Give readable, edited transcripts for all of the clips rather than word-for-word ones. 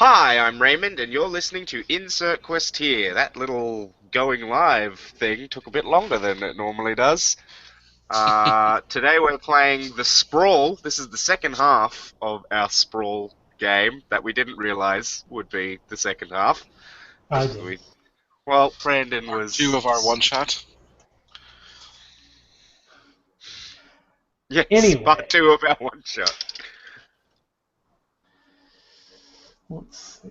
Hi, I'm Raymond, and you're listening to Insert Quest here. That little going live thing took a bit longer than it normally does. Today we're playing the Sprawl. This is the second half of our Sprawl game that we didn't realize would be the second half. I did. Well, Brandon Part was... two of our one-shot. Yes, Anyway. part two of our one-shot. Let's see.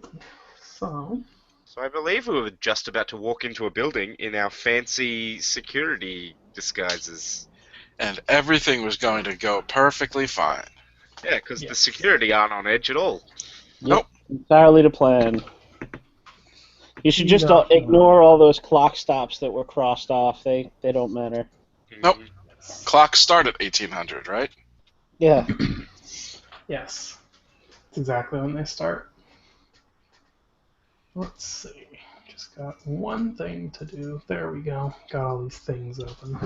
So So I believe we were just about to walk into a building in our fancy security disguises. And everything was going to go perfectly fine. Yeah, because the Yes. security aren't on edge at all. Nope. Entirely to plan. You should just No. ignore all those clock stops that were crossed off. They don't matter. Nope. Clocks start at 1800, right? Yeah. yes, that's exactly when they start. Let's see. Just got one thing to do. There we go. Got all these things open.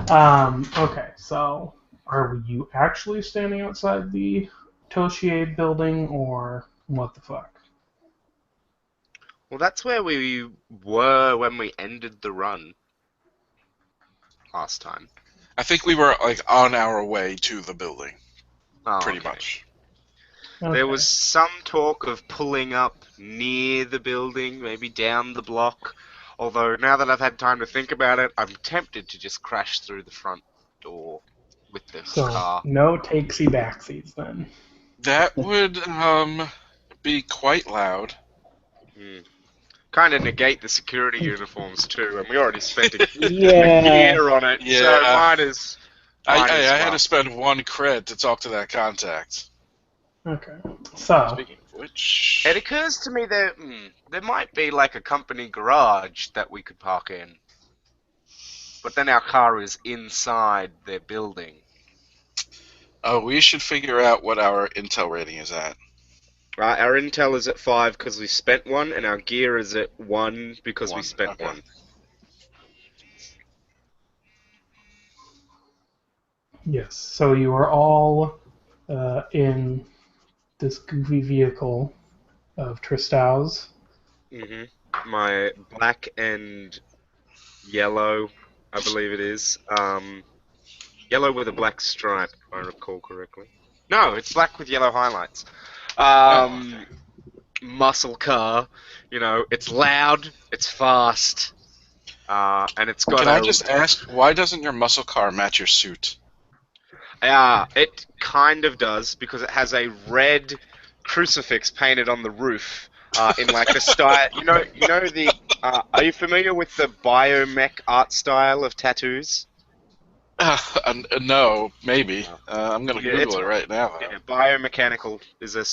Okay, so are you actually standing outside the Toshiye building, or what the fuck? Well, that's where we were when we ended the run last time. I think we were on our way to the building, Oh, pretty okay. much. Okay. There was some talk of pulling up near the building, maybe down the block. Although now that I've had time to think about it, I'm tempted to just crash through the front door with the So car. no takesy backsies then. That would be quite loud. Kind of negate the security uniforms too, and we already spent a Yeah. year on it, so Yeah. might as I well. had to spend 1 cred to talk to that contact. Okay. So Speaking of which... It occurs to me that there might be like a company garage that we could park in. But then our car is inside their building. Oh, we should figure out what our intel rating is at. Right, our intel is at 5 because we spent 1, and our gear is at 1 because we 1, spent okay. 1. yes, so you are all in this goofy vehicle of Tristau's. My black and yellow, I believe it is. Yellow with a black stripe, if I recall correctly. No, it's black with yellow highlights. Okay. Muscle car. You know, it's loud, it's fast, and it's got Can I just ask, why doesn't your muscle car match your suit? It kind of does, because it has a red crucifix painted on the roof, in like the style. You know the. Are you familiar with the biomech art style of tattoos? No, maybe. I'm going to Yeah, Google it right now. Though. Yeah, biomechanical is a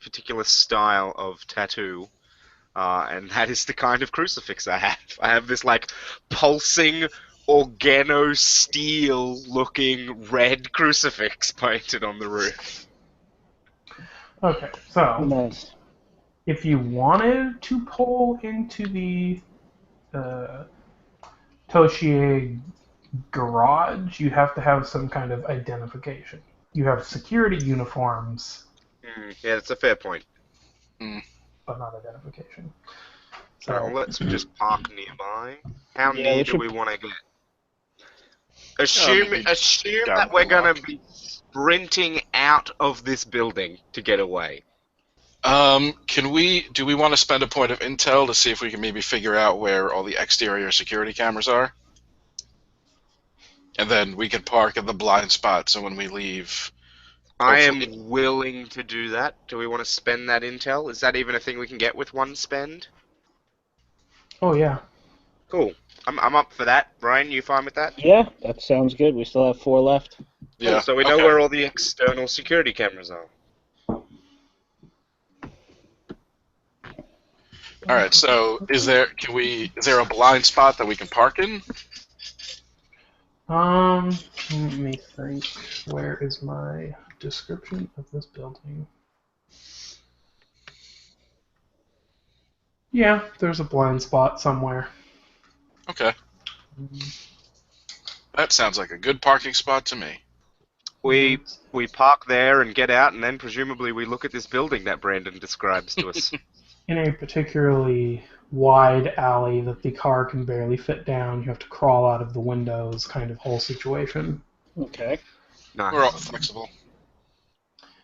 particular style of tattoo, and that is the kind of crucifix I have. I have this like pulsing organo steel looking red crucifix painted on the roof. Okay, so Nice. if you wanted to pull into the Toshiye garage, you have to have some kind of identification. You have security uniforms, Yeah, that's a fair point. but not identification. So So let's just park nearby. How Yeah, near we do should- we want to get? Assume maybe that down we're the going block. to be sprinting out of this building to get away. Do we want to spend a point of intel to see if we can maybe figure out where all the exterior security cameras are? And then we can park in the blind spot, so when we leave... I am hopefully- willing to do that. Do we want to spend that intel? Is that even a thing we can get with one spend? oh yeah. Cool. I'm up for that. Brian, you fine with that? Yeah, that sounds good. We still have 4 left. Yeah, Cool, so we know okay. where all the external security cameras are. Alright, so is there a blind spot that we can park in? Let me think. Where is my description of this building? Yeah, there's a blind spot somewhere. Okay. That sounds like a good parking spot to me. We park there and get out, and then presumably we look at this building that Brandon describes to us. In a particularly wide alley that the car can barely fit down, you have to crawl out of the windows, kind of whole situation. Okay. Nice. We're all flexible.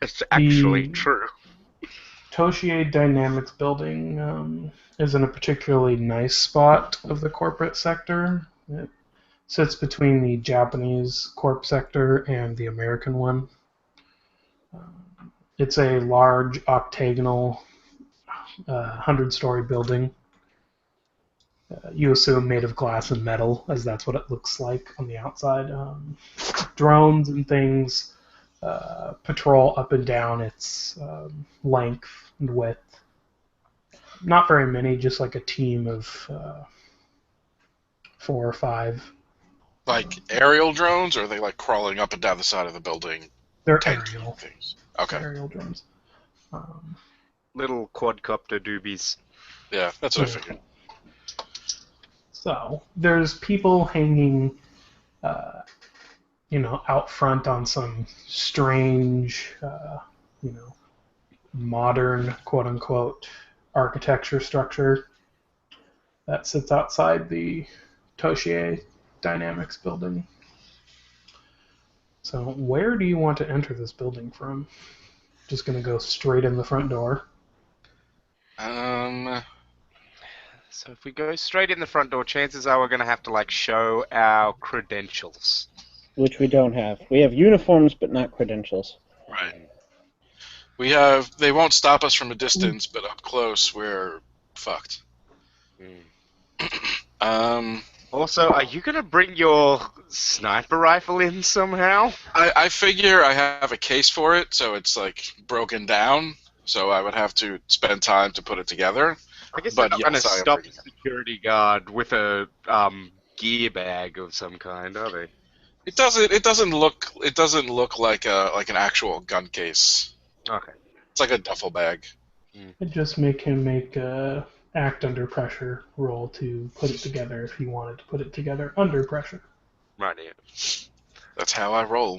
It's actually The- true. Toshiye Dynamics building is in a particularly nice spot of the corporate sector. It sits between the Japanese corp sector and the American one. It's a large octagonal 100-story building. You assume made of glass and metal, as that's what it looks like on the outside. Drones and things patrol up and down its length and width. Not very many, just like a team of 4 or 5. Like aerial drones, or are they like crawling up and down the side of the building? They're Tank aerial. things. Okay. Aerial drones. Little quadcopter doobies. Yeah, that's what I figured. So there's people hanging, out front on some strange, modern, quote unquote, architecture structure that sits outside the Toshiye Dynamics building. So where do you want to enter this building from? Just going to go straight in the front door. So if we go straight in the front door, chances are we're going to have to show our credentials. Which we don't have. We have uniforms, but not credentials. Right. They won't stop us from a distance, but up close, we're fucked. Also, are you going to bring your sniper rifle in somehow? I figure I have a case for it, so it's broken down, so I would have to spend time to put it together. I guess But they're not going to yes, I am stop bringing the security guard with a gear bag of some kind, are they? It doesn't look like an actual gun case. Okay. It's like a duffel bag. I'd just make him make a act under pressure roll to put it together if he wanted to put it together under pressure. Right, yeah. That's how I roll.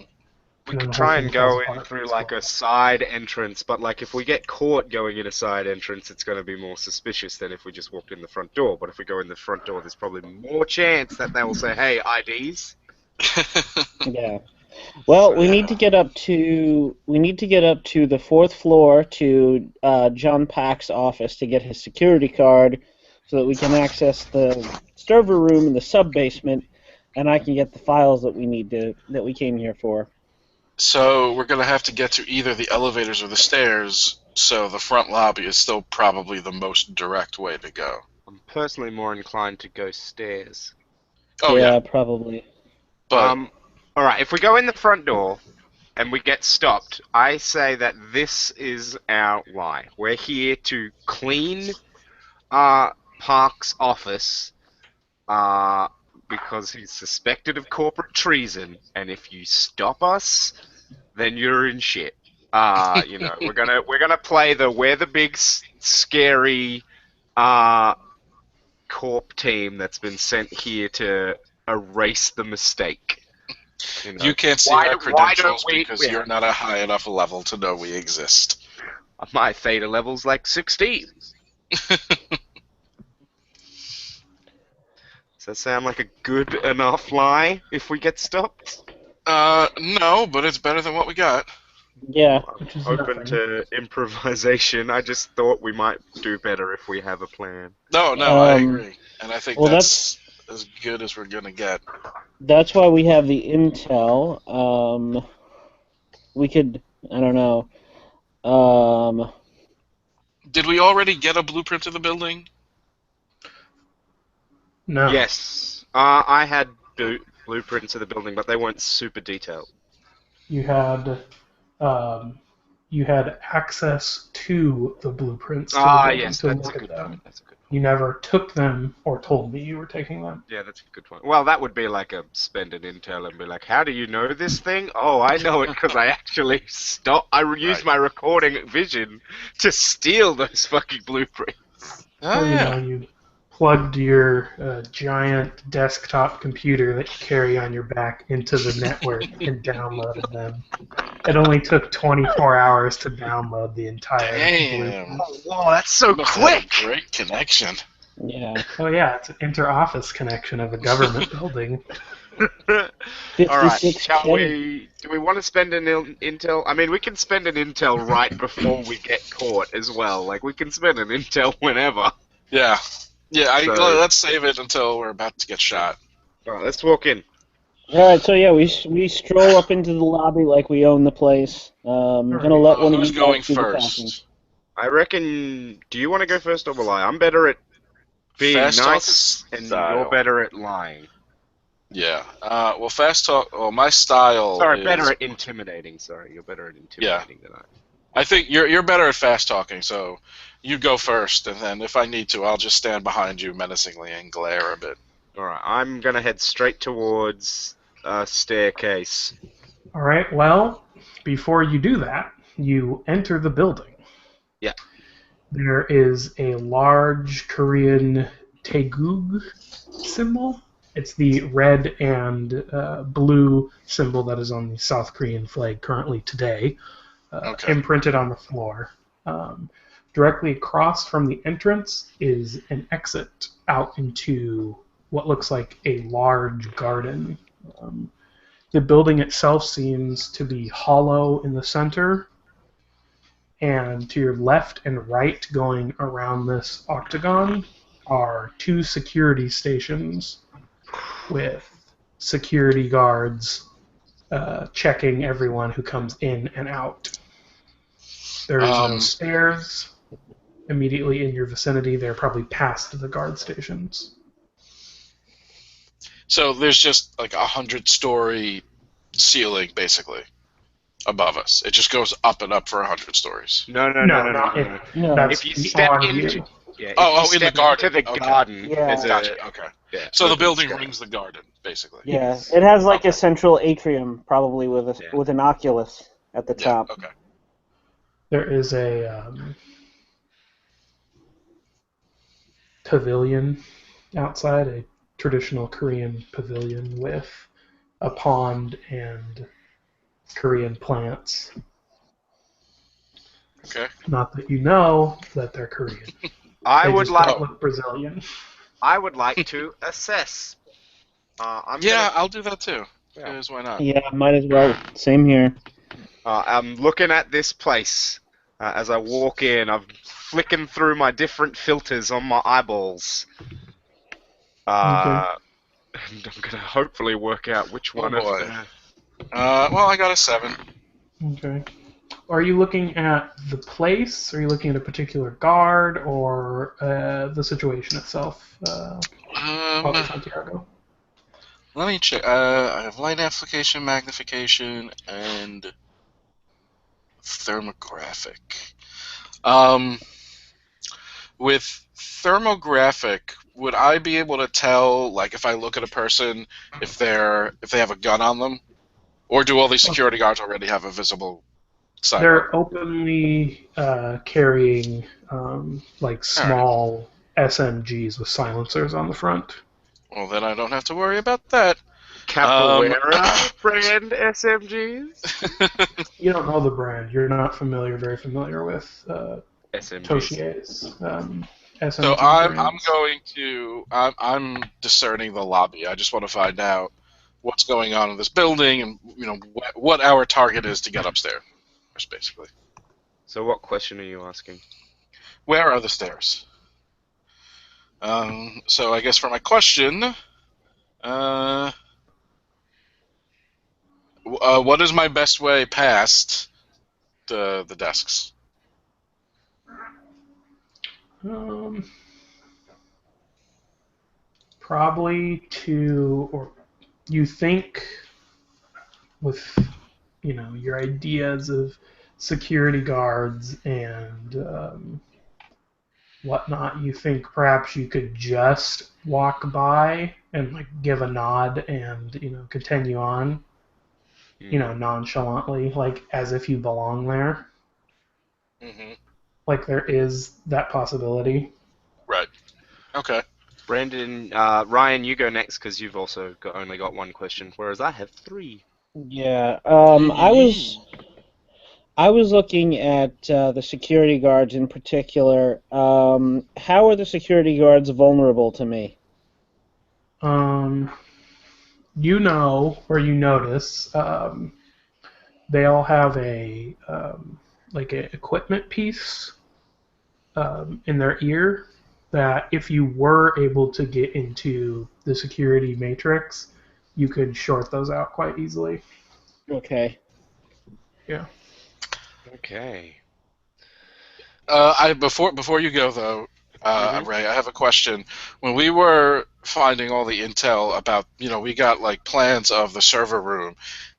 We And then could the try whole and thing go falls in apart through as a well. side entrance, but if we get caught going in a side entrance, it's going to be more suspicious than if we just walked in the front door. But if we go in the front door, there's probably more chance that they will say, "Hey, IDs." Yeah. Well, we need to get up to the 4th floor to John Pack's office to get his security card, so that we can access the server room in the sub basement, and I can get the files that we came here for. So we're gonna have to get to either the elevators or the stairs. So the front lobby is still probably the most direct way to go. I'm personally more inclined to go stairs. Oh yeah, Probably. but All right. If we go in the front door and we get stopped, I say that this is our lie. We're here to clean Park's office because he's suspected of corporate treason, and if you stop us, then you're in shit. We're gonna play we're the big scary corp team that's been sent here to erase the mistake. you can't see why our don't credentials we- because you're not a high enough level to know we exist. My theta level's 16. Does that sound like a good enough lie if we get stopped? No, but it's better than what we got. Yeah. Which is Open nothing. to improvisation. I just thought we might do better if we have a plan. No, I agree, and I think well, that's as good as we're gonna get. That's why we have the intel. We could, I don't know. Did we already get a blueprint of the building? No. Yes, I had blueprints of the building, but they weren't super detailed. You had access to the blueprints to the building Yes, to that's a look at good them. point. That's a good point. You never took them or told me you were taking them. Yeah, that's a good point. Well, that would be like a spend an intel and be like, how do you know this thing? Oh, I know it because I actually used my recording vision to steal those fucking blueprints. Oh Or, yeah. you plugged your giant desktop computer that you carry on your back into the network and downloaded them. It only took 24 hours to download the entire Damn. blueprint. Whoa, that's so Must have had quick! a great connection. Yeah. Oh yeah, it's an inter-office connection of a government building. Alright, 56K. do we want to spend an intel? I mean, we can spend an intel right before we get caught as well. Like, we can spend an intel whenever. Yeah. Yeah, So- let's save it until we're about to get shot. Alright, let's walk in. All right, so yeah, we stroll up into the lobby like we own the place. Gonna let one of Who's you going guys do the talking. first? I reckon. Do you want to go first or will I? I'm better at being Fast talk nice, is and style. you're better at lying. Yeah. Well, fast talk. Well, my style. Sorry, is, better at intimidating. Sorry, you're better at intimidating than I. I think you're better at fast talking, so you go first, and then if I need to, I'll just stand behind you menacingly and glare a bit. Alright, I'm gonna head straight towards a staircase. All right. Well, before you do that, you enter the building. Yeah. There is a large Korean taeguk symbol. It's the red and blue symbol that is on the South Korean flag currently today, Okay. imprinted on the floor. Directly across from the entrance is an exit out into what looks like a large garden. The building itself seems to be hollow in the center, and to your left and right going around this octagon are two security stations with security guards checking everyone who comes in and out. There is no stairs immediately in your vicinity. They're probably past the guard stations. So there's just like 100-story ceiling, basically, above us. It just goes up and up for 100 stories. No. No. That's If you the step on into, view. yeah, Oh, if you in the step garden. into the Okay. garden, Yeah. there's a, Gotcha. Okay. yeah, So the building it's got- rings the garden, basically. Yeah, Yes. it has like a central atrium, probably with an oculus at the Yeah. top. Okay. There is a pavilion outside, a traditional Korean pavilion with a pond and Korean plants. Okay. Not that you know that they're Korean. I They would just like. don't look Brazilian. I would like to assess. I'm Yeah, gonna- I'll do that too. Yeah. Because why not? Yeah, might as well. Same here. I'm looking at this place as I walk in. I'm flicking through my different filters on my eyeballs. And I'm gonna hopefully work out which one of boy. the... Well, I got a 7. Okay. Are you looking at the place? Are you looking at a particular guard or the situation itself? Father Santiago. Let me check. I have light application, magnification, and thermographic. With thermographic, would I be able to tell, like, if I look at a person, if they have a gun on them, or do all these security guards already have a visible sight? They're openly carrying like small SMGs with silencers on the front. Well, then I don't have to worry about that. Capoeira brand SMGs? You don't know the brand. You're not very familiar with SMGs. Toshie's SMG So I'm brands. going to I'm discerning the lobby. I just want to find out what's going on in this building and what our target is to get upstairs, basically. So what question are you asking? Where are the stairs? So I guess for my question, what is my best way past the desks? Probably or you think with your ideas of security guards and whatnot, you think perhaps you could just walk by and like give a nod and continue on, nonchalantly, like as if you belong there. Mm-hmm. Like there is that possibility. Right. Okay. Brandon, Ryan, you go next because you've also only got one question, whereas I have three. Yeah. Mm-hmm. I was looking at the security guards in particular. How are the security guards vulnerable to me? Um, or you notice, they all have a like a equipment piece in their ear that if you were able to get into the security matrix, you could short those out quite easily. Okay. Yeah. Okay. Before you go though, Mhm. Ray, I have a question. When we were finding all the intel about, we got like plans of the server room.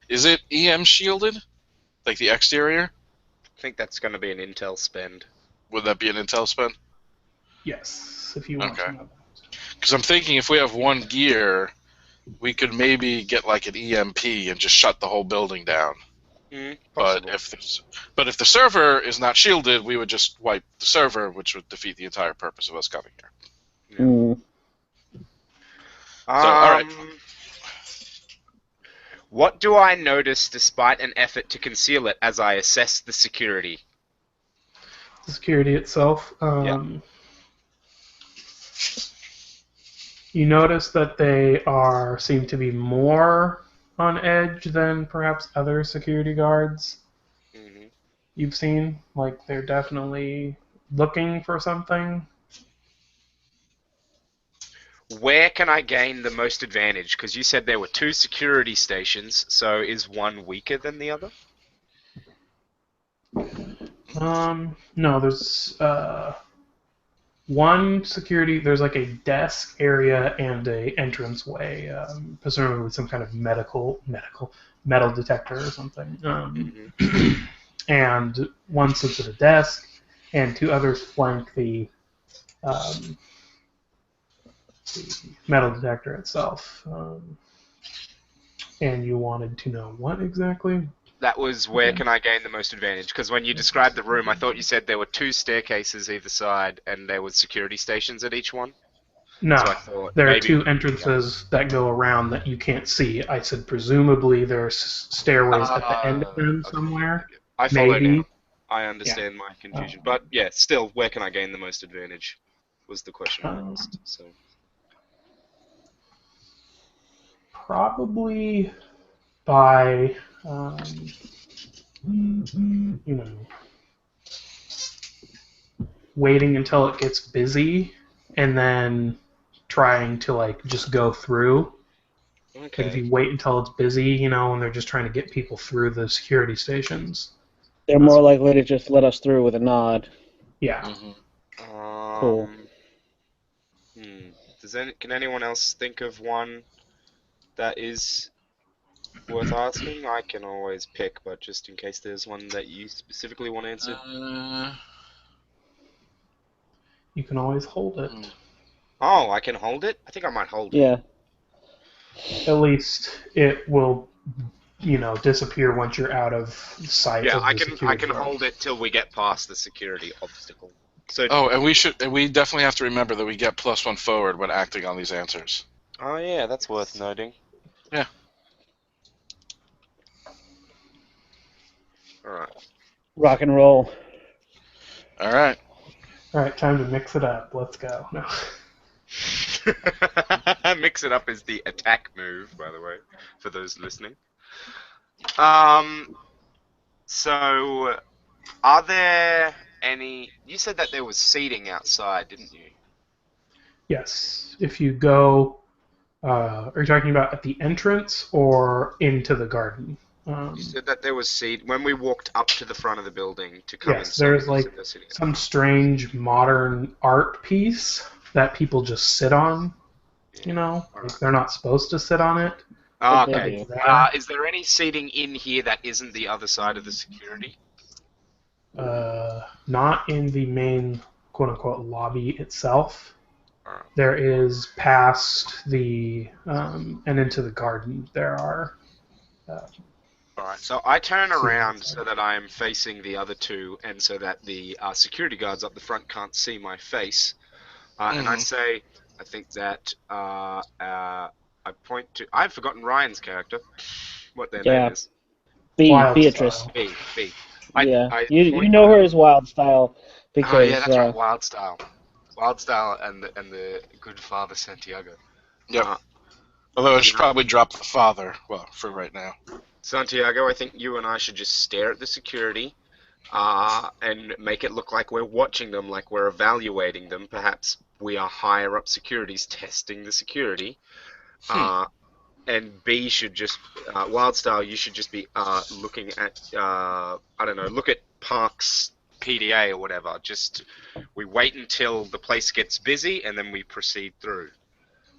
Is it EM shielded, like the exterior? I think that's going to be an Intel spend. Would that be an intel spend? Yes, if you want Okay. to know that. Because I'm thinking if we have one gear, we could maybe get like an EMP and just shut the whole building down. But Possible. if the server is not shielded, we would just wipe the server, which would defeat the entire purpose of us coming here. Yeah. Mm. So, all right. What do I notice despite an effort to conceal it as I assess the security? The security itself. Yeah. You notice that they seem to be more on edge than perhaps other security guards hmm you've seen. Like they're definitely looking for something. Where can I gain the most advantage? Because you said there were two security stations, so is one weaker than the other? No, there's one security. There's like a desk area and a entranceway, presumably some kind of metal detector or something. And one sits at a desk, and two others flank um, the metal detector itself. And you wanted to know what exactly? That was where can I gain the most advantage? Because when you described the room, I thought you said there were two staircases either side, and there were security stations at each one. No, So I thought there are maybe. two entrances that go around that you can't see. I said presumably there's stairways at the end of them Okay. somewhere. I follow Maybe. now. I Yeah. understand my confusion, but yeah, still, where can I gain the most advantage? Was the question I asked. So Probably by, you know, waiting until it gets busy and then trying to like just go through. Like if okay. you wait until it's busy, and they're just trying to get people through the security stations. They're more likely to just let us through with a nod. Yeah. Mm-hmm. Cool. Can anyone else think of one that is worth asking? I can always pick, but just in case there's one that you specifically want answered. You can always hold it. Oh, I can hold it? I think I might hold it. Yeah. At least it will, disappear once you're out of sight Yeah, of the security I can guard. hold it till we get past the security obstacle. So. Oh, and we definitely have to remember that we get +1 forward when acting on these answers. Oh yeah, that's worth noting. Yeah. Alright. Rock and roll. Alright. Alright, time to mix it up. Let's go. No. Mix it up is the attack move, by the way, for those listening. So, are there any... You said that there was seating outside, didn't you? Yes. If you go... are you talking about at the entrance or into the garden? You said that there was seat when we walked up to the front of the building to come yes, inside. there's like some strange modern art piece that people just sit on. Like they're not supposed to sit on it. Oh, But okay. they do. Is there any seating in here that isn't the other side of the security? Not in the main quote-unquote lobby itself. Alright. There is past the and into the garden. There are. Alright, so I turn around so that I am facing the other two, and so that the security guards up the front can't see my face. And I say, I think that I point to. I've forgotten Ryan's character. What their name Yeah. is. Wild Beatrice. style. B. Yeah. I You point know her to. as Wild Style Oh yeah, because that's right. Wild Style. Wild Style and the good father Santiago. Yep. Uh, Although I should now, probably drop the father. Well, for right now. Santiago, I think you and I should just stare at the security, and make it look like we're watching them, like we're evaluating them. Perhaps we are higher up securities testing the security. Hmm. Uh, and B should just Wildstyle. You should just be looking at I don't know, look at Parks PDA or whatever. Just we wait until the place gets busy and then we proceed through.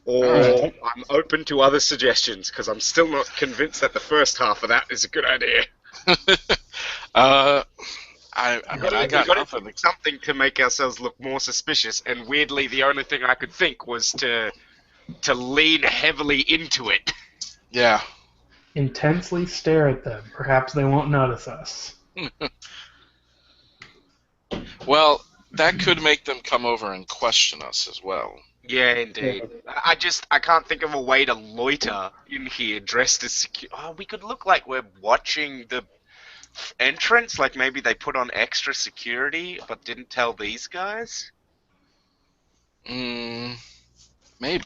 All Or right. Alright. I'm open to other suggestions because I'm still not convinced that the first half of that is a good idea. I mean, I We got got to nothing. do something to make ourselves look more suspicious. And weirdly, the only thing I could think was to lean heavily into it. Yeah. Intensely stare at them. Perhaps they won't notice us. Well, that could make them come over and question us as well. Yeah, indeed. I can't think of a way to loiter in here dressed as security. Oh, we could look like we're watching the entrance, like maybe they put on extra security but didn't tell these guys. Mm, maybe.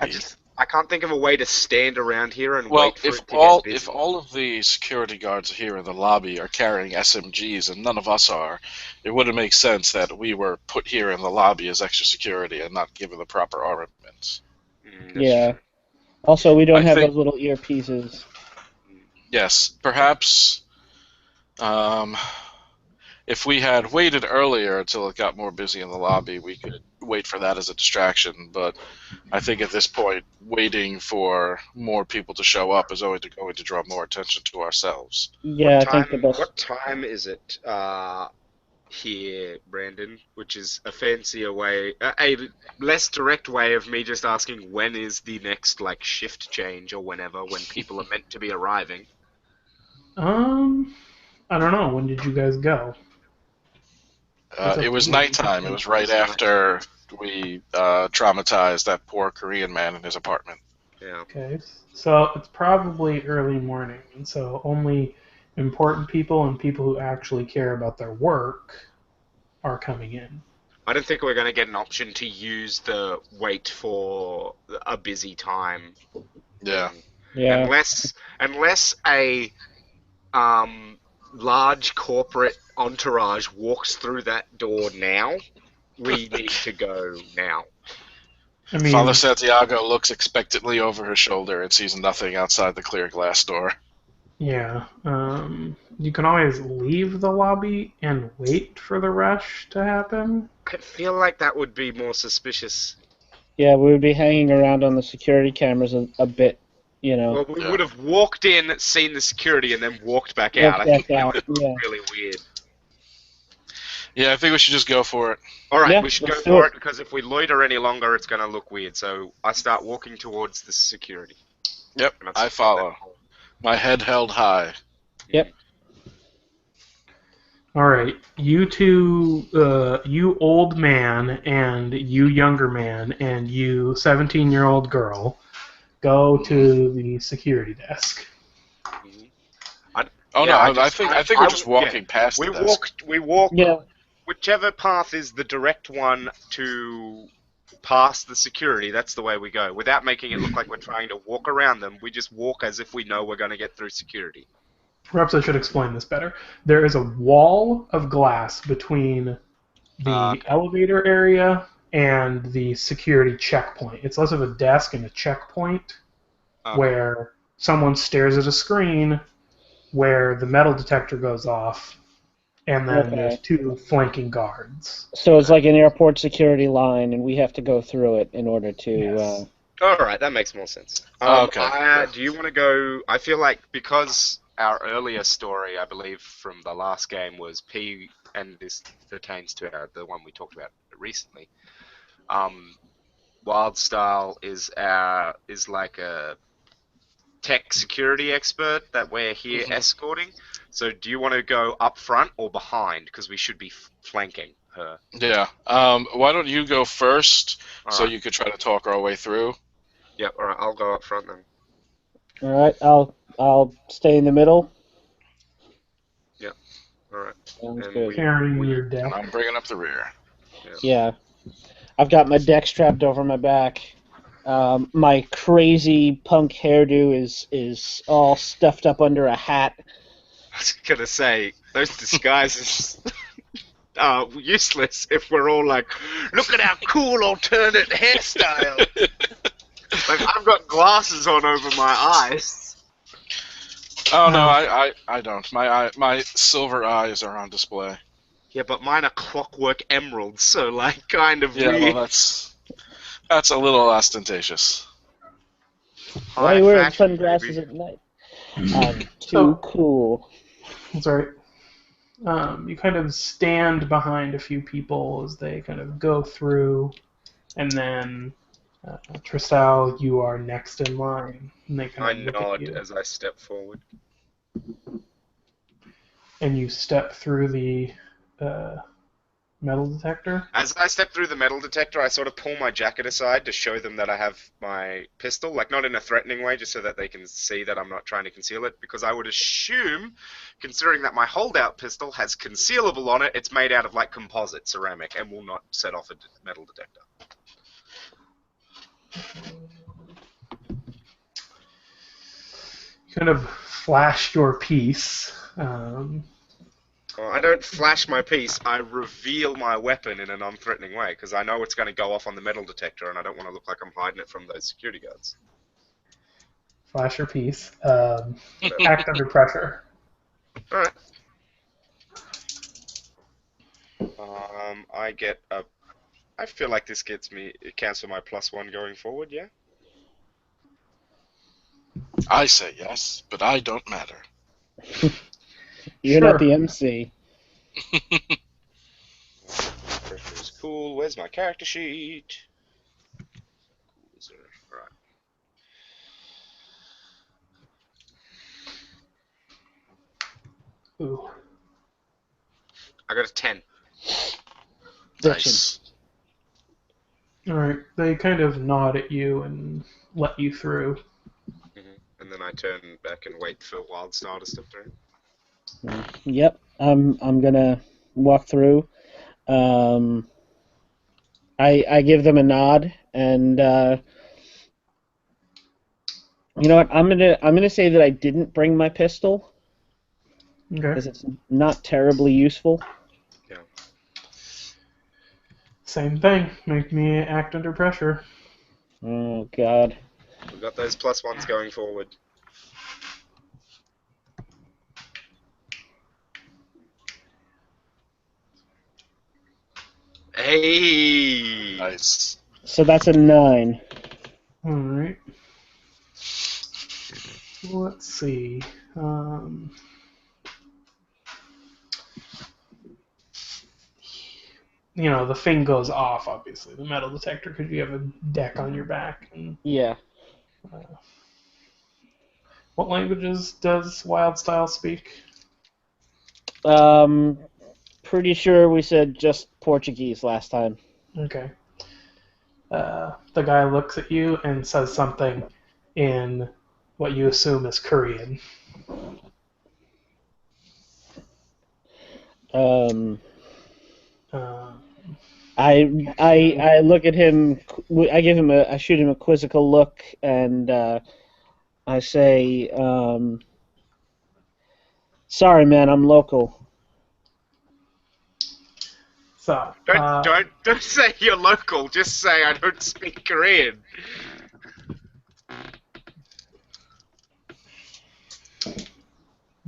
I can't think of a way to stand around here and Well, wait for it to get busy. if all of the security guards here in the lobby are carrying SMGs and none of us are, it wouldn't make sense that we were put here in the lobby as extra security and not given the proper armaments. That's Yeah. true. Also, we don't I have think those little earpieces. yes, perhaps um, if we had waited earlier until it got more busy in the lobby, we could wait for that as a distraction. But I think at this point, waiting for more people to show up is going to draw more attention to ourselves. Yeah, I think the best. What time is it here, Brandon? Which is a fancier way, a less direct way of me just asking when is the next like shift change or whenever when people are meant to be arriving. I don't know. When did you guys go? It's It up to was you. nighttime. It was right after we traumatized that poor Korean man in his apartment. Yeah. Okay, so it's probably early morning, and so only important people and people who actually care about their work are coming in. I don't think we're going to get an option to use the wait for a busy time Yeah. thing. Yeah. Unless a large corporate entourage walks through that door now, we need to go now. I mean, Father Santiago looks expectantly over his shoulder and sees nothing outside the clear glass door. yeah. You can always leave the lobby and wait for the rush to happen. I feel like that would be more suspicious. Yeah, we would be hanging around on the security cameras a bit, you know. Well, we Yeah. would have walked in, seen the security, and then walked back out. I think that would have looked really weird. Yeah, I think we should just go for it. All right, Yeah, we should go let's do for it. it because if we loiter any longer, it's going to look weird. So I start walking towards the security. Yep, And I follow. My head held high. Yep. All right, you two, you old man and you younger man and you 17-year-old girl, go to the security desk. Mhm. Oh Yeah, no, I think we're just walking past We the desk. we walk. Yeah. Whichever path is the direct one to past the security, that's the way we go. Without making it look like we're trying to walk around them, we just walk as if we know we're going to get through security. Perhaps I should explain this better. There is a wall of glass between the Okay. elevator area and the security checkpoint. It's less of a desk and a checkpoint where someone stares at a screen where the metal detector goes off, and then there's two flanking guards. So it's like an airport security line, and we have to go through it in order to. Yes. All right, that makes more sense. Okay. Do you want to go? I feel like because our earlier story, I believe, from the last game was P, and this pertains to the one we talked about recently. Wild Style is like a tech security expert that we're here escorting. So do you want to go up front or behind? Because we should be flanking her. Yeah. Why don't you go first, so Alright. you could try to talk our way through? Yep. All right. I'll go up front then. All right, I'll stay in the middle. Yep. All right. Sounds And good. Carrying your And deck. I'm bringing up the rear. Yeah, I've got my deck strapped over my back. My crazy punk hairdo is all stuffed up under a hat. I was gonna say those disguises are useless if we're all like, look at our cool alternate hairstyle. Like I've got glasses on over my eyes. Oh no, I don't. My silver eyes are on display. Yeah, but mine are clockwork emeralds, so like kind of Yeah, weird. well that's a little ostentatious. Why are High you wearing fashion, sunglasses baby. at night? I'm too So- cool. That's right. You kind of stand behind a few people as they kind of go through, and then Tristal, you are next in line. And they I kind of look nod at you, as I step forward. and you step through the metal detector. As I step through the metal detector, I sort of pull my jacket aside to show them that I have my pistol, like not in a threatening way, just so that they can see that I'm not trying to conceal it, because I would assume, considering that my holdout pistol has concealable on it, it's made out of like composite ceramic and will not set off a metal detector. You kind of flash your piece. Well, I don't flash my piece, I reveal my weapon in a non-threatening way, because I know it's going to go off on the metal detector and I don't want to look like I'm hiding it from those security guards. Flash your piece. Act under pressure. Alright. I get a... I feel like this gets me... It counts for my +1 going forward, yeah? I say yes, but I don't matter. You're Sure. not the MC. Pressure is cool. Where's my character sheet? Cool as earth. Alright. Ooh. I got a 10. Nice. All right. They kind of nod at you and let you through. And then I turn back and wait for Wildstar to step through. Yep, I'm gonna walk through. I give them a nod, and you know what? I'm gonna say that I didn't bring my pistol Okay. because it's not terribly useful. Same thing. Make me act under pressure. Oh God. We've got those +1s going forward. Hey! Nice. So that's a 9. All right. Let's see. You know, the thing goes off, obviously, the metal detector, because you have a deck on your back. And, Yeah. what languages does Wildstyle speak? Pretty sure we said just Portuguese last time. Okay. The guy looks at you and says something in what you assume is Korean. I look at him. I shoot him a quizzical look, and I say, "Sorry, man, I'm local." So, Don't say you're local. Just say I don't speak Korean.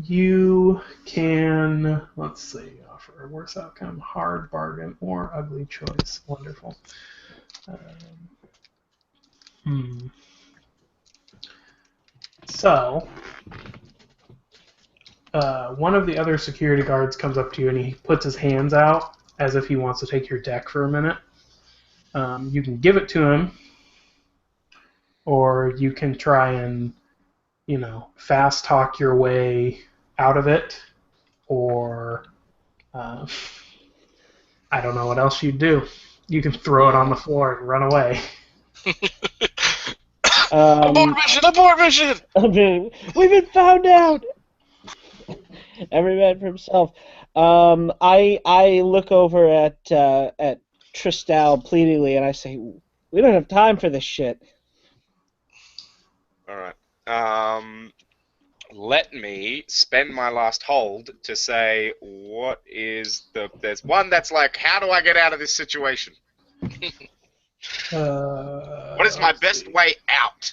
you can, let's see, offer a worse outcome, hard bargain, or ugly choice. Wonderful. So, one of the other security guards comes up to you and he puts his hands out as if he wants to take your deck for a minute. You can give it to him, or you can try and fast talk your way out of it, or I don't know what else you'd do. You can throw it on the floor and run away. Abort mission! Abort mission! We've been found out. Every man for himself. I look over at Tristal pleadingly, and I say, "We don't have time for this shit." All right. Let me spend my last hold to say what is the. There's one that's like, how do I get out of this situation? What is my best way out?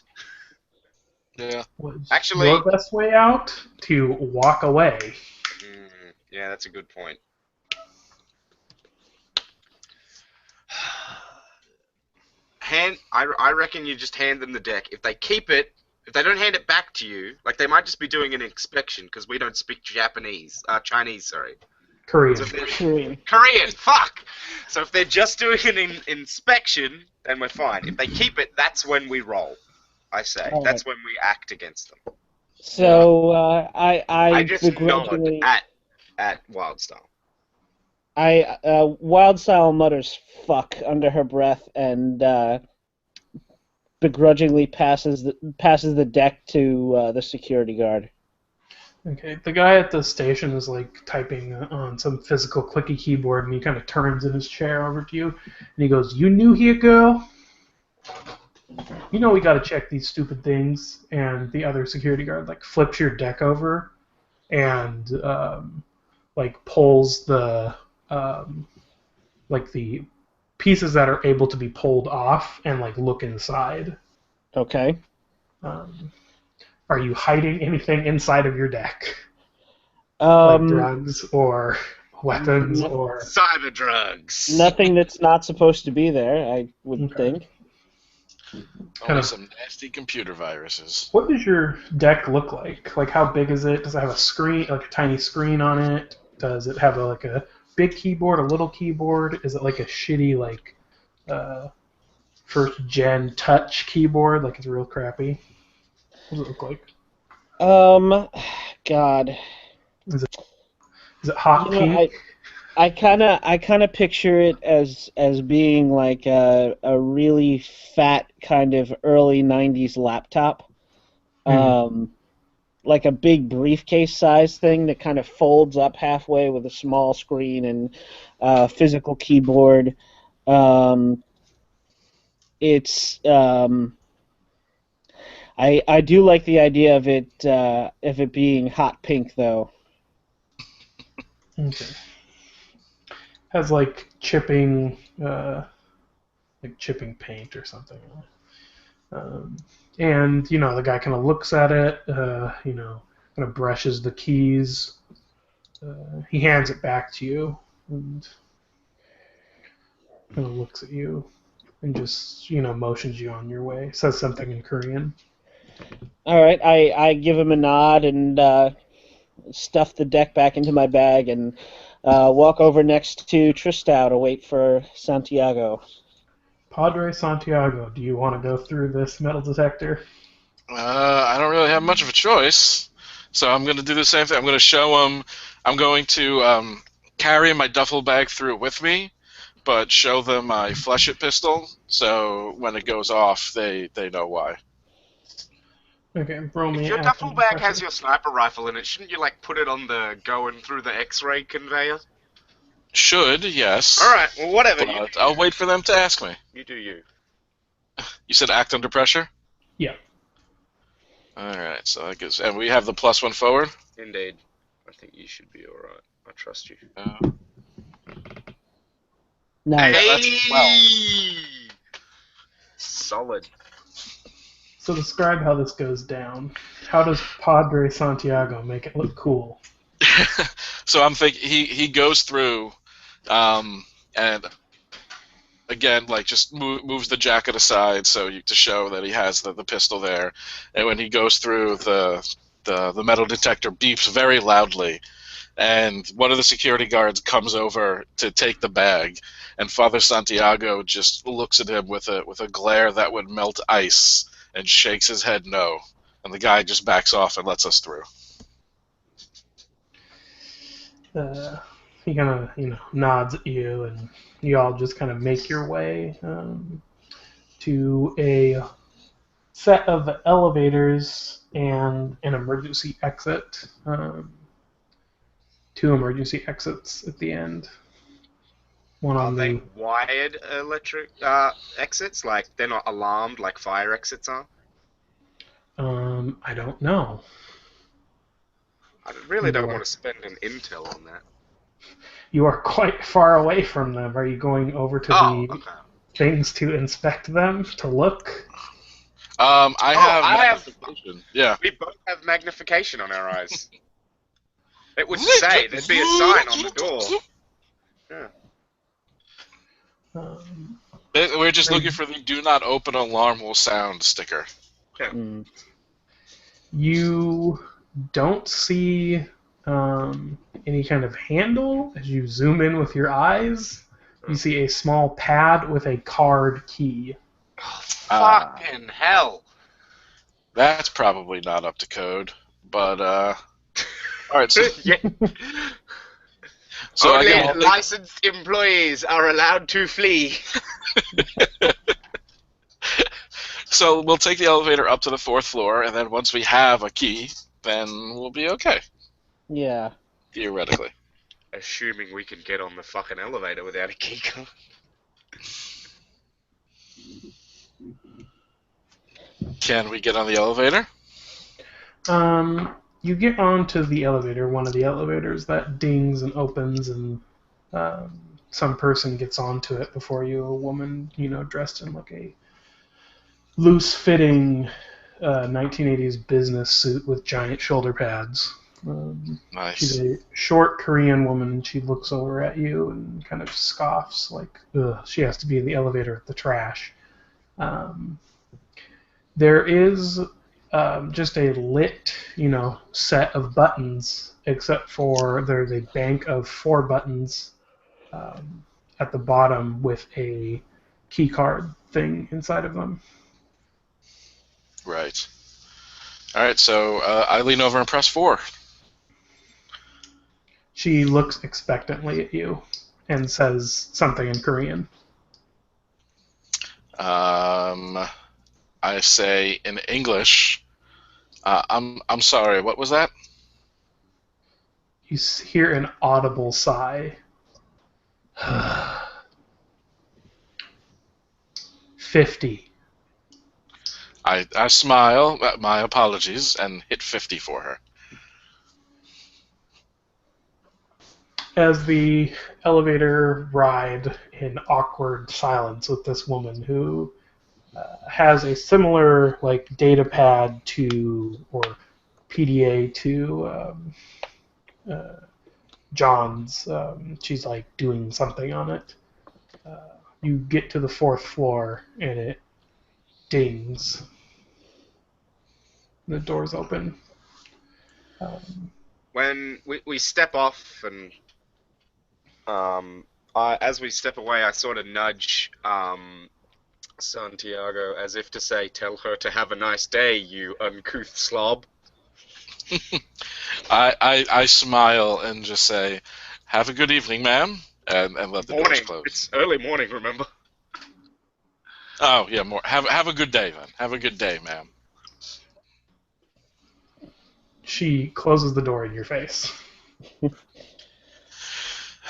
Yeah. Actually, your best way out to walk away. Yeah, that's a good point. I reckon you just hand them the deck. If they keep it, if they don't hand it back to you, like they might just be doing an inspection because we don't speak Chinese, sorry. Korean. So Korean. Korean, fuck! So if they're just doing an inspection, then we're fine. If they keep it, that's when we roll, I say. All That's right. when we act against them. So I just nod begrudgingly at Wildstyle. Wildstyle mutters "fuck" under her breath and begrudgingly passes the deck to the security guard. Okay, the guy at the station is like typing on some physical clicky keyboard, and he kind of turns in his chair over to you, and he goes, "You new here, girl? You know we got to check these stupid things." And the other security guard like flips your deck over, and like pulls the like the pieces that are able to be pulled off, and like look inside. Okay. Are you hiding anything inside of your deck? Like drugs or weapons or... Cyber drugs! Nothing that's not supposed to be there, I would think. Only some nasty computer viruses. What does your deck look like? Like, how big is it? Does it have a screen, like a tiny screen on it? Does it have like a big keyboard, a little keyboard? Is it like a shitty, like, first-gen touch keyboard? Like, it's real crappy? What does it look like? God. Is it hot pink? I kind of picture it as being like a really fat kind of early '90s laptop, like a big briefcase size thing that kind of folds up halfway with a small screen and physical keyboard. It's I do like the idea of it being hot pink though. Okay. Has like chipping paint or something. And the guy kind of looks at it, kind of brushes the keys. He hands it back to you and kind of looks at you and just motions you on your way. Says something in Korean. All right, I give him a nod and stuff the deck back into my bag and walk over next to Tristan to wait for Santiago. Padre Santiago, do you want to go through this metal detector? I don't really have much of a choice, so I'm going to do the same thing. I'm going to show him. I'm going to carry my duffel bag through it with me, but show them my flesh-it pistol, so when it goes off, they know why. Okay, roll me. If your duffel bag has your sniper rifle in it, shouldn't you like put it on the going through the X-ray conveyor? Should, yes. Alright, well whatever. But I'll wait for them to ask me. You do you. You said act under pressure? Yeah. Alright, so I guess, and we have the +1 forward? Indeed. I think you should be alright. I trust you. Nice. Hey! Solid. So describe how this goes down. How does Padre Santiago make it look cool? So I'm thinking he goes through, and again, like just moves the jacket aside to show that he has the pistol there, and when he goes through the metal detector beeps very loudly, and one of the security guards comes over to take the bag, and Father Santiago just looks at him with a glare that would melt ice and shakes his head no, And the guy just backs off and lets us through. He kind of, nods at you, and you all just kind of make your way to a set of elevators and an emergency exit. Two emergency exits at the end. One Are on they the. wired electric exits? Like, they're not alarmed like fire exits are? I don't know. I really don't Sure. want to spend an intel on that. You are quite far away from them. Are you going over to Oh, the okay. things to inspect them, to look? I have I have- magnification. Yeah. We both have magnification on our eyes. It would say, there'd be a sign on the door. Yeah. We're just looking for the "Do not open, alarm will sound" sticker. Mm. You don't see any kind of handle as you zoom in with your eyes. You see a small pad with a card key. Oh, fucking hell. That's probably not up to code, but all right. So, Yeah. so Only again, licensed employees are allowed to flee. so we'll take the elevator up to the 4th floor, and then once we have a key, then we'll be okay, Yeah. theoretically. Assuming we can get on the fucking elevator without a key card. Can we get on the elevator? You get onto the elevator, one of the elevators that dings and opens, and some person gets onto it before you. A woman, dressed in like a loose-fitting 1980s business suit with giant shoulder pads. Nice. She's a short Korean woman. She looks over at you and kind of scoffs, like, ugh, she has to be in the elevator at the trash. There is just a lit, set of buttons, except for there's a bank of 4 buttons at the bottom with a key card thing inside of them. Right. All right. So I lean over and press 4. She looks expectantly at you and says something in Korean. I say in English, I'm sorry, what was that? You hear an audible sigh. 50. I smile, my apologies, and hit 50 for her. As the elevator ride in awkward silence with this woman who has a similar data pad to or PDA to John's. She's doing something on it. You get to the 4th floor and it dings. The doors open. When we step off and as we step away, I sort of nudge Santiago as if to say, "Tell her to have a nice day, you uncouth slob." I smile and just say, "Have a good evening, ma'am," and let the doors Morning. close. It's early morning, remember? Oh yeah, more. Have a good day then. Have a good day, ma'am. She closes the door in your face.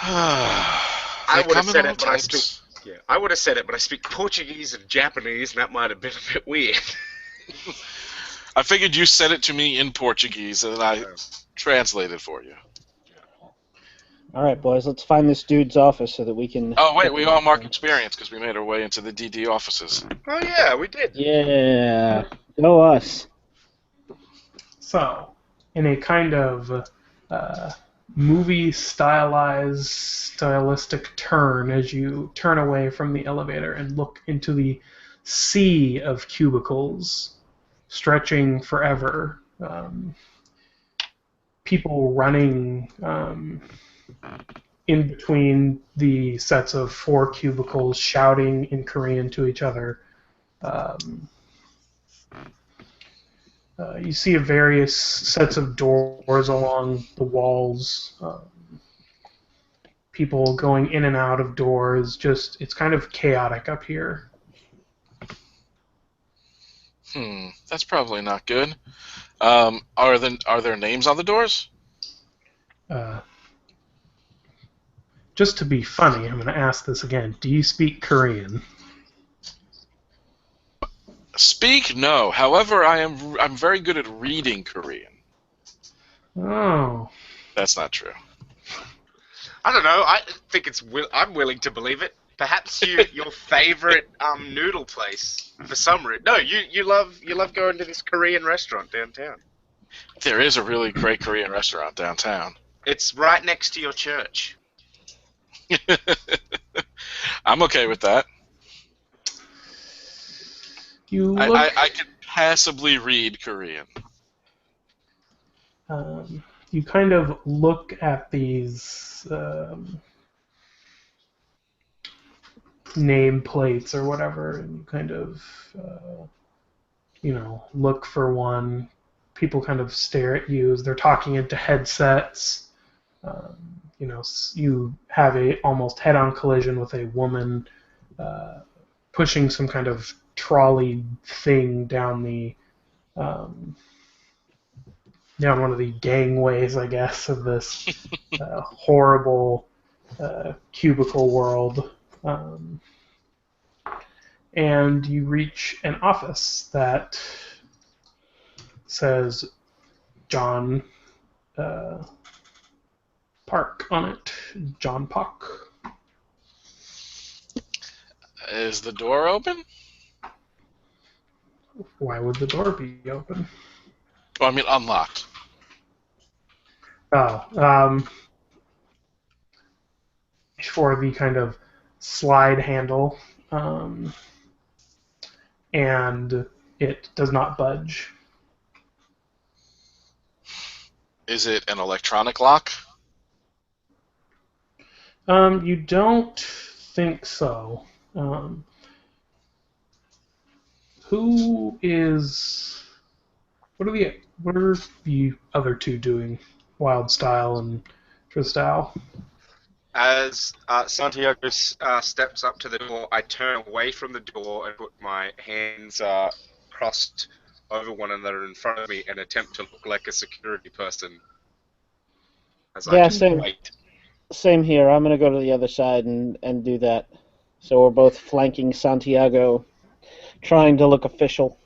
I would have said it, but I would have said it, but I speak Portuguese and Japanese, and that might have been a bit weird. I figured you said it to me in Portuguese, and then I translated for you. All right, boys, let's find this dude's office so that we can... Oh, wait, we all mark experience because we made our way into the DD offices. Oh yeah, we did. Yeah, go us. So, in a kind of movie stylistic turn, as you turn away from the elevator and look into the sea of cubicles stretching forever, people running in between the sets of 4 cubicles, shouting in Korean to each other. You see various sets of doors along the walls. People going in and out of doors. Just it's kind of chaotic up here. That's probably not good. Are there names on the doors? Uh, just to be funny, I'm going to ask this again. Do you speak Korean? Speak? No. However, I'm very good at reading Korean. Oh. That's not true. I don't know. I think I'm willing to believe it. Perhaps your favorite noodle place for some reason. No, you love going to this Korean restaurant downtown. There is a really great Korean restaurant downtown. It's right next to your church. I'm okay with that. I can passably read Korean. You kind of look at these nameplates or whatever, and you kind of, look for one. People kind of stare at you as they're talking into headsets. You have a almost head-on collision with a woman pushing some kind of trolley thing down one of the gangways, I guess, of this horrible cubicle world. And you reach an office that says John Park on it. John Park. Is the door open? Why would the door be open? Oh, I mean unlocked. Oh, for the kind of slide handle, and it does not budge. Is it an electronic lock? You don't think so. Who is? What are the other two doing? Wildstyle and Tristal. As Santiago steps up to the door, I turn away from the door and put my hands crossed over one another in front of me and attempt to look like a security person. As I just wait. Same here. I'm going to go to the other side and do that. So we're both flanking Santiago, trying to look official.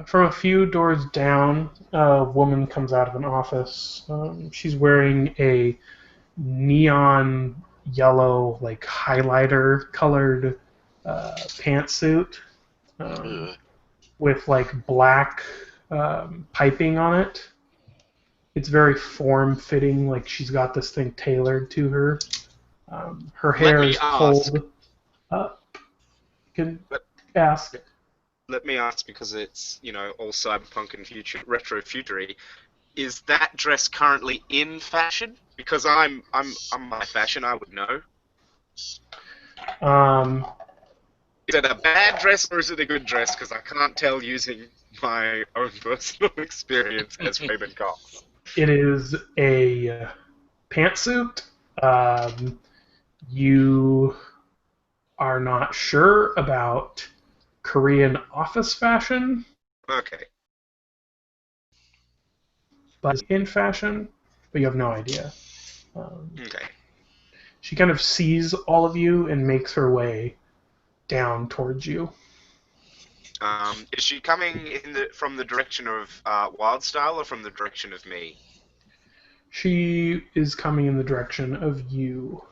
From a few doors down, a woman comes out of an office. She's wearing a neon yellow, like highlighter colored pantsuit with like black piping on it. It's very form-fitting, like she's got this thing tailored to her. Her hair is pulled up. You can ask. Let me ask, because it's all cyberpunk and retro futury. Is that dress currently in fashion? Because I'm my fashion, I would know. Is it a bad dress or is it a good dress? Because I can't tell using my own personal experience as Raymond Cox. It is a pantsuit. You are not sure about Korean office fashion. Okay. But it's in fashion, but you have no idea. Okay. She kind of sees all of you and makes her way down towards you. Is she coming from the direction of Wildstyle or from the direction of me? She is coming in the direction of you,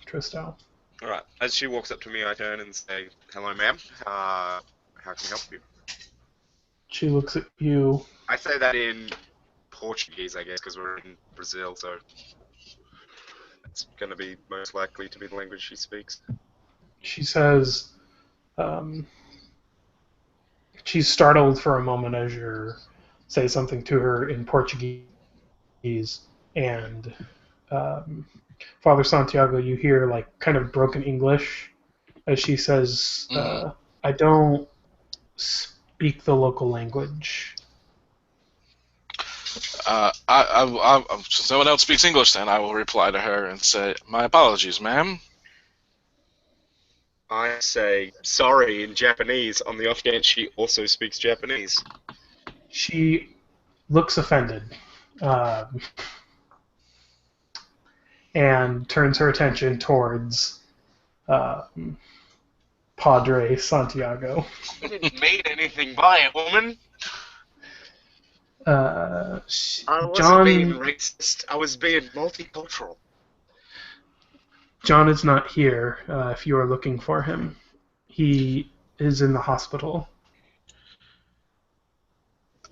Tristal. Alright. As she walks up to me, I turn and say, "Hello, ma'am. How can I help you?" She looks at you. I say that in Portuguese, I guess, because we're in Brazil, so it's going to be most likely to be the language she speaks. She says, she's startled for a moment as you say something to her in Portuguese, and Father Santiago, you hear like kind of broken English as she says, "I don't speak the local language. Since no one else speaks English, then I will reply to her and say, "My apologies, ma'am." I say sorry in Japanese on the off chance she also speaks Japanese. She looks offended and turns her attention towards Padre Santiago. You didn't mean anything by it, woman. I wasn't being John racist. I was being multicultural. John is not here if you are looking for him. He is in the hospital.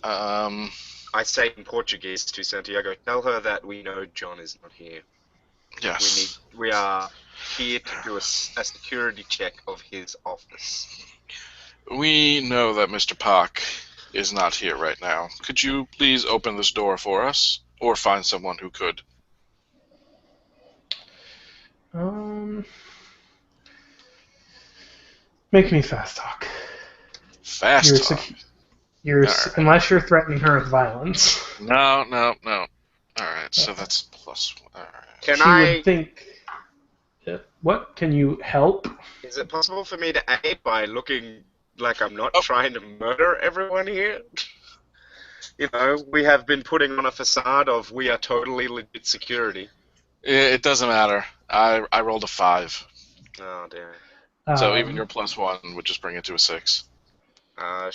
I say in Portuguese to Santiago, tell her that we know John is not here. Yes. We are here to do a security check of his office. We know that Mr. Park is not here right now. Could you please open this door for us? Or find someone who could? Make me fast talk. Fast talk? Right. Unless you're threatening her with violence. No. Alright, so that's plus. Alright. Would think. What? Can you help? Is it possible for me to aid by looking like I'm not trying to murder everyone here? You know, we have been putting on a facade of we are totally legit security. It doesn't matter. I rolled a 5. Oh, dear. So even your +1 would just bring it to a 6.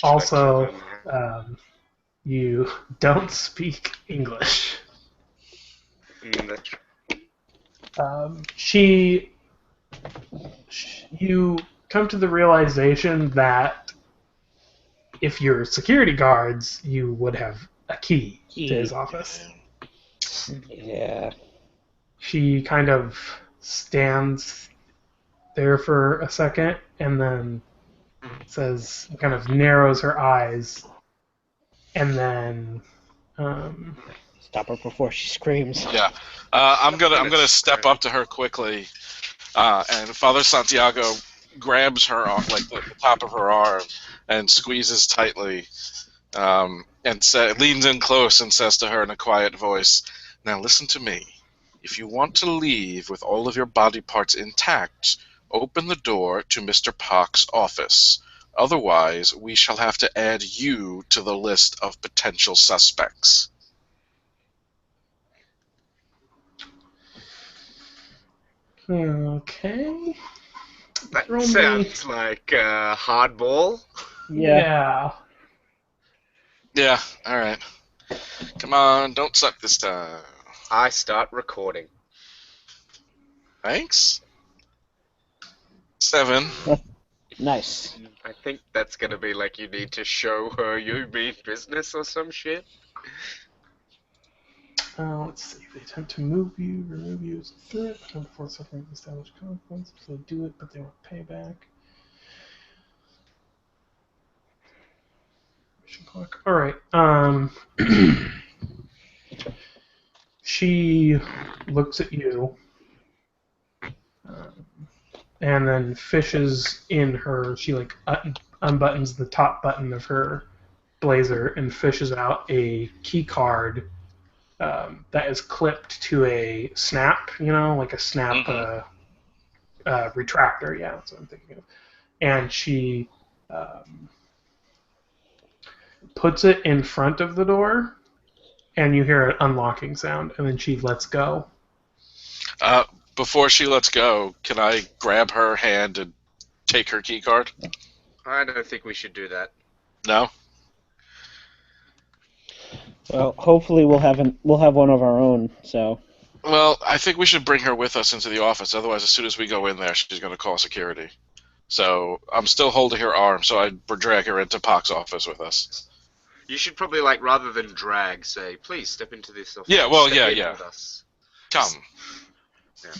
Also, you don't speak English. That's you come to the realization that if you're security guards, you would have a key to his office. Yeah. She kind of stands there for a second and then says, kind of narrows her eyes, and then stop her before she screams. Yeah, I'm gonna step up to her quickly, and Father Santiago grabs her off like the top of her arm and squeezes tightly, and leans in close and says to her in a quiet voice, "Now listen to me. If you want to leave with all of your body parts intact, open the door to Mr. Park's office. Otherwise, we shall have to add you to the list of potential suspects." Okay. That sounds like hardball. Yeah. Yeah, alright. Come on, don't suck this time. I start recording. Thanks. 7. Nice. I think that's gonna be like you need to show her you mean business or some shit. Let's see. They attempt to move you, remove you as a threat, but before suffering established consequences. They do it, but they want payback. Mission clock. All right. She looks at you, and then fishes in her. She like unbuttons the top button of her blazer and fishes out a key card. That is clipped to a snap, like a snap retractor. Yeah, that's what I'm thinking of. And she puts it in front of the door, and you hear an unlocking sound, and then she lets go. Before she lets go, can I grab her hand and take her key card? I don't think we should do that. No? Well, hopefully we'll have one of our own. So. Well, I think we should bring her with us into the office. Otherwise, as soon as we go in there, she's going to call security. So I'm still holding her arm, so I'd drag her into Park's office with us. You should probably, like, rather than drag, say, "Please step into this office." Yeah, well, step yeah. with us. Come. Yeah.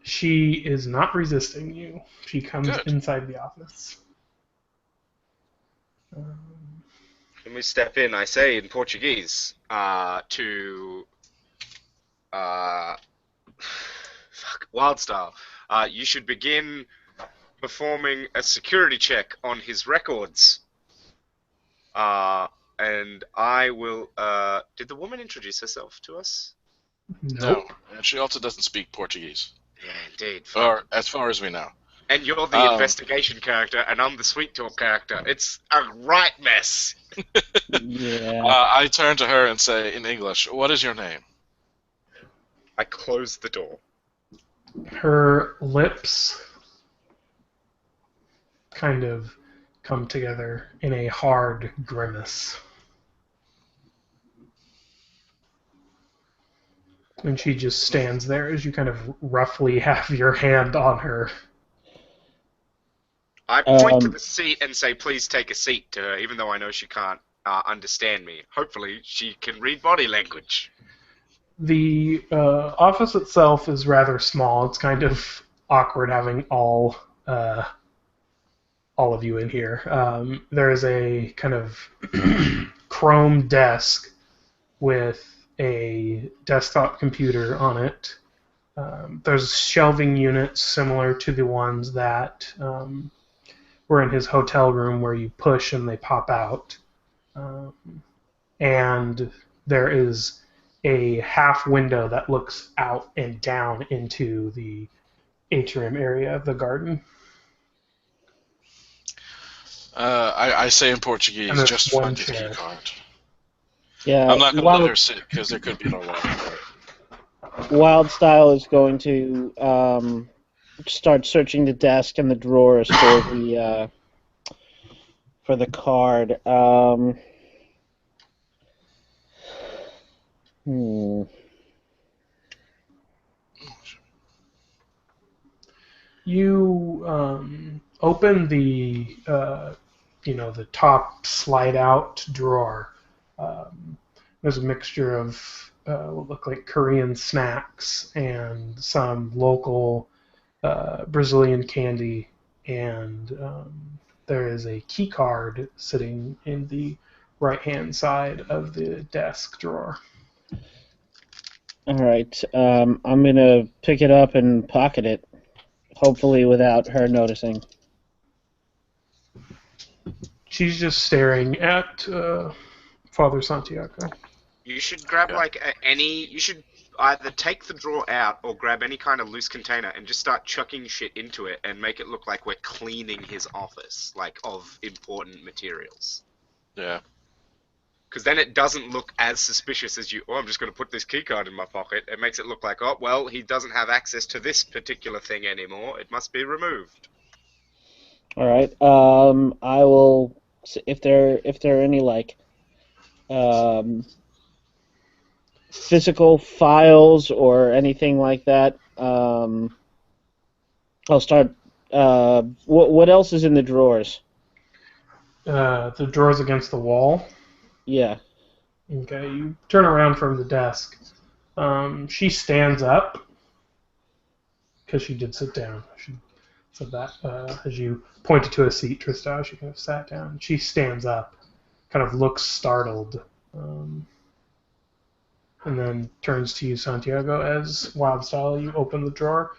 She is not resisting you. She comes inside the office. When we step in, I say in Portuguese to Wildstar, you should begin performing a security check on his records. And I will. Did the woman introduce herself to us? Nope. No, and she also doesn't speak Portuguese, Yeah, indeed. or as far as we know. And you're the investigation character, and I'm the sweet talk character. It's a right mess. Yeah. I turn to her and say in English, "What is your name?" I close the door. Her lips kind of come together in a hard grimace. And she just stands there as you kind of roughly have your hand on her. I point to the seat and say, please take a seat to her, even though I know she can't understand me. Hopefully, she can read body language. The office itself is rather small. It's kind of awkward having all of you in here. There is a kind of chrome desk with a desktop computer on it. There's shelving units similar to the ones that were in his hotel room where you push and they pop out. And there is a half window that looks out and down into the atrium area of the garden. I say in Portuguese, And there's just one find the key chair. card. Yeah. I'm not going to let her sit because there could be no way. Wild Style is going to start searching the desk and the drawers for the card. You open the the top slide out drawer. There's a mixture of what look like Korean snacks and some local Brazilian candy, and there is a key card sitting in the right hand side of the desk drawer. All right. I'm gonna pick it up and pocket it, hopefully without her noticing. She's just staring at Father Santiago. You should grab you should either take the drawer out or grab any kind of loose container and just start chucking shit into it and make it look like we're cleaning his office, like of important materials. Yeah. Because then it doesn't look as suspicious as I'm just going to put this keycard in my pocket. It makes it look like, oh, well, he doesn't have access to this particular thing anymore. It must be removed. All right. I will, if there are any physical files or anything like that. I'll start. What else is in the drawers? The drawers against the wall. Yeah. Okay, you turn around from the desk. She stands up because she did sit down. She said that as you pointed to a seat, Tristan. She kind of sat down. She stands up, kind of looks startled, and then turns to you, Santiago, as Wild Style. You open the drawer.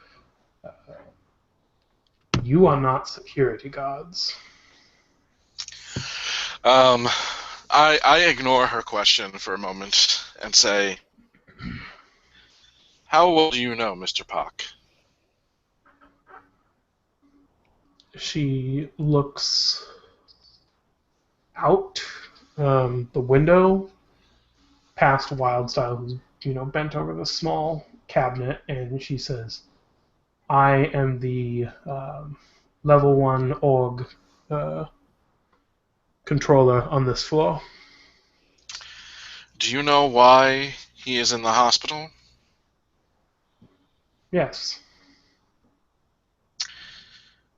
You are not security guards. I ignore her question for a moment and say, "How well do you know Mr. Pak?" She looks out the window past Wildstyle, who's bent over the small cabinet, and she says, "I am the level 1 org controller on this floor." Do you know why he is in the hospital? Yes.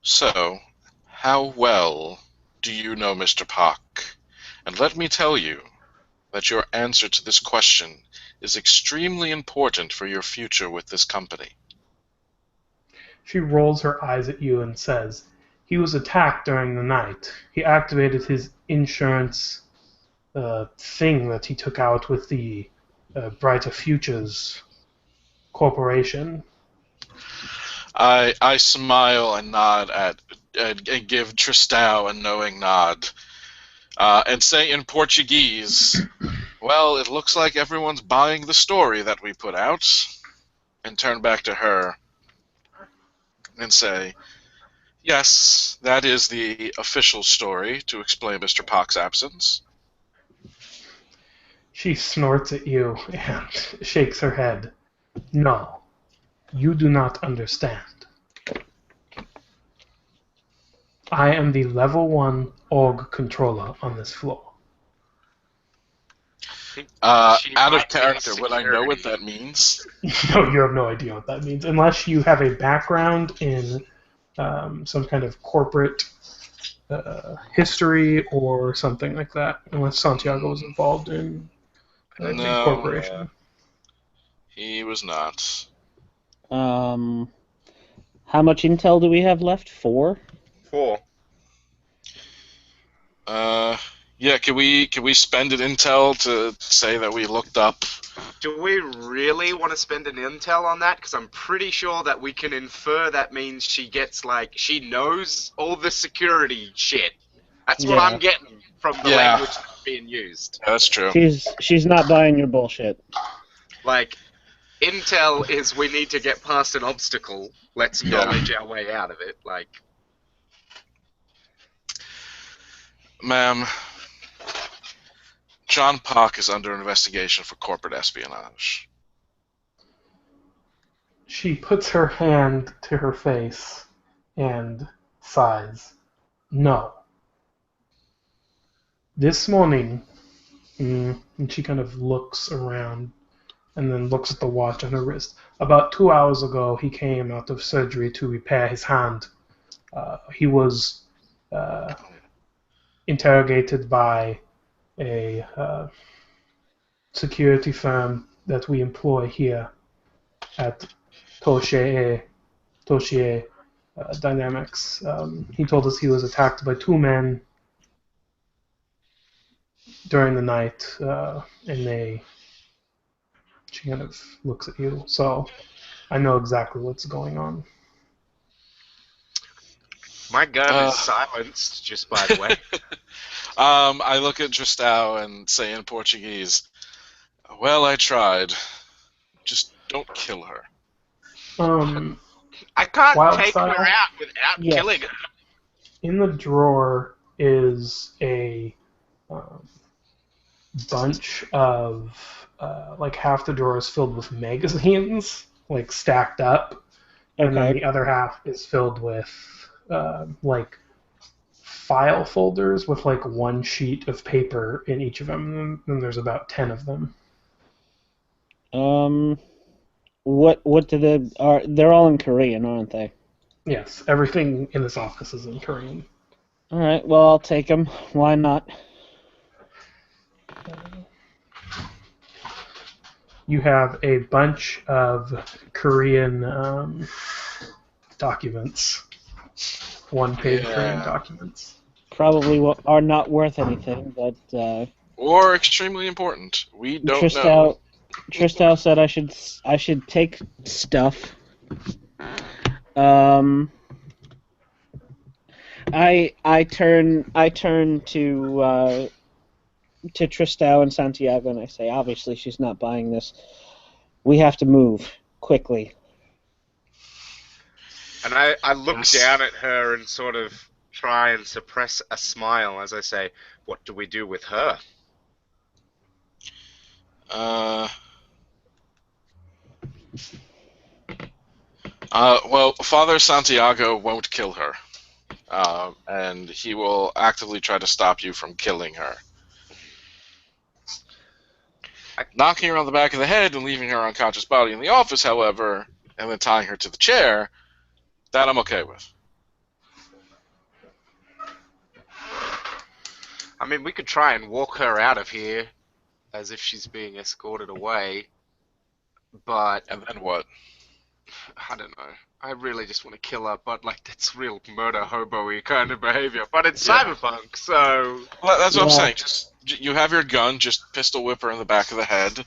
So, how well do you know Mr. Pak? And let me tell you that your answer to this question is extremely important for your future with this company. She rolls her eyes at you and says, "He was attacked during the night. He activated his insurance thing that he took out with the Brighter Futures Corporation." I smile and nod and give Tristão a knowing nod, and say in Portuguese, "Well, it looks like everyone's buying the story that we put out," and turn back to her and say, "Yes, that is the official story to explain Mr. Pock's absence." She snorts at you and shakes her head. No, you do not understand. I am the level 1 org controller on this floor. She Out of might be character, would I know what security. that means? No, you have no idea what that means, unless you have a background in some kind of corporate history or something like that, unless Santiago was involved in a big No, corporation. he was not. How much intel do we have left? 4? 4. Yeah, can we spend an intel to say that we looked up? Do we really want to spend an intel on that? Because I'm pretty sure that we can infer that means she gets, like, she knows all the security shit. That's what Yeah. I'm getting from the Yeah. language that's being used. Yeah, that's true. She's not buying your bullshit. Like, intel is we need to get past an obstacle. Let's Yeah. knowledge our way out of it. Like, Ma'am, John Pock is under investigation for corporate espionage. She puts her hand to her face and sighs. No. This morning, and she kind of looks around and then looks at the watch on her wrist. About 2 hours ago, he came out of surgery to repair his hand. He was interrogated by a security firm that we employ here at Toshier Dynamics. He told us he was attacked by 2 men during the night, and she kind of looks at you. So I know exactly what's going on. my gun is silenced, just by the way. I look at Tristão and say in Portuguese, "Well, I tried. Just don't kill her." I can't Wild take style? her out without Yes. killing her. In the drawer is a bunch of like half the drawer is filled with magazines, like stacked up, and then Okay. the other half is filled with like file folders with like 1 sheet of paper in each of them, and there's about 10 of them. What do they're all in Korean, aren't they? Yes, everything in this office is in Korean. All right. Well, I'll take them. Why not? You have a bunch of Korean documents, 1-page Yeah. Korean documents. Probably are not worth anything, but Or extremely important. We don't know. Tristão said I should take stuff. I turn to Tristão and Santiago and I say, obviously she's not buying this. We have to move quickly. And I look Yes. down at her and sort of try and suppress a smile as I say, what do we do with her? Well, Father Santiago won't kill her, and he will actively try to stop you from killing her. Knocking her on the back of the head and leaving her unconscious body in the office, however, and then tying her to the chair, that I'm okay with. I mean, we could try and walk her out of here as if she's being escorted away, but And then what? I don't know. I really just want to kill her, but like that's real murder hobo-y kind of behavior. But it's Yeah. cyberpunk, so Well, that's what I'm Yeah. saying. Just you have your gun, just pistol whip her in the back of the head,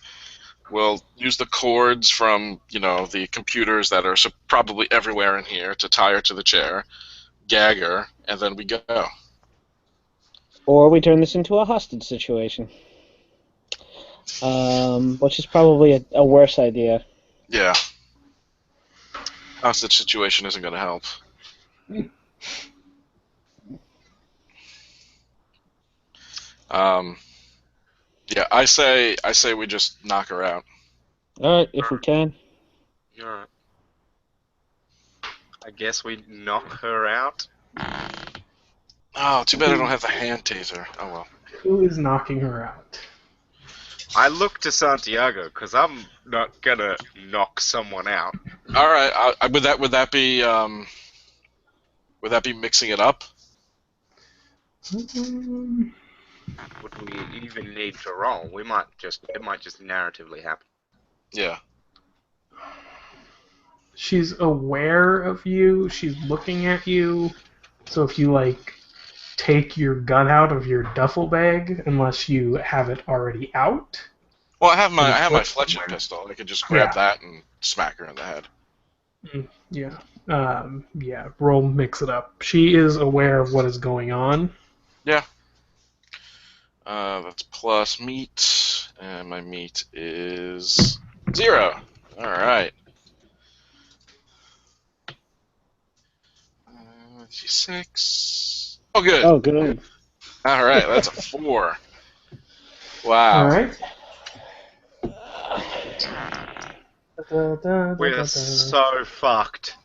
We'll use the cords from, the computers that are probably everywhere in here to tie her to the chair, gag her, and then we go. Or we turn this into a hostage situation. Which is probably a worse idea. Yeah. Hostage situation isn't going to help. Yeah, I say we just knock her out. Alright, if we can. Alright. I guess we knock her out. Oh, too bad I don't have the hand taser. Oh well. Who is knocking her out? I look to Santiago because I'm not gonna knock someone out. All right. Would that be mixing it up? Would we even need to roll? It might just narratively happen. Yeah. She's aware of you. She's looking at you. So if you take your gun out of your duffel bag, unless you have it already out. Well, I have my fletching pistol. I could just grab that and smack her in the head. Yeah. Yeah. Roll mix it up. She is aware of what is going on. Yeah. That's plus meat, and my meat is 0. All right. G6. Oh, good. Oh, good. All right, that's a 4. Wow. All right. We're so fucked.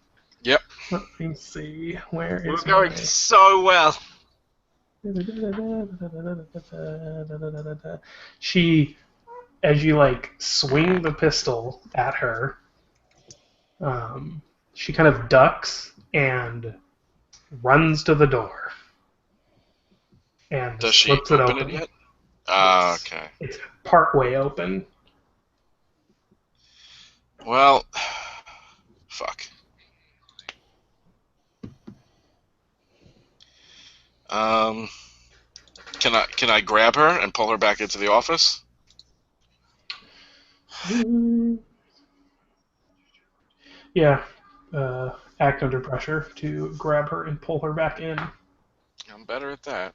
Yep. Let me see. Where We're is going my... so well. She, as you swing the pistol at her, she kind of ducks and runs to the door. And Does she flips open it open. it yet? Okay. It's partway open. Well, fuck. Can I grab her and pull her back into the office? Yeah. Act under pressure to grab her and pull her back in. I'm better at that.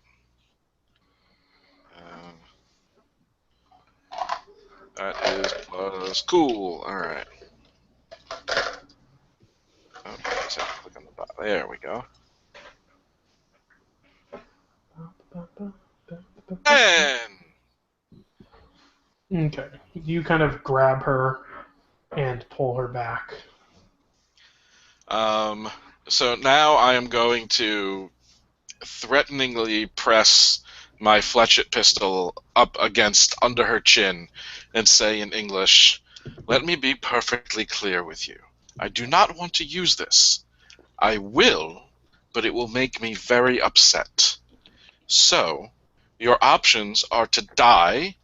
That is plus cool. All right. Oh, I just have to click on the bottom. There we go. And Okay. You kind of grab her and pull her back. so now I am going to threateningly press my fletchet pistol up against under her chin and say in English, "Let me be perfectly clear with you. I do not want to use this. I will, but it will make me very upset. So, your options are to die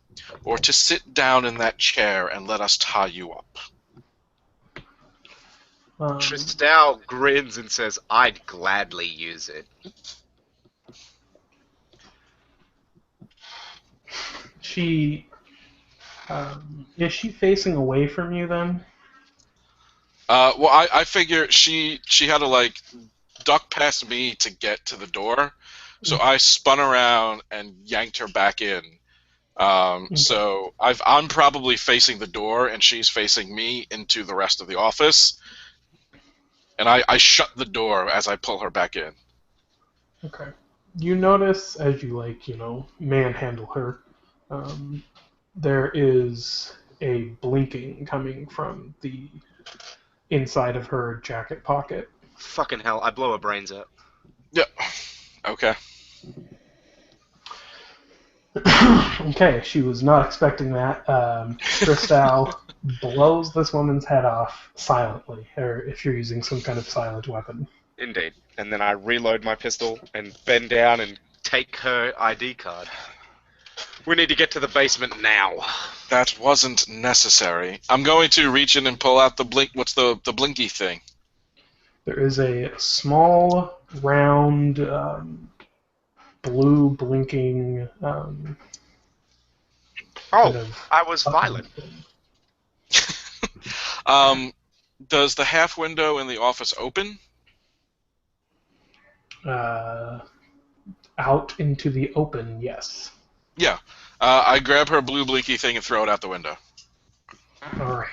or to sit down in that chair and let us tie you up." Tristal grins and says, "I'd gladly use it." She is she facing away from you then? Well, I figure she had to duck past me to get to the door, so I spun around and yanked her back in. So I'm probably facing the door, and she's facing me into the rest of the office. And I shut the door as I pull her back in. Okay. You notice as you manhandle her, there is a blinking coming from the inside of her jacket pocket. Fucking hell, I blow her brains out. Yep. Okay. Okay, she was not expecting that. Tristal blows this woman's head off silently, or if you're using some kind of silent weapon. Indeed. And then I reload my pistol and bend down and take her ID card. We need to get to the basement now. That wasn't necessary. I'm going to reach in and pull out the blink. What's the blinky thing? There is a small, round, blue blinking. I was violent. Does the half window in the office open? Out into the open, yes. Yeah. I grab her blue blinky thing and throw it out the window. All right.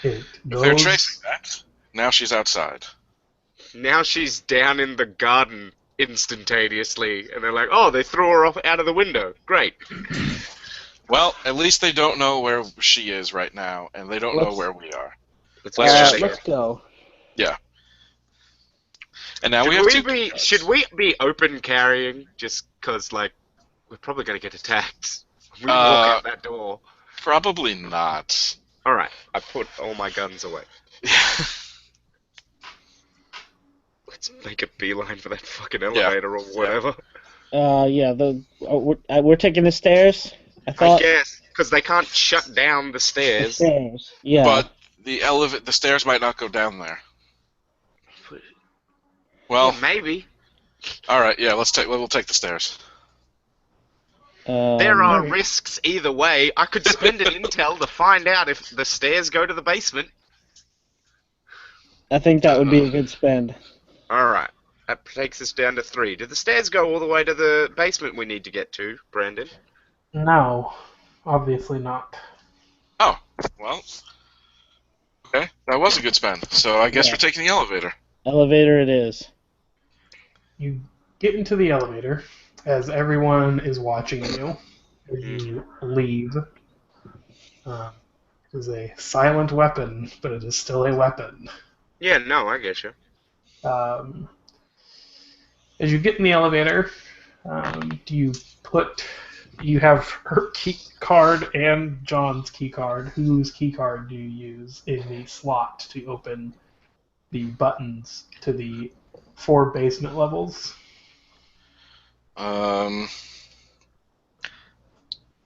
It If they're tracing goes. that, now she's outside. Now she's down in the garden instantaneously, and they're like, "Oh, they threw her off out of the window. Great." Well, at least they don't know where she is right now, and they don't know where we are. Let's Let's just go. Let's go. And now we have two. Should we be open carrying? Just because, like, we're probably gonna get attacked. We walk out that door. Probably not. All right, I put all my guns away. Let's make a beeline for that fucking elevator or whatever. We're taking the stairs. I guess because they can't shut down the stairs. Yeah. But the stairs might not go down there. Well, Yeah, maybe. all right. Yeah, we'll take the stairs. There are risks either way. I could spend an intel to find out if the stairs go to the basement. I think that would be a good spend. Alright. That takes us down to 3. Do the stairs go all the way to the basement we need to get to, Brandon? No, obviously not. Oh, well. Okay, that was a good spend. So I guess we're taking the elevator. Elevator it is. You get into the elevator as everyone is watching you as you leave. It is a silent weapon, but it is still a weapon. Yeah, no, I get you. As you get in the elevator, you have her key card and John's key card. Whose key card do you use in the slot to open the buttons to the 4 basement levels?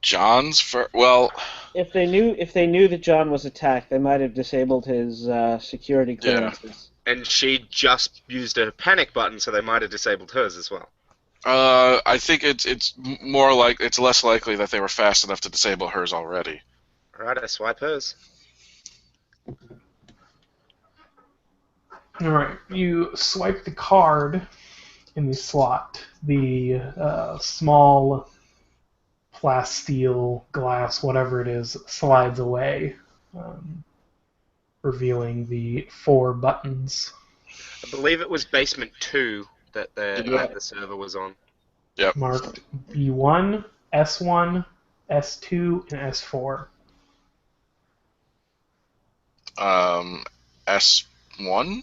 John's for well. If they knew that John was attacked, they might have disabled his security clearances. And she just used a panic button, so they might have disabled hers as well. I think it's more like it's less likely that they were fast enough to disable hers already. Alright, I swipe hers. Alright, you swipe the card in the slot. The small plasteel, glass, whatever it is, slides away, revealing the 4 buttons. I believe it was basement 2 that the server was on. Yep. Marked B1, S1, S2, and S4. S1?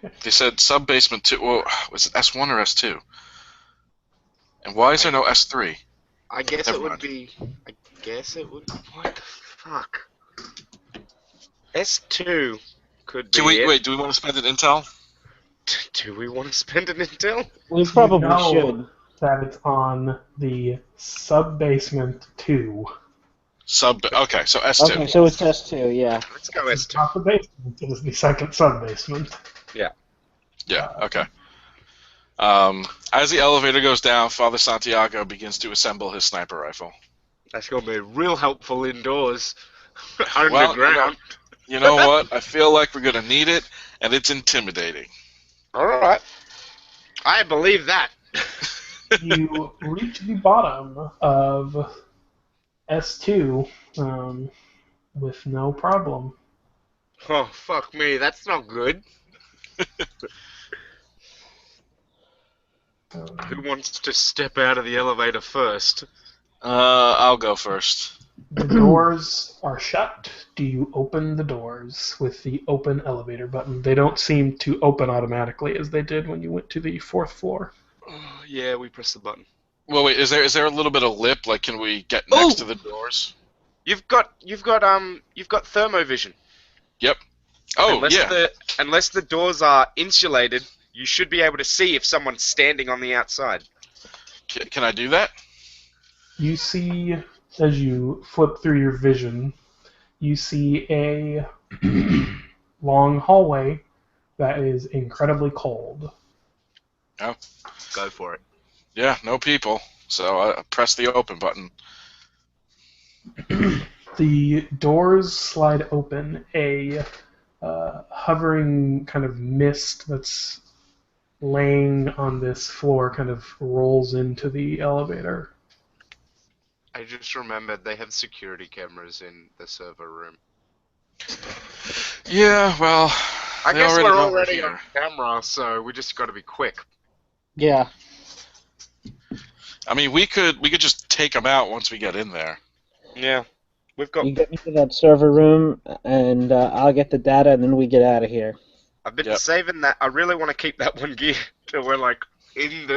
Okay. They said sub-basement 2. Well, was it S1 or S2? And why is there no S3? I guess Never it would mind. be... What the fuck? S2 could be Wait, do we want to spend an intel? Do we want to spend an intel? We probably You know should. that it's on the sub-basement 2. Okay, so S2. Okay, so it's S2, yeah. Let's go It's S2. not the basement, it is the second sub-basement. Yeah, okay. As the elevator goes down, Father Santiago begins to assemble his sniper rifle. That's going to be real helpful indoors. Underground. You know what? I feel like we're going to need it, and it's intimidating. Alright. I believe that. You reach the bottom of S2 with no problem. Oh, fuck me. That's not good. Who wants to step out of the elevator first? I'll go first. The doors are shut. Do you open the doors with the open elevator button? They don't seem to open automatically as they did when you went to the 4th floor. Yeah, we press the button. Well, wait, is there a little bit of lip? Like, can we get next to the doors? You've got thermovision. Yep. Oh, Unless the doors are insulated, you should be able to see if someone's standing on the outside. Can I do that? You see, as you flip through your vision, you see a long hallway that is incredibly cold. Oh. Go for it. Yeah, no people. So I press the open button. The doors slide open. A hovering kind of mist that's laying on this floor kind of rolls into the elevator. I just remembered they have security cameras in the server room. Yeah, well, I they guess already we're know already we're on here. camera, so we just got to be quick. Yeah. I mean, we could just take them out once we get in there. Yeah, we've got. You get me to that server room, and I'll get the data, and then we get out of here. I've been Yep. saving that. I really want to keep that one gear till we're like in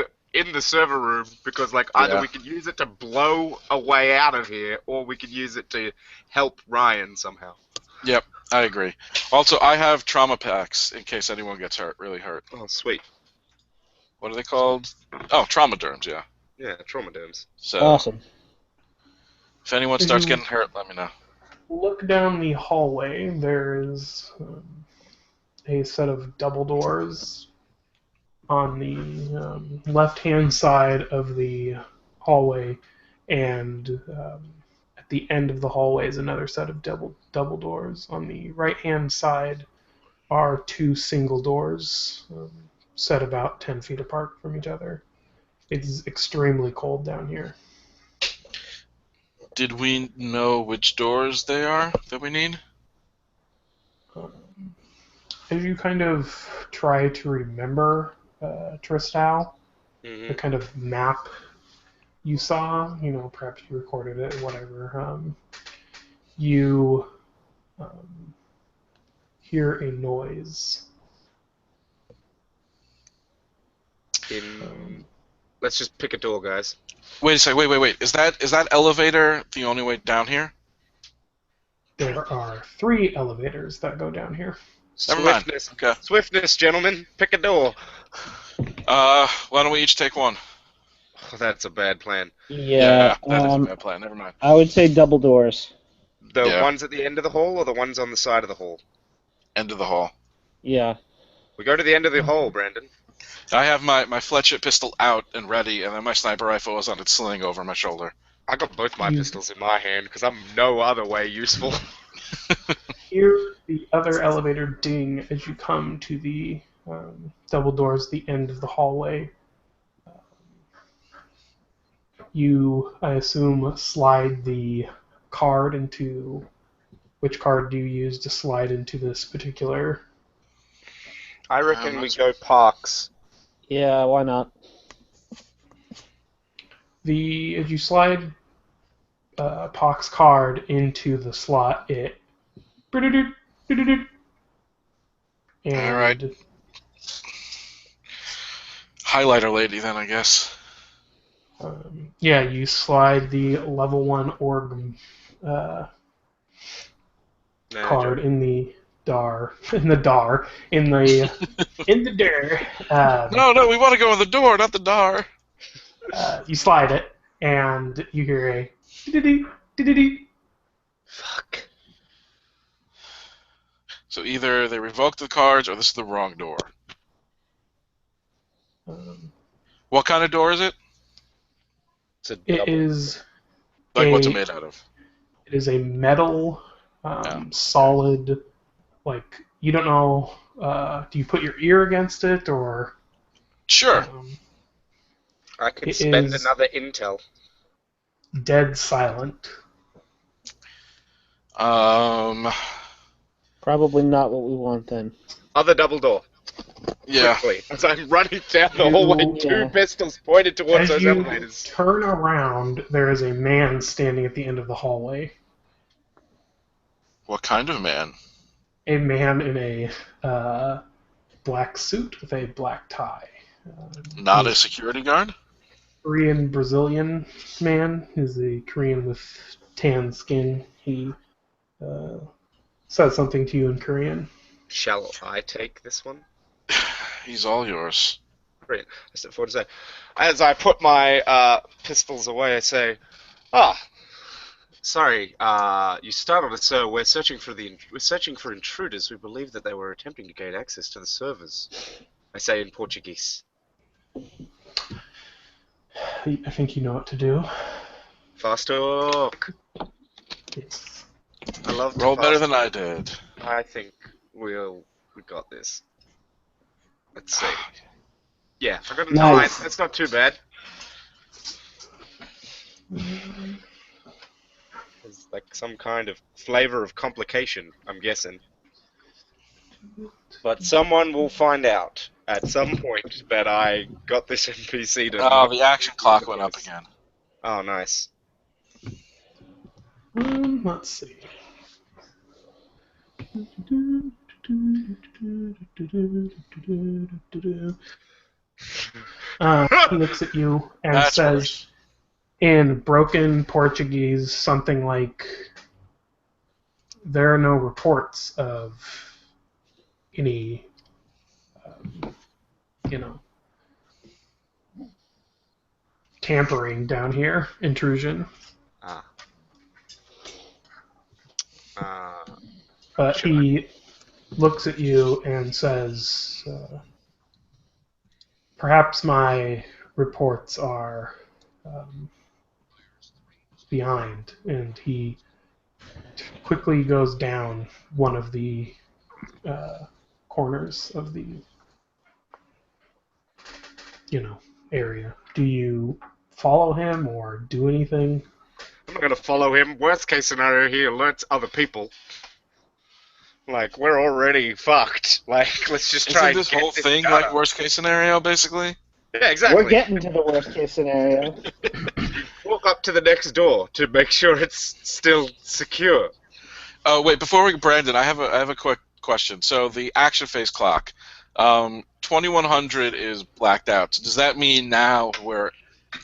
the server room because like either Yeah. we could use it to blow a way out of here or we could use it to help Ryan somehow. Yep, I agree. Also, I have trauma packs in case anyone gets hurt, really hurt. Oh, sweet. What are they called? Oh, trauma derms, yeah. Yeah, trauma derms. So, Awesome. if anyone Did starts you- getting hurt, let me know. Look down the hallway. There is a set of double doors on the left-hand side of the hallway, and at the end of the hallway is another set of double doors. On the right-hand side are two single doors, set about 10 feet apart from each other. It's extremely cold down here. Did we know which doors they are that we need? As you kind of try to remember Tristau, Mm-hmm. the kind of map you saw, perhaps you recorded it, whatever, you hear a noise. Let's just pick a door, guys. Wait a second, wait. Is that elevator the only way down here? There are 3 elevators that go down here. Never mind. Swiftness. Okay. Swiftness, gentlemen. Pick a door. Why don't we each take one? Oh, that's a bad plan. Yeah. That is a bad plan. Never mind. I would say double doors. The Yeah. ones at the end of the hall or the ones on the side of the hall? End of the hall. Yeah. We go to the end of the hall, Brandon. I have my fletchet pistol out and ready, and then my sniper rifle is on its sling over my shoulder. I got both my You- pistols in my hand because I'm no other way useful. Hear the other elevator ding as you come to the double doors, the end of the hallway. You, I assume, slide the card into. Which card do you use to slide into this particular? I reckon we go Parks. Yeah, why not? As you slide Pox card into the slot, it. And Alright. Highlighter lady, then, I guess. Yeah, you slide the level 1 org card in the dar, in the dar, in the in the dar. No, we want to go in the door, not the door. You slide it, and you hear a dee-dee-dee. Fuck. So either they revoked the cards, or this is the wrong door. What kind of door is it? It's a It double. is Like, what's it a- made out of? It is a metal, solid, like, you don't know, do you put your ear against it, or... Sure. I can it spend is- another intel. Dead silent. Probably not what we want then. Other double door. Yeah. Quickly, as I'm running down the hallway, You- 2 yeah. pistols pointed towards As those you elevators. turn around, there is a man standing at the end of the hallway. What kind of man? A man in a black suit with a black tie. Not a he's security guard? Korean Brazilian man. He's a Korean with tan skin. He says something to you in Korean. Shall I take this one? He's all yours. Great. I step forward and say, as I put my pistols away, I say, sorry, you startled us, sir. We're searching for intruders. We believe that they were attempting to gain access to the servers. I say in Portuguese. I think you know what to do. Fast talk. Yes. I love to Roll better pass. than I did. I think we got this. Let's see. Yeah, I got a 9. Nice. That's not too bad. There's like some kind of flavor of complication, I'm guessing. But someone will find out at some point that I got this NPC to Oh, not the action use clock the went up voice. again. Oh, nice. Let's see. He looks at you and That's says worse. in broken Portuguese something like, "There are no reports of any, you know, tampering down here, intrusion." Ah. But Sure. he looks at you and says, "Perhaps my reports are behind." And he quickly goes down one of the corners of the, area. Do you follow him or do anything? I'm not gonna follow him. Worst case scenario, he alerts other people. Like, we're already fucked. Like, let's just try Isn't and this get whole this thing done. like worst case scenario, basically? Yeah, We're exactly. getting to the worst case scenario. Walk up to the next door to make sure it's still secure. Oh wait, Brandon, I have a quick question. So the action phase clock, 2100 is blacked out. Does that mean now we're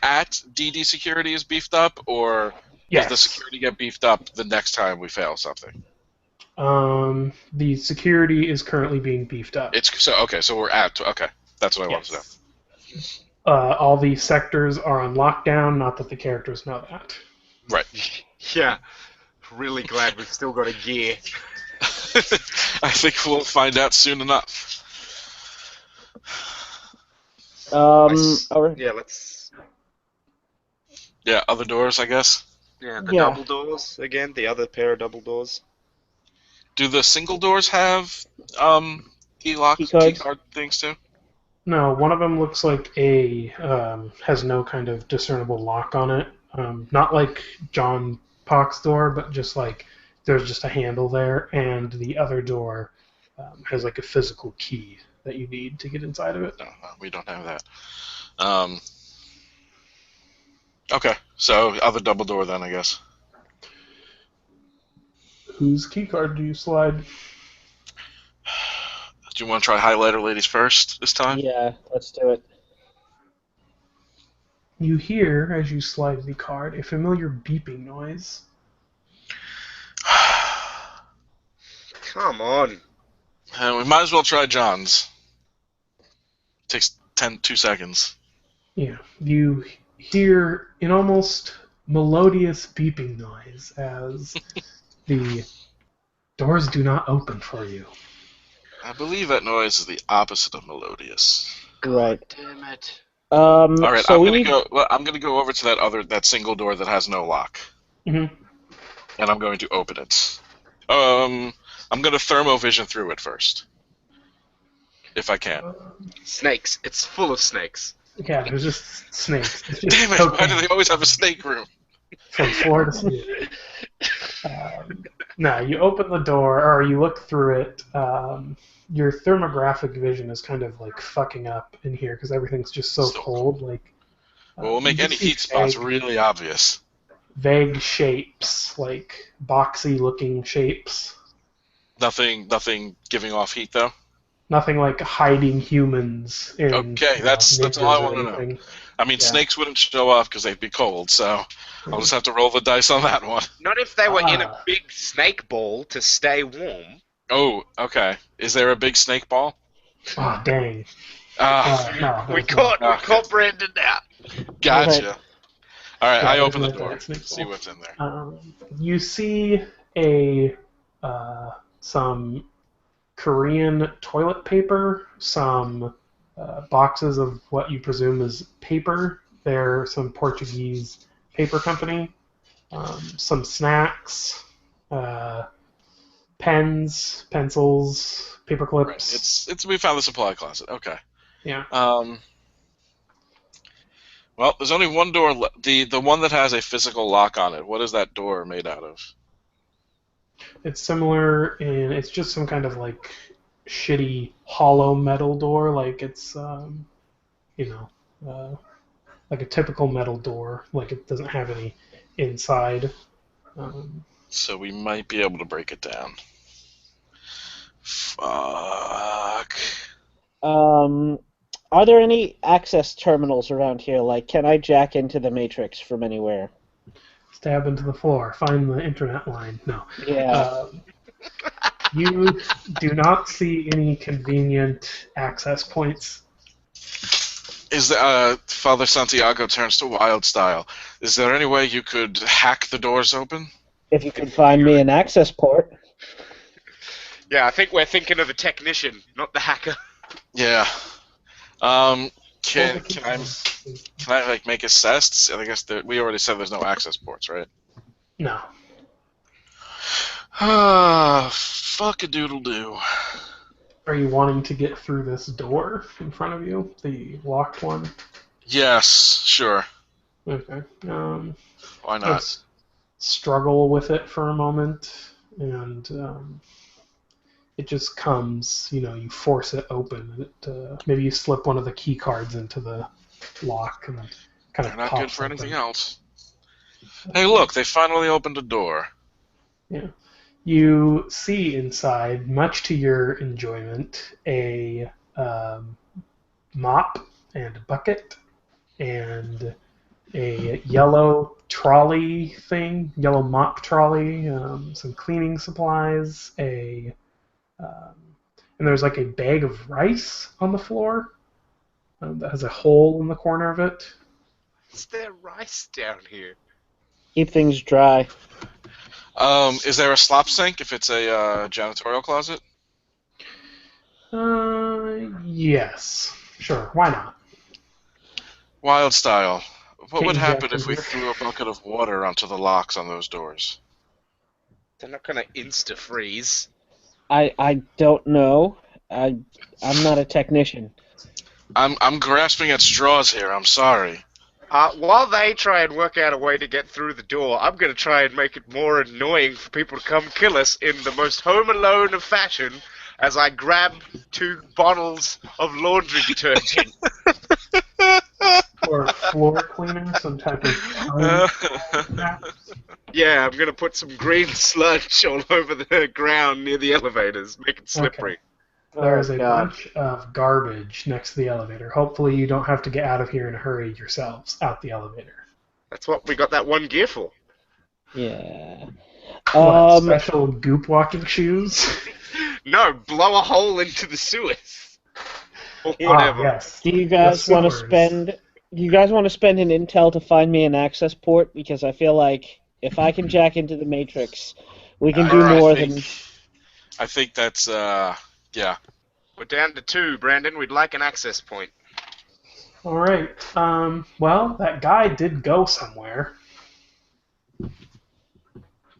at DD security is beefed up, or Yes. does the security get beefed up the next time we fail something? The security is currently being beefed up. So we're at okay. That's what I wanted to know. Yes. All the sectors are on lockdown. Not that the characters know that. Right. Yeah. Really glad we've still got a gear. I think we'll find out soon enough. Yeah, let's... Yeah, other doors, I guess. Yeah, the Yeah. double doors again. The other pair of double doors. Do the single doors have key Keycards? card things too? No, one of them looks like has no kind of discernible lock on it. Not like John Pock's door, but just like there's just a handle there, and the other door has like a physical key that you need to get inside of it. No, we don't have that. Okay, so other double door then, I guess. Whose key card do you slide? Do you want to try highlighter ladies first this time? Yeah, let's do it. You hear, as you slide the card, a familiar beeping noise. Come on. We might as well try John's. Takes 2 seconds. Yeah, you hear an almost melodious beeping noise as the doors do not open for you. I believe that noise is the opposite of melodious. Right. Damn it. All right, So I'm gonna go over to that single door that has no lock, Mm-hmm. and I'm going to open it. I'm gonna thermovision through it first, if I can. Snakes. It's full of snakes. Yeah, there's just snakes. It's just Damn it! Why do they always have a snake room? from floor to ceiling. No, you open the door, or you look through it. Your thermographic vision is kind of like fucking up in here because everything's just so cold. Like, Well, we'll make you any see heat spots vague- really obvious. Vague shapes, like boxy-looking shapes. Nothing giving off heat though. Nothing like hiding humans. In, Okay, that's all I ninjas or want to know. anything. I mean, Yeah. snakes wouldn't show up because they'd be cold, so I'll just have to roll the dice on that one. Not if they were in a Ah. big snake ball to stay warm. Oh, okay. Is there a big snake ball? Oh, dang. Ah, No, We there's not. caught Brandon out. gotcha. All right, Yeah, I there's open the no door. giant snake See ball. what's in there. You see some Korean toilet paper, some boxes of what you presume is paper. They're some Portuguese paper company, some snacks, pens, pencils, paper Right. clips. It's we found the supply closet. Okay. Yeah. Well, there's only one door. The one that has a physical lock on it. What is that door made out of? It's similar in it's just some kind of like shitty hollow metal door, like it's you know like a typical metal door, like it doesn't have any inside. So we might be able to break it down. Fuck. Are there any access terminals around here? Like, can I jack into the Matrix from anywhere? Stab into the floor, find the internet line. No. Yeah. You do not see any convenient access points. Is Father Santiago turns to wild style? Is there any way you could hack the doors open? If you could find me an access port. Yeah, I think we're thinking of the technician, not the hacker. Yeah. Can I like make assess? I guess we already said there's no access ports, right? No. Ah, fuck a doodle do. Are you wanting to get through this door in front of you, the locked one? Yes, sure. Okay. Why not? Let's struggle with it for a moment, and it just comes. You force it open. Maybe you slip one of the key cards into the lock, and kind of They're not pops good for open. anything else. Hey, look! They finally opened a door. Yeah. You see inside, much to your enjoyment, a mop and a bucket and a yellow trolley thing, yellow mop trolley, some cleaning supplies, and there's like a bag of rice on the floor that has a hole in the corner of it. Is there rice down here? Keep things dry. Is there a slop sink if it's a janitorial closet? Yes. Sure, why not? Wild style. What Can would you happen jack if we in threw a bucket of water onto the locks on those doors? They're not gonna insta-freeze. I don't know. I'm not a technician. I'm grasping at straws here. I'm sorry. While they try and work out a way to get through the door, I'm gonna try and make it more annoying for people to come kill us in the most Home Alone of fashion as I grab 2 bottles of laundry detergent. Or floor cleaner, some type of Yeah, I'm gonna put some green sludge all over the ground near the elevators, make it slippery. There is a God. bunch of garbage next to the elevator. Hopefully you don't have to get out of here in a hurry yourselves out the elevator. That's what we got that one gear for. Yeah. What, special goop walking shoes? No, blow a hole into the sewers. Or whatever. Yes. Do you guys want to sewers. spend? Do you guys want to spend an intel to find me an access port? Because I feel like if I can jack into the Matrix, we can do Alright, more I than. think that's yeah. We're down to 2, Brandon. We'd like an access point. All right. Well, that guy did go somewhere.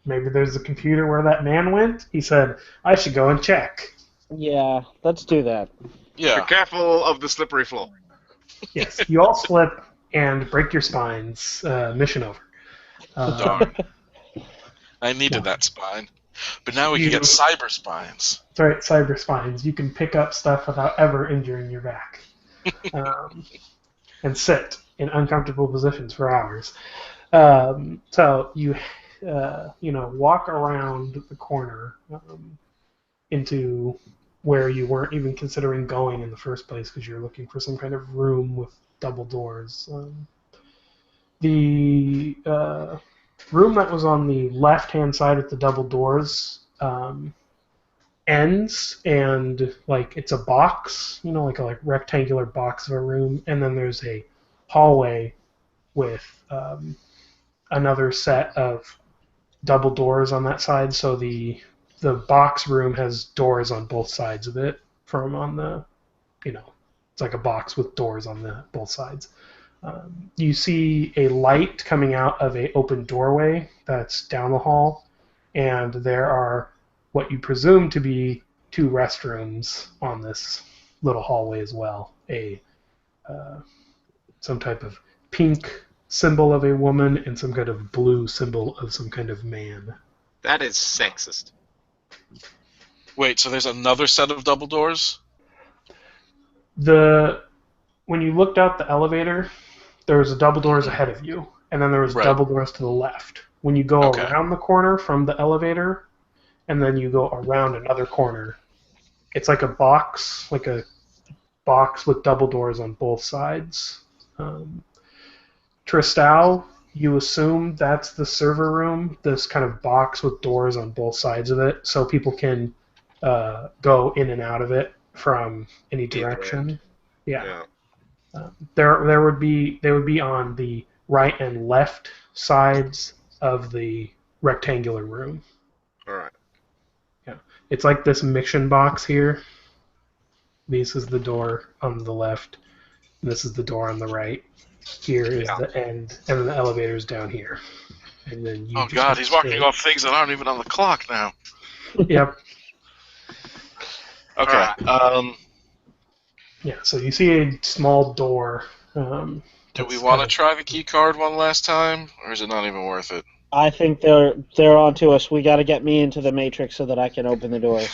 Maybe there's a computer where that man went. He said, I should go and check. Yeah, let's do that. Yeah. Be careful of the slippery floor. Yes, you all slip and break your spines. Mission over. Darn. I needed that spine. But now we can get cyber spines. That's right, cyber spines. You can pick up stuff without ever injuring your back. And sit in uncomfortable positions for hours. So you walk around the corner into where you weren't even considering going in the first place because you're looking for some kind of room with double doors. The room that was on the left-hand side with the double doors ends, and like it's a box, like a rectangular box of a room, and then there's a hallway with another set of double doors on that side. So the box room has doors on both sides of it. From on the, it's like a box with doors on both sides. You see a light coming out of an open doorway that's down the hall, and there are what you presume to be 2 restrooms on this little hallway as well. Some type of pink symbol of a woman and some kind of blue symbol of some kind of man. That is sexist. Wait, so there's another set of double doors? When you looked out the elevator, there was double doors ahead of you, and then there was Right. double doors to the left. When you go Okay. around the corner from the elevator, and then you go around another corner, it's like a box with double doors on both sides. Tristão, you assume that's the server room, this kind of box with doors on both sides of it, so people can go in and out of it from any direction. Yeah. They would be on the right and left sides of the rectangular room. All right. Yeah. It's like this mission box here. This is the door on the left. And this is the door on the right. Here is the end, and then the elevator's down here. And then you. Oh God, he's marking off things that aren't even on the clock now. Yep. Okay. Yeah. So you see a small door. Do we that's want to kind try the key card one last time, or is it not even worth it? I think they're onto us. We got to get me into the matrix so that I can open the doors.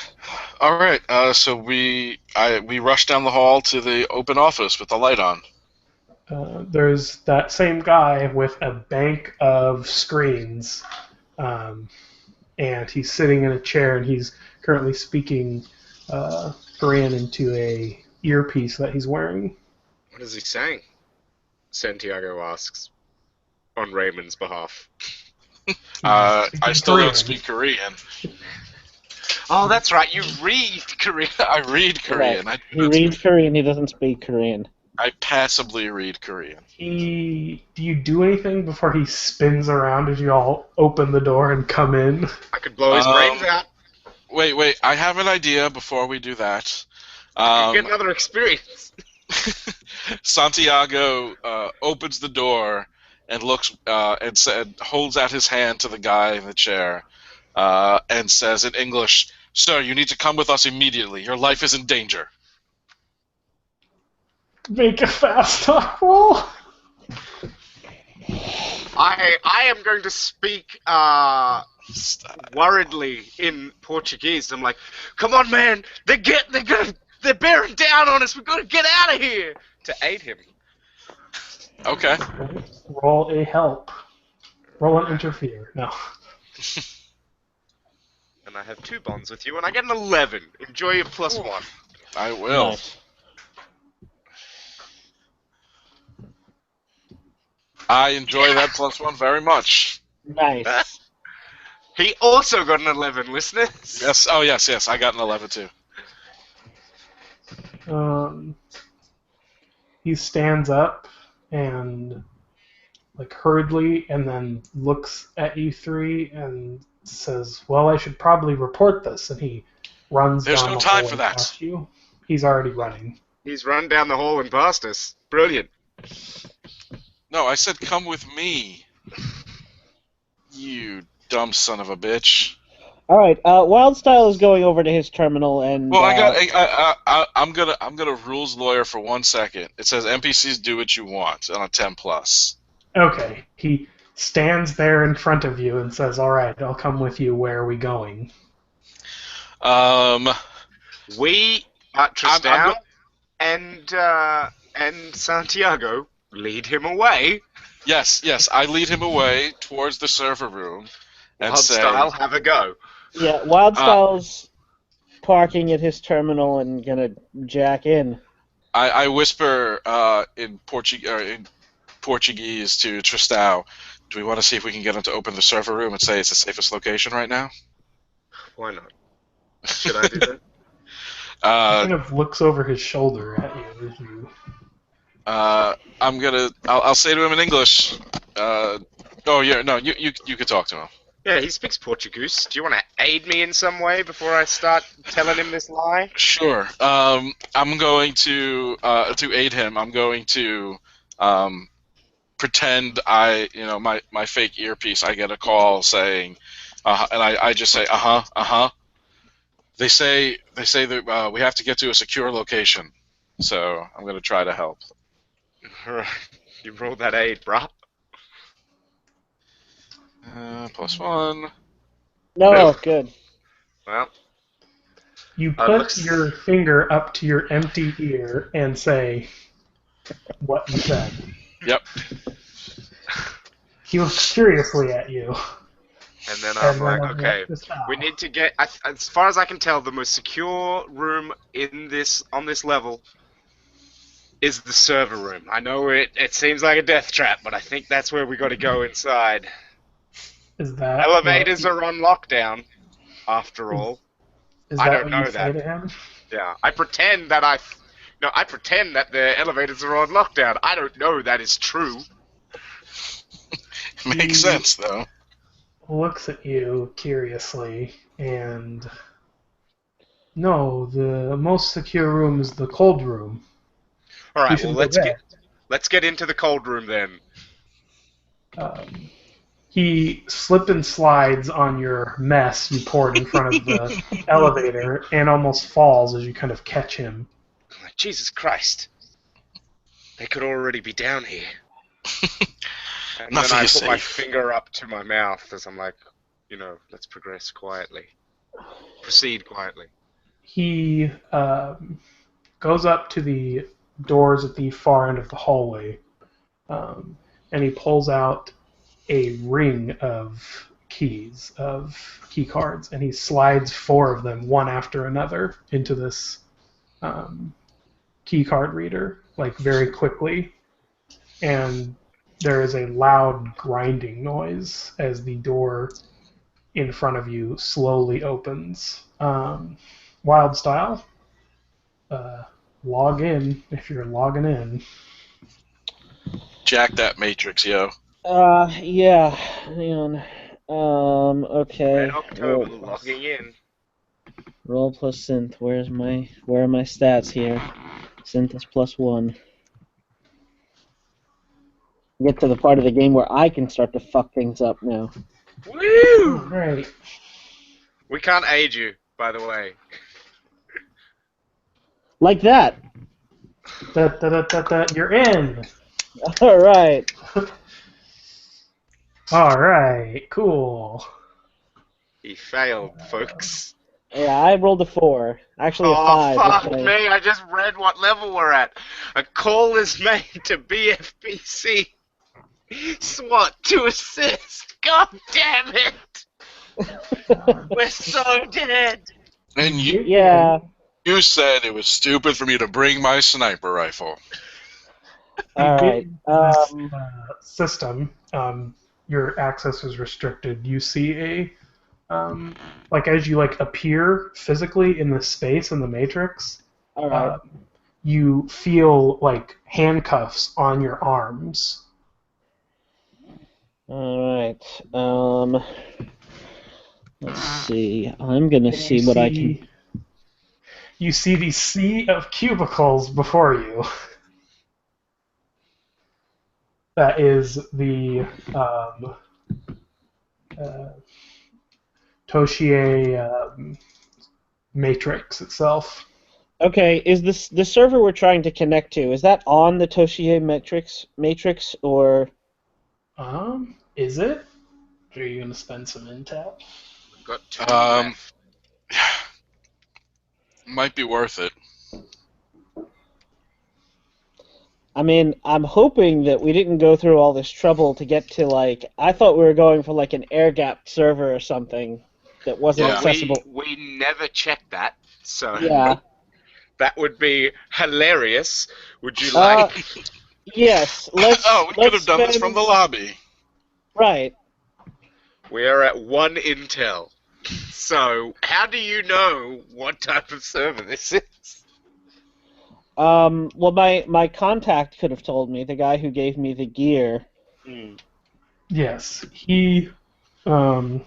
All right. So we rush down the hall to the open office with the light on. There's that same guy with a bank of screens, and he's sitting in a chair, and he's currently speaking Korean into a earpiece that he's wearing. What is he saying? Santiago asks, on Raymond's behalf. I still Korean. don't speak Korean. Oh, that's right. You read Korean. I read Korean. Right. He reads Korean. He doesn't speak Korean. I passably read Korean. Do you do anything before he spins around as you all open the door and come in? I could blow his brains out. Wait. I have an idea before we do that. Get another experience. Santiago opens the door and looks and holds out his hand to the guy in the chair and says in English, "Sir, you need to come with us immediately. Your life is in danger." Make a fast talk roll. I am going to speak worriedly in Portuguese. I'm like, "Come on, man! They're bearing down on us. We've got to get out of here!" To aid him. Okay. Roll a help. Roll an interfere. No. And I have 2 bonds with you, and I get an 11. Enjoy your +1. I will. Nice. I enjoy that +1 very much. Nice. He also got an 11, listeners. Yes. Oh, yes. I got an 11 too. He stands up and hurriedly, and then looks at you 3 and says, "Well, I should probably report this." And he runs. There's down no the time hall for and that. past you. He's already running. He's run down the hall and past us. Brilliant. No, I said come with me. You dumb son of a bitch. All right. Wildstyle is going over to his terminal and. Well, I'm gonna rules lawyer for 1 second. It says NPCs do what you want on a 10+. Okay. He stands there in front of you and says, "All right, I'll come with you. Where are we going?" We, Tristão and Santiago lead him away. Yes. I lead him away towards the server room and say, Hostile, have a go. Yeah, Wildstyle's parking at his terminal and gonna jack in. I whisper in Portuguese to Tristão, "Do we want to see if we can get him to open the server room and say it's the safest location right now?" Why not? Should I do that? He kind of looks over his shoulder at you as you. I'll say to him in English. You could talk to him. Yeah, he speaks Portuguese. Do you want to aid me in some way before I start telling him this lie? Sure. I'm going to aid him. I'm going to pretend my fake earpiece. I get a call saying, and I just say, They say that we have to get to a secure location, so I'm gonna try to help. Alright, you rolled that aid, bruh. +1. No, good. Well, You put looks... your finger up to your empty ear and say what you said. Yep. He looks curiously at you. And then I'm like, like, okay, we need to get, as far as I can tell, the most secure room on this level is the server room. I know it seems like a death trap, but I think that's where we got to go inside. Is that Elevators are on lockdown, after all. Is I that don't what know you say that. to him? Yeah, I pretend that the elevators are on lockdown. I don't know that is true. Makes sense, though. Looks at you curiously, and no, the most secure room is the cold room. All right, You should well go there. let's get into the cold room then. He slip and slides on your mess you poured in front of the elevator and almost falls as you kind of catch him. I'm like, Jesus Christ, they could already be down here. And then I put my finger up to my mouth as I'm like, let's progress quietly. Proceed quietly. He goes up to the doors at the far end of the hallway, and he pulls out a ring of keys, of key cards, and he slides 4 of them, one after another, into this key card reader, like very quickly. And there is a loud grinding noise as the door in front of you slowly opens. Wild style. Log in if you're logging in. Jack that matrix, yo. Yeah. Hang on. Okay. Red October logging in. Roll plus synth. Where are my stats here? Synth is +1. Get to the part of the game where I can start to fuck things up now. Woo! Right. We can't aid you, by the way. Like that. You're in. All right. All right. Cool. He failed, folks. Yeah, I rolled a 4. Actually, a 5. Fuck me! I just read what level we're at. A call is made to BFBC. SWAT to assist. God damn it! We're so dead. And you said it was stupid for me to bring my sniper rifle. All right. System. Your access is restricted. You see a as you appear physically in the space in the matrix. All right. You feel like handcuffs on your arms. All right. Let's see. I'm gonna see what I can. You see the sea of cubicles before you. That is the Toshie matrix itself. Okay, is this the server we're trying to connect to? Is that on the Toshie matrix or? Is it? Are you gonna spend some intel? We've got 2 left. Might be worth it. I mean, I'm hoping that we didn't go through all this trouble to get to I thought we were going for an air-gapped server or something that wasn't accessible. We never checked that, so yeah. That would be hilarious. Would you like? Yes. We could have done this from the lobby. Right. We are at 1 intel. So, how do you know what type of server this is? Well, my contact could have told me, the guy who gave me the gear. Yes, he. Remember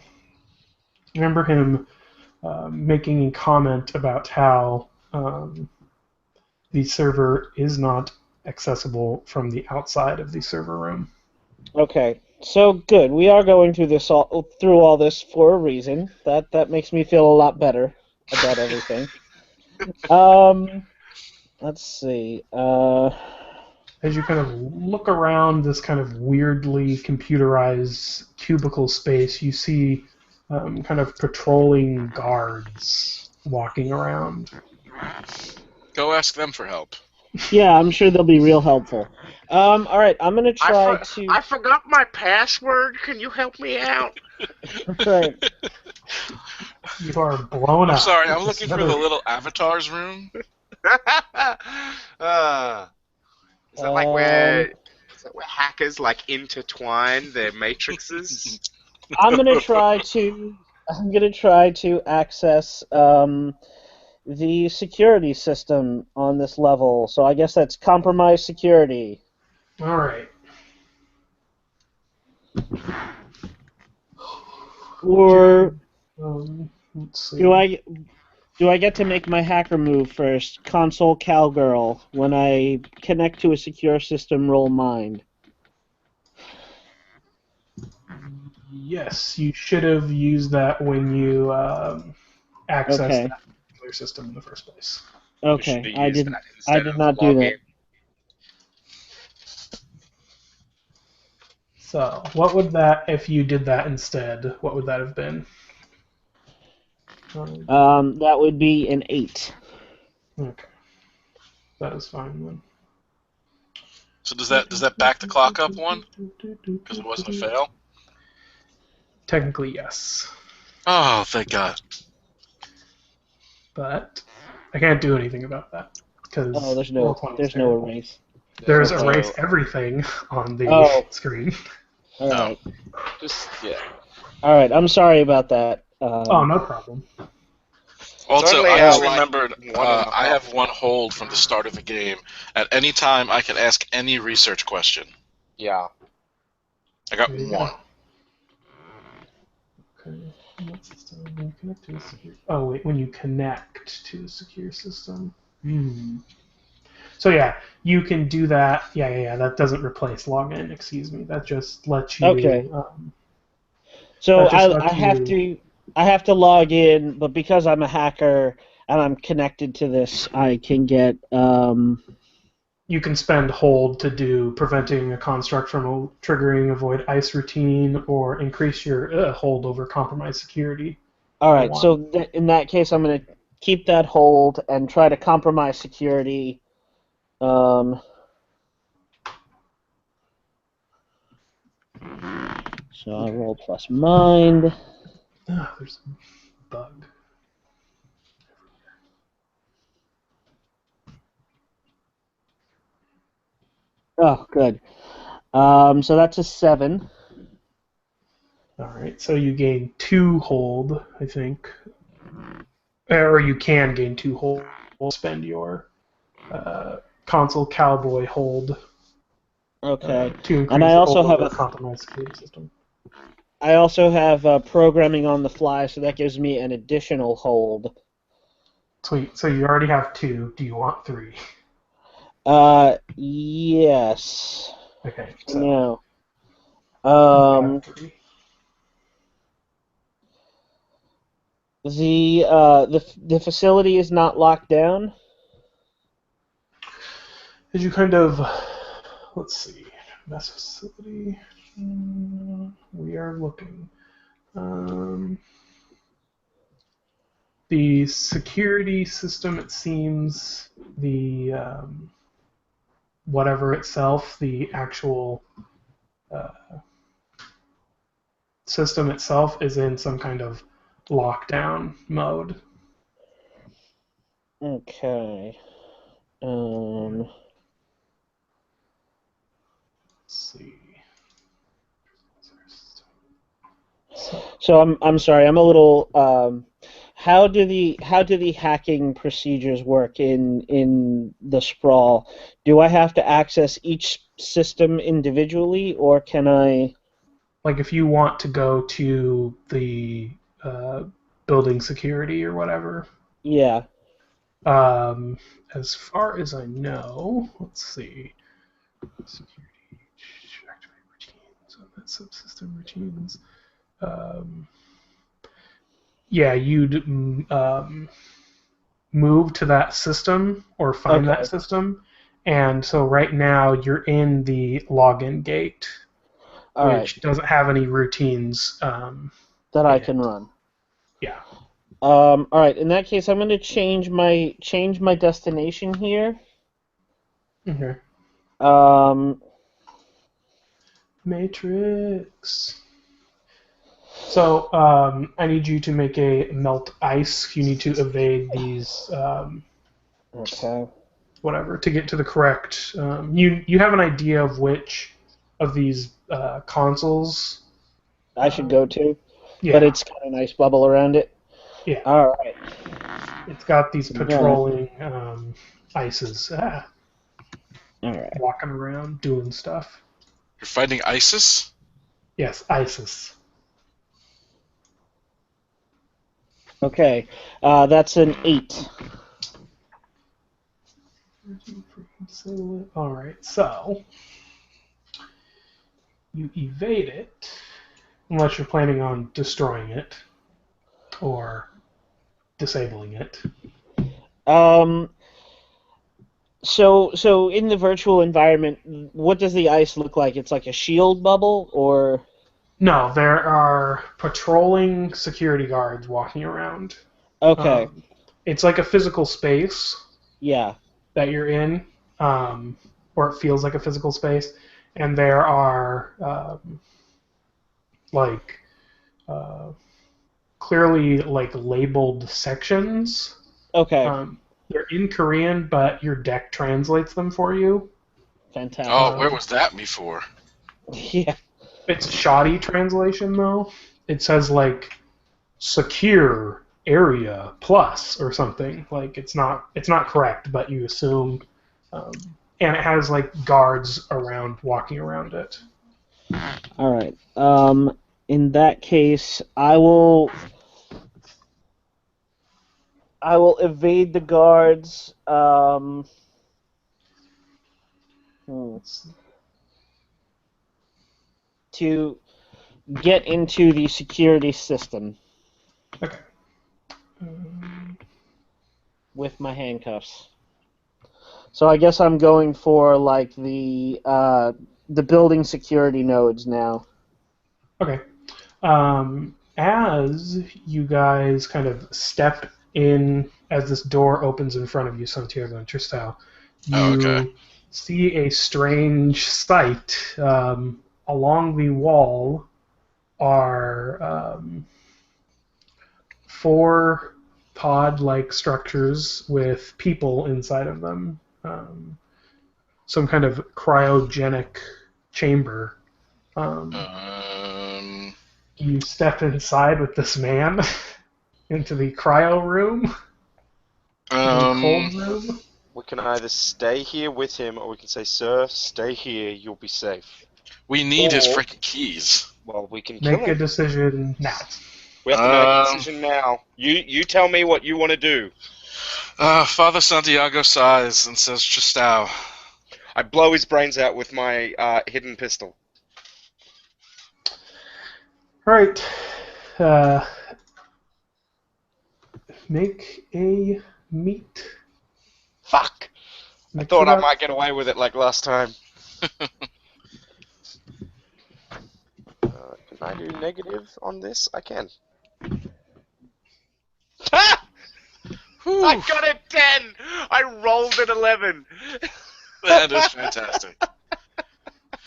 him making a comment about how the server is not accessible from the outside of the server room. Okay, so good. We are going through all this for a reason. That makes me feel a lot better about everything. Um, let's see. As you kind of look around this kind of weirdly computerized cubicle space, you see kind of patrolling guards walking around. Go ask them for help. Yeah, I'm sure they'll be real helpful. All right, I'm gonna try to. I forgot my password. Can you help me out? Right. You are blown I'm up. sorry, I'm It's looking for the little avatars room. uh, is that like Um, where is that where hackers like intertwine their matrices? I'm gonna try to. I'm gonna try to access the security system on this level. So I guess that's compromised security. All right. Or Let's see. do I get to make my hacker move first? Console cowgirl. When I connect to a secure system, roll mind. Yes, you should have used that when you accessed Okay. that particular system in the first place. You should Okay. have used that I instead did of not do login. that. So, what would that, if you did that instead, what would that have been? That would be an 8. Okay, that is fine then. So does that back the clock up one? Because it wasn't a fail? Technically, yes. Oh, thank God. But I can't do anything about that because Oh, Roll20 is there's no terrible. erase. There's Okay. erase everything on the Oh. screen. All right. Just yeah. All right. I'm sorry about that. Oh, no problem. Also, only I at, just like, remembered 1.5. I have one hold from the start of the game. At any time, I can ask any research question. Yeah. I got There you one. go. Okay. What system? When you connect to a secure. Oh wait, when you connect to a secure system. So yeah, you can do that. Yeah. That doesn't replace login. Excuse me. That just lets you. Okay. So That just lets I have to log in, but because I'm a hacker and I'm connected to this, I can get You can spend hold to do preventing a construct from triggering avoid ice routine or increase your hold over compromised security. All right. So in that case, I'm going to keep that hold and try to compromise security. So I roll plus mind. There's a bug. Oh, good. So that's a 7. All right, so you gain 2 hold, I think, or you can gain 2 hold. Spend your console cowboy hold Okay. to And increase hold over a compromised security system. I also have programming on the fly, so that gives me an additional hold. Sweet. So you already have 2. Do you want 3? Yes. Okay. For So now. you have 3. The facility is not locked down. As you kind of, let's see, mass facility. We are looking. The security system, it seems, the whatever itself, the actual system itself is in some kind of lockdown mode. Okay. Let's see. So I'm sorry. I'm a little. How do the hacking procedures work in the Sprawl? Do I have to access each system individually, or can I? Like if you want to go to the building security or whatever. Yeah. As far as I know, let's see. Security, activate that subsystem routines. Yeah, you'd move to that system or find that system. And so right now you're in the login gate, which doesn't have any routines that I can run. Yeah. All right. In that case, I'm going to change my destination here. Okay. Matrix. So I need you to make a melt ice. You need to evade these. Okay. Whatever to get to the correct. You have an idea of which of these consoles I should go to, yeah. but it's got a nice bubble around it. Yeah. All right. It's got these patrolling ices. All right. Walking around doing stuff. You're fighting ISIS? Yes, ISIS. Okay, that's an 8. All right, so you evade it, unless you're planning on destroying it or disabling it. So in the virtual environment, what does the ice look like? It's like a shield bubble, or? No, there are patrolling security guards walking around. Okay. It's like a physical space. Yeah. That you're in, or it feels like a physical space, and there are clearly like labeled sections. Okay. They're in Korean, but your deck translates them for you. Fantastic. Oh, where was that before? Yeah. It's shoddy translation though. It says like secure area plus or something. Like it's not correct, but you assume. And it has like guards around walking around it. All right. In that case, I will evade the guards. To get into the security system. Okay. With my handcuffs. So I guess I'm going for like the building security nodes now. Okay. As you guys kind of step in, as this door opens in front of you, Santiago and Tristal, you see a strange sight. Along the wall are 4 pod-like structures with people inside of them. Some kind of cryogenic chamber. You step inside with this man into the cryo room. The cold room. We can either stay here with him, or we can say, "Sir, stay here. You'll be safe." We need his freaking keys. Well, we can kill him. Make a decision now. We have to make a decision now. You tell me what you want to do. Father Santiago sighs and says, "Tristal." I blow his brains out with my hidden pistol. All right. Make a meet. Fuck! I thought I might get away with it like last time. Can I do negative on this? I can. Ha! I got a 10! I rolled an 11! That is fantastic.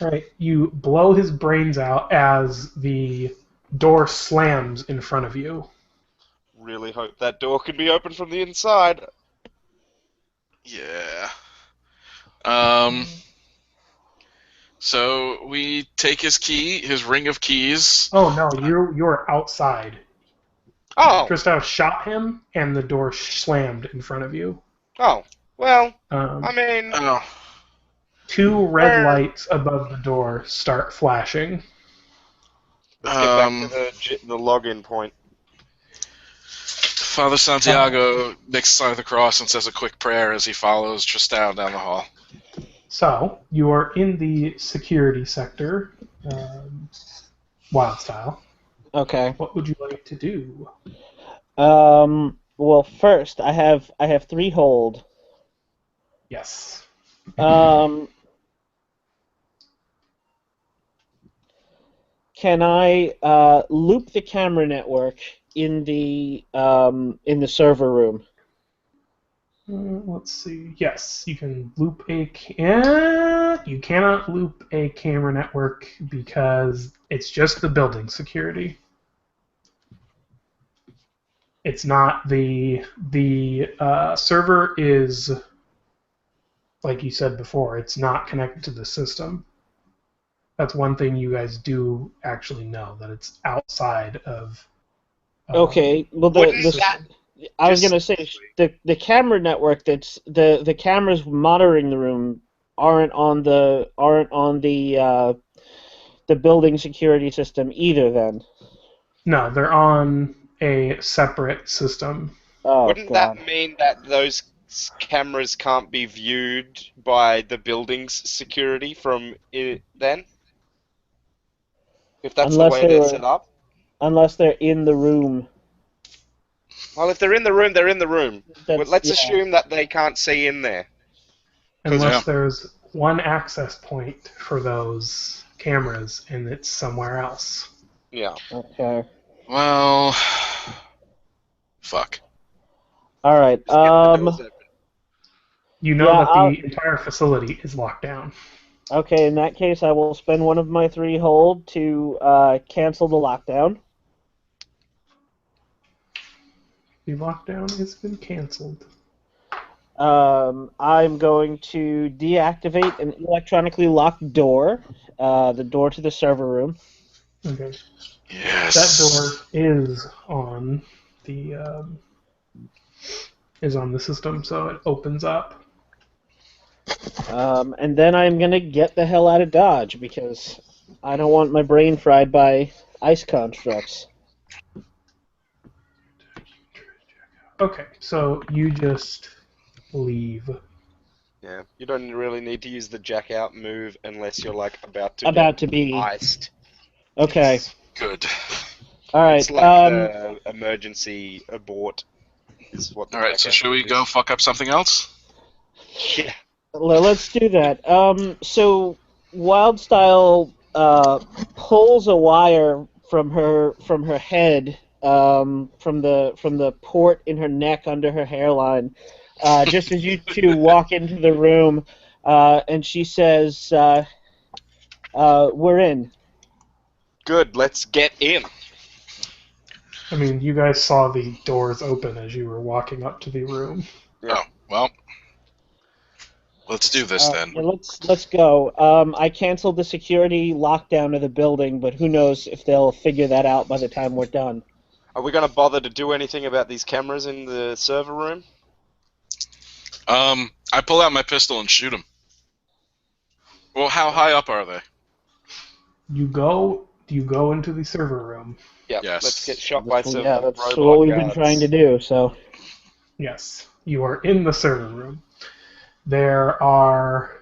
Alright, you blow his brains out as the door slams in front of you. Really hope that door can be opened from the inside. Yeah. So we take his key, his ring of keys. Oh no, you're outside. Oh. Tristan shot him, and the door slammed in front of you. Oh. Well, I mean... Oh. 2 red lights above the door start flashing. Let's get back to the login point. Father Santiago makes the sign of the cross and says a quick prayer as he follows Tristan down the hall. So, you are in the security sector, wild style. Okay. What would you like to do? Well, first I have 3 hold. Yes. Can I loop the camera network in the server room? Let's see. Yes, you can loop a. You cannot loop a camera network because it's just the building security. It's not the server is, like you said before, it's not connected to the system. That's one thing you guys do actually know, that it's outside of. Okay. Well, Wouldn't that I was just- gonna say the camera network that's the cameras monitoring the room aren't on the building security system either. Then. No, they're on a separate system. Oh Wouldn't God. that mean that those cameras can't be viewed by the building's security from it then? If that's the Unless way they they're were set up? unless they're in the room. Well, if they're in the room, they're in the room. Well, let's Yeah. assume that they can't see in there. Unless Yeah. there's one access point for those cameras and it's somewhere else. Yeah. Okay. Well, fuck. All right. Just get the doors open. You know Yeah, that the entire facility is locked down. Okay, in that case, I will spend one of my 3 hold to cancel the lockdown. The lockdown has been canceled. I'm going to deactivate an electronically locked door, the door to the server room. Okay. Yes. That door is on the system, so it opens up. And then I'm going to get the hell out of Dodge because I don't want my brain fried by ice constructs. Okay, so you just leave. Yeah. You don't really need to use the jack out move unless you're like about to About get to be. iced. Okay. Good. All right. It's like the emergency abort is what the All right. So jack out should we move go is. fuck up something else? Yeah. Let's do that. So Wildstyle pulls a wire from her head, from the port in her neck under her hairline, just as you 2 walk into the room, and she says, "We're in." Good, let's get in. I mean, you guys saw the doors open as you were walking up to the room. Yeah. Oh, well. Let's do this then. Yeah, let's go. I canceled the security lockdown of the building, but who knows if they'll figure that out by the time we're done. Are we going to bother to do anything about these cameras in the server room? I pull out my pistol and shoot him. Well, how high up are they? You go into the server room. Yeah, Yes. let's get shot by some Yeah, that's robot what we've been guards. trying to do. So. Yes, you are in the server room. There are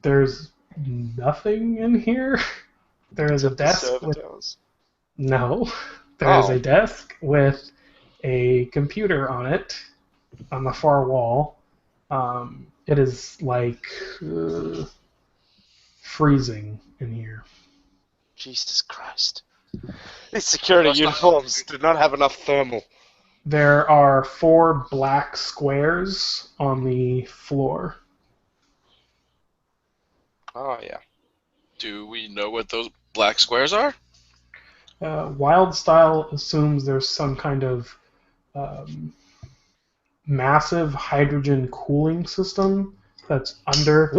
there's nothing in here. There is a The desk server with towers. no. There is Oh. a desk with a computer on it on the far wall. It is like freezing in here. Jesus Christ. These security That's not- uniforms do not have enough thermal. There are 4 black squares on the floor. Oh, yeah. Do we know what those black squares are? Wildstyle assumes there's some kind of massive hydrogen cooling system that's under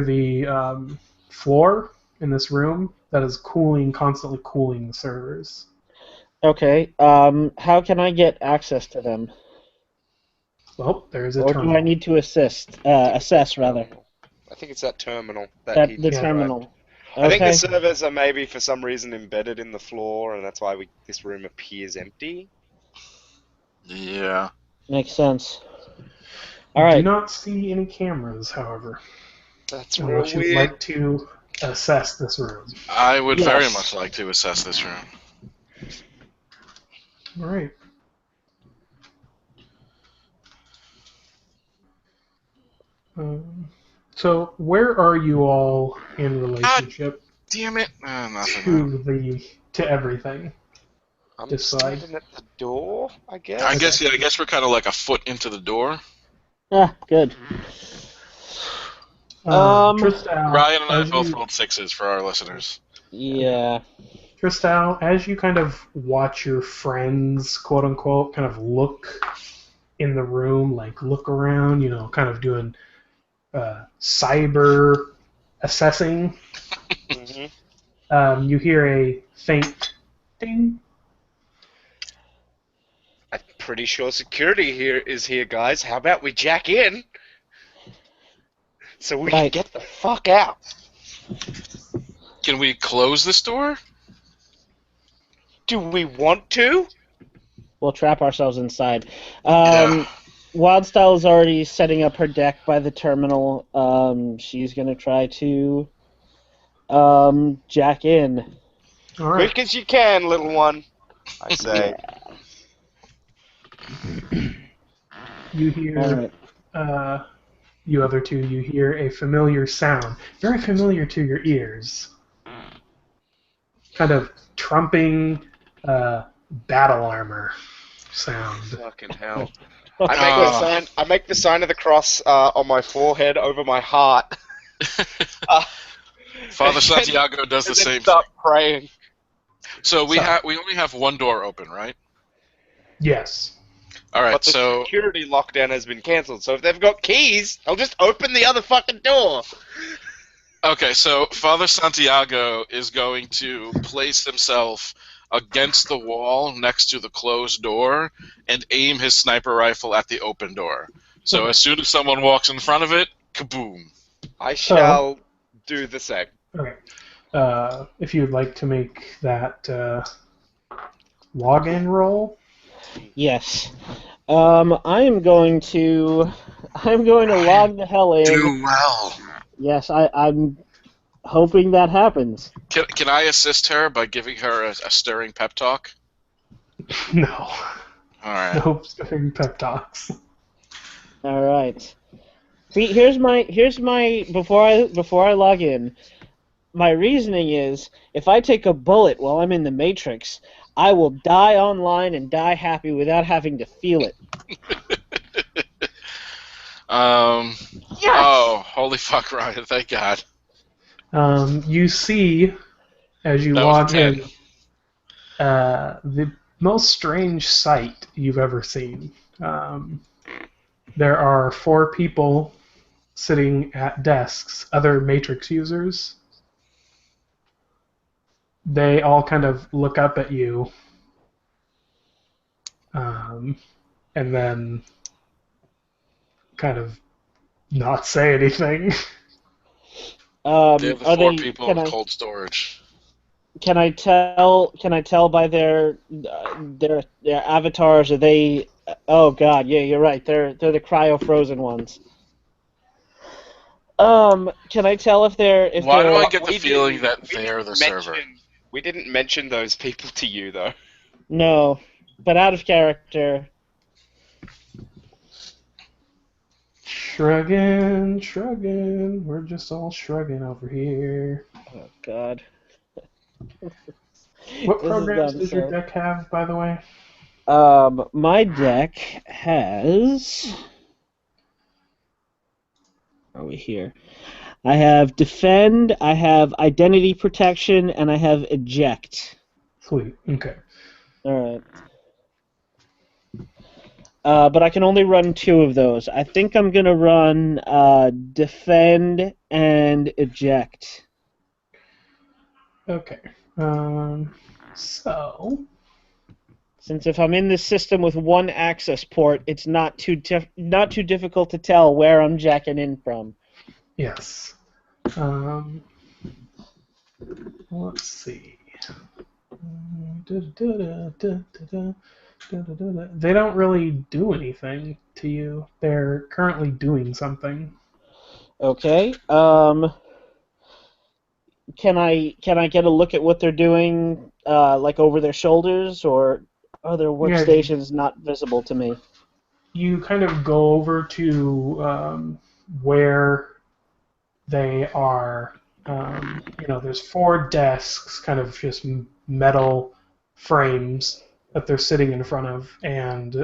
the floor in this room that is constantly cooling the servers. Okay. How can I get access to them? Well, there's a Or terminal. do I need to assess rather? I think it's that terminal that That he the described. terminal. I think the Okay. servers are maybe for some reason embedded in the floor, and that's why this room appears empty. Yeah. Makes sense. You All do right. not see any cameras, however. That's real Unless you'd weird. like to assess this room? I would very Yes. much like to assess this room. All right. So where are you all in relationship Damn it! Nothing. to everything? I'm Decide. standing at the door, I guess. I guess we're kind of like a foot into the door. Ah, good. Tristal, Ryan and I as both you, rolled 6s for our listeners. Yeah. Tristal, as you kind of watch your friends, quote unquote, kind of look in the room, like look around, kind of doing cyber assessing, Mm-hmm. you hear a faint ding. I'm pretty sure security is here, guys. How about we jack in so we can Right. get the fuck out? Can we close this door? Do we want to? We'll trap ourselves inside. Yeah. Wildstyle is already setting up her deck by the terminal. She's going to try to jack in. All right. Quick as you can, little one. I say. You hear, Alright. you other two, you hear a familiar sound, very familiar to your ears. Kind of trumping battle armor sound. Fucking hell. I make the sign of the cross on my forehead over my heart. Father Santiago does the and then same start thing. praying. So we only have one door open, right? Yes. All right. But the So security lockdown has been cancelled, so if they've got keys, I'll just open the other fucking door. okay. So Father Santiago is going to place himself against the wall next to the closed door and aim his sniper rifle at the open door. So as soon as someone walks in front of it, kaboom. I shall do the same. Okay. If you'd like to make that login roll. Yes. I'm going to log the hell in. Do well. Yes, I'm hoping that happens. Can I assist her by giving her a stirring pep talk? No. All right. No stirring pep talks. All right. See, here's my before I log in, my reasoning is if I take a bullet while I'm in the Matrix, I will die online and die happy without having to feel it. Yes! Oh, holy fuck, Ryan! Thank God. You see, as you That was log a 10. in, the most strange sight you've ever seen. There are 4 people sitting at desks, other Matrix users. They all kind of look up at you, and then kind of not say anything. They're the Are 4 they? people in cold storage. Can I tell by their avatars? Are they? Oh God, yeah, you're right. They're the cryo frozen ones. Can I tell if they're Why do they're I get the feeling that they're the server? We didn't mention those people to you, though. No, but out of character. Shrugging. We're just all shrugging over here. Oh God. What This is programs dumb, does your deck have, by the way? My deck has. Are we here? I have defend, I have identity protection, and I have eject. Sweet. Okay. All right. But I can only run 2 of those. I think I'm gonna run defend and eject. Okay. So. Since if I'm in this system with 1 access port, it's not too difficult to tell where I'm jacking in from. Yes. Let's see. They don't really do anything to you. They're currently doing something. Okay. can I get a look at what they're doing, like over their shoulders, or are their Yeah, workstations not visible to me? you kind of go over to where they are. There's 4 desks, kind of just metal frames that they're sitting in front of, and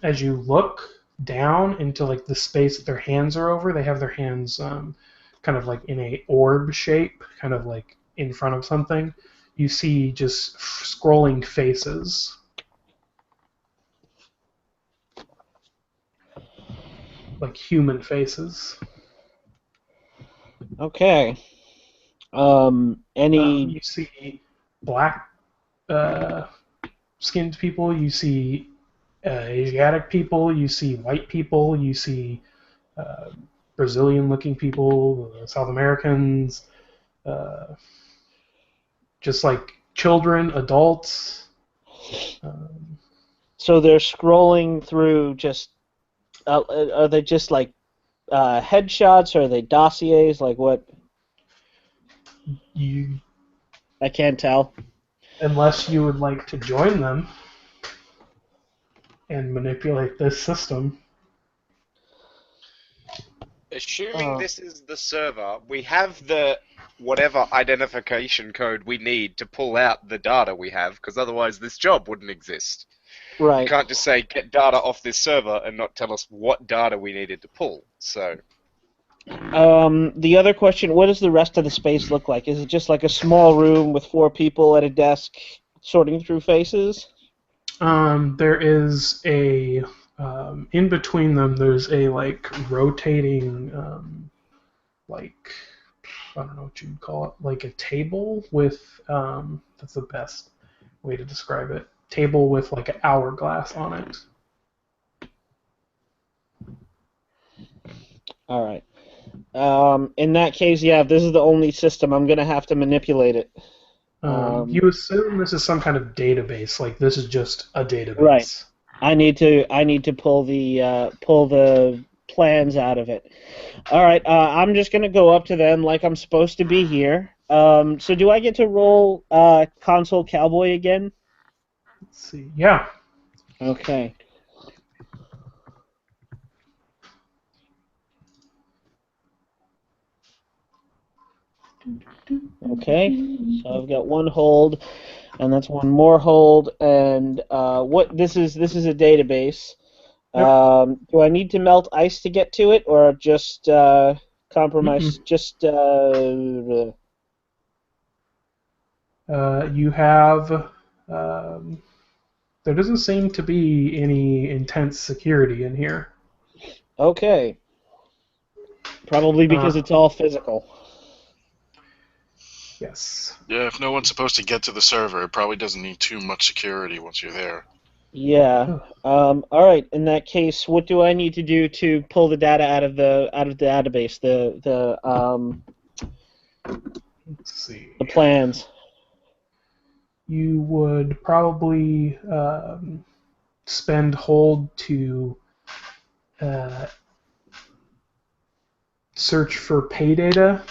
as you look down into like the space that their hands are over, they have their hands kind of like in a orb shape, kind of like in front of something. You see just scrolling faces. Like human faces. Okay. Any? You see black skinned people, you see Asiatic people, you see white people, you see uh, Brazilian looking people, South Americans, uh, just like children, adults. So they're scrolling through just. Are they just like headshots, or are they dossiers? Like what? You, I can't tell. unless you would like to join them and manipulate this system. Assuming this is the server, we have the whatever identification code we need to pull out the data we have, because otherwise this job wouldn't exist. You Right. can't just say get data off this server and not tell us what data we needed to pull. So The other question: what does the rest of the space look like? Is it just like a small room with 4 people at a desk sorting through faces? There is a in between them. There's a like rotating like I don't know what you'd call it, like a table with that's the best way to describe it. Table with like an hourglass on it. All right. In that case, yeah, if this is the only system, I'm gonna have to manipulate it. You assume this is some kind of database, like this is just a database. Right. I need to pull the plans out of it. All right. I'm just gonna go up to them like I'm supposed to be here. So do I get to roll console cowboy again? Let's see. Yeah. Okay. Okay. So I've got 1 hold, and that's 1 more hold. And what this is a database. Yep. Do I need to melt ice to get to it, or just compromise? Mm-mm. Just You have. There doesn't seem to be any intense security in here. okay. Probably because it's all physical. Yes. Yeah, if no one's supposed to get to the server, it probably doesn't need too much security once you're there. Yeah. All right. In that case, what do I need to do to pull the data out of the database? Let's see. The plans. You would probably spend hold to search for pay data.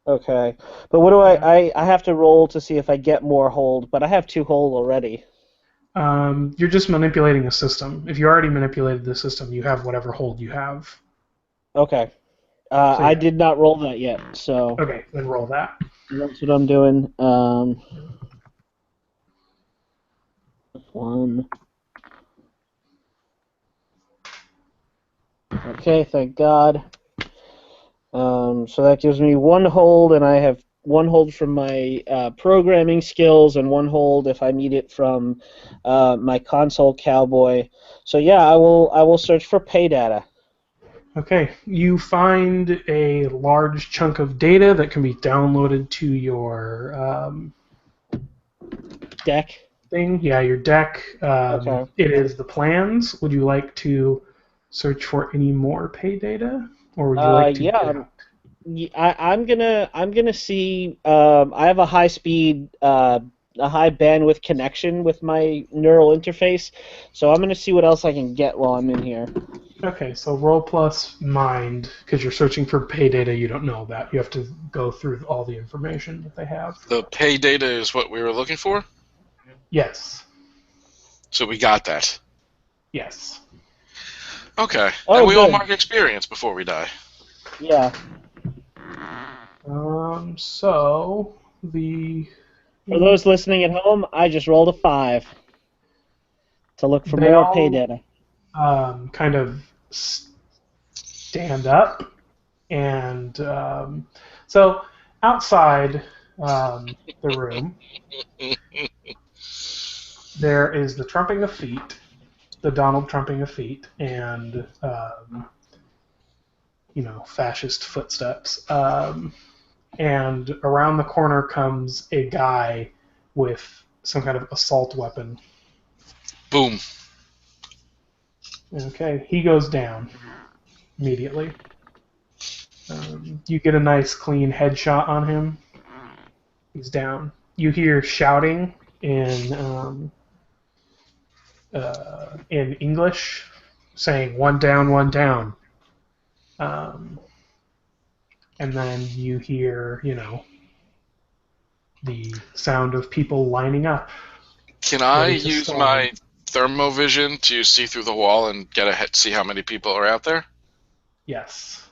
Okay. But what do I have to roll to see if I get more hold, but I have 2 hold already. You're just manipulating a system. If you already manipulated the system, you have whatever hold you have. Okay. So, I yeah. did not roll that yet, so Okay, then roll that. that's what I'm doing. 1. Okay, thank God. So that gives me 1 hold, and I have 1 hold from my programming skills, and 1 hold if I need it from my console cowboy. So yeah, I will search for pay data. Okay, you find a large chunk of data that can be downloaded to your Deck. thing. Yeah, your deck. Okay. It is the plans. Would you like to search for any more pay data, or would you like to get out? I'm gonna see. I have a high speed, a high bandwidth connection with my neural interface, so I'm gonna see what else I can get while I'm in here. Okay, so roll plus mind, because you're searching for pay data, you don't know that. You have to go through all the information that they have. The pay data is what we were looking for? Yes. So we got that. Yes. Okay. Oh, And we all good. mark experience before we die. Yeah. So the For those listening at home, I just rolled a 5 to look for They more all- pay data. kind of stand up, and so outside the room there is the trumping of feet, the Donald trumping of feet, and fascist footsteps. And around the corner comes a guy with some kind of assault weapon. Boom. Okay, he goes down immediately. You get a nice clean headshot on him. He's down. You hear shouting in English, saying "one down, one down," and then you hear the sound of people lining up. Can I Ready to use storm. my thermovision to see through the wall and see how many people are out there? Yes.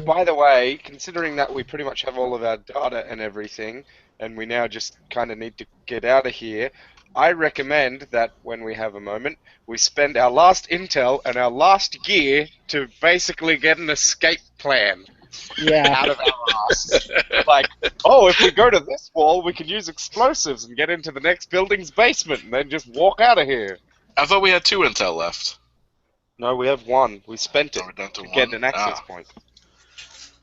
By the way, considering that we pretty much have all of our data and everything, and we now just kind of need to get out of here, I recommend that when we have a moment, we spend our last intel and our last gear to basically get an escape plan Yeah. out of our ass. Like, oh, if we go to this wall, we can use explosives and get into the next building's basement and then just walk out of here. I thought we had 2 intel left. No, we have 1. We spent it Oh, we're down to to get 1? an access Ah. point.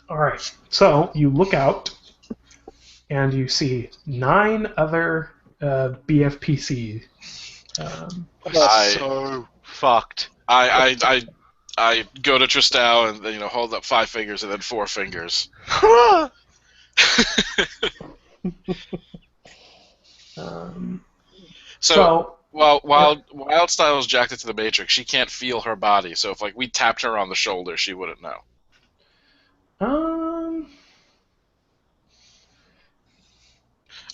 All right. So you look out, and you see 9 other BFPC. So fucked. I go to Tristal and hold up 5 fingers and then 4 fingers. So while Wildstyle's jacked into the Matrix, she can't feel her body. So if we tapped her on the shoulder, she wouldn't know.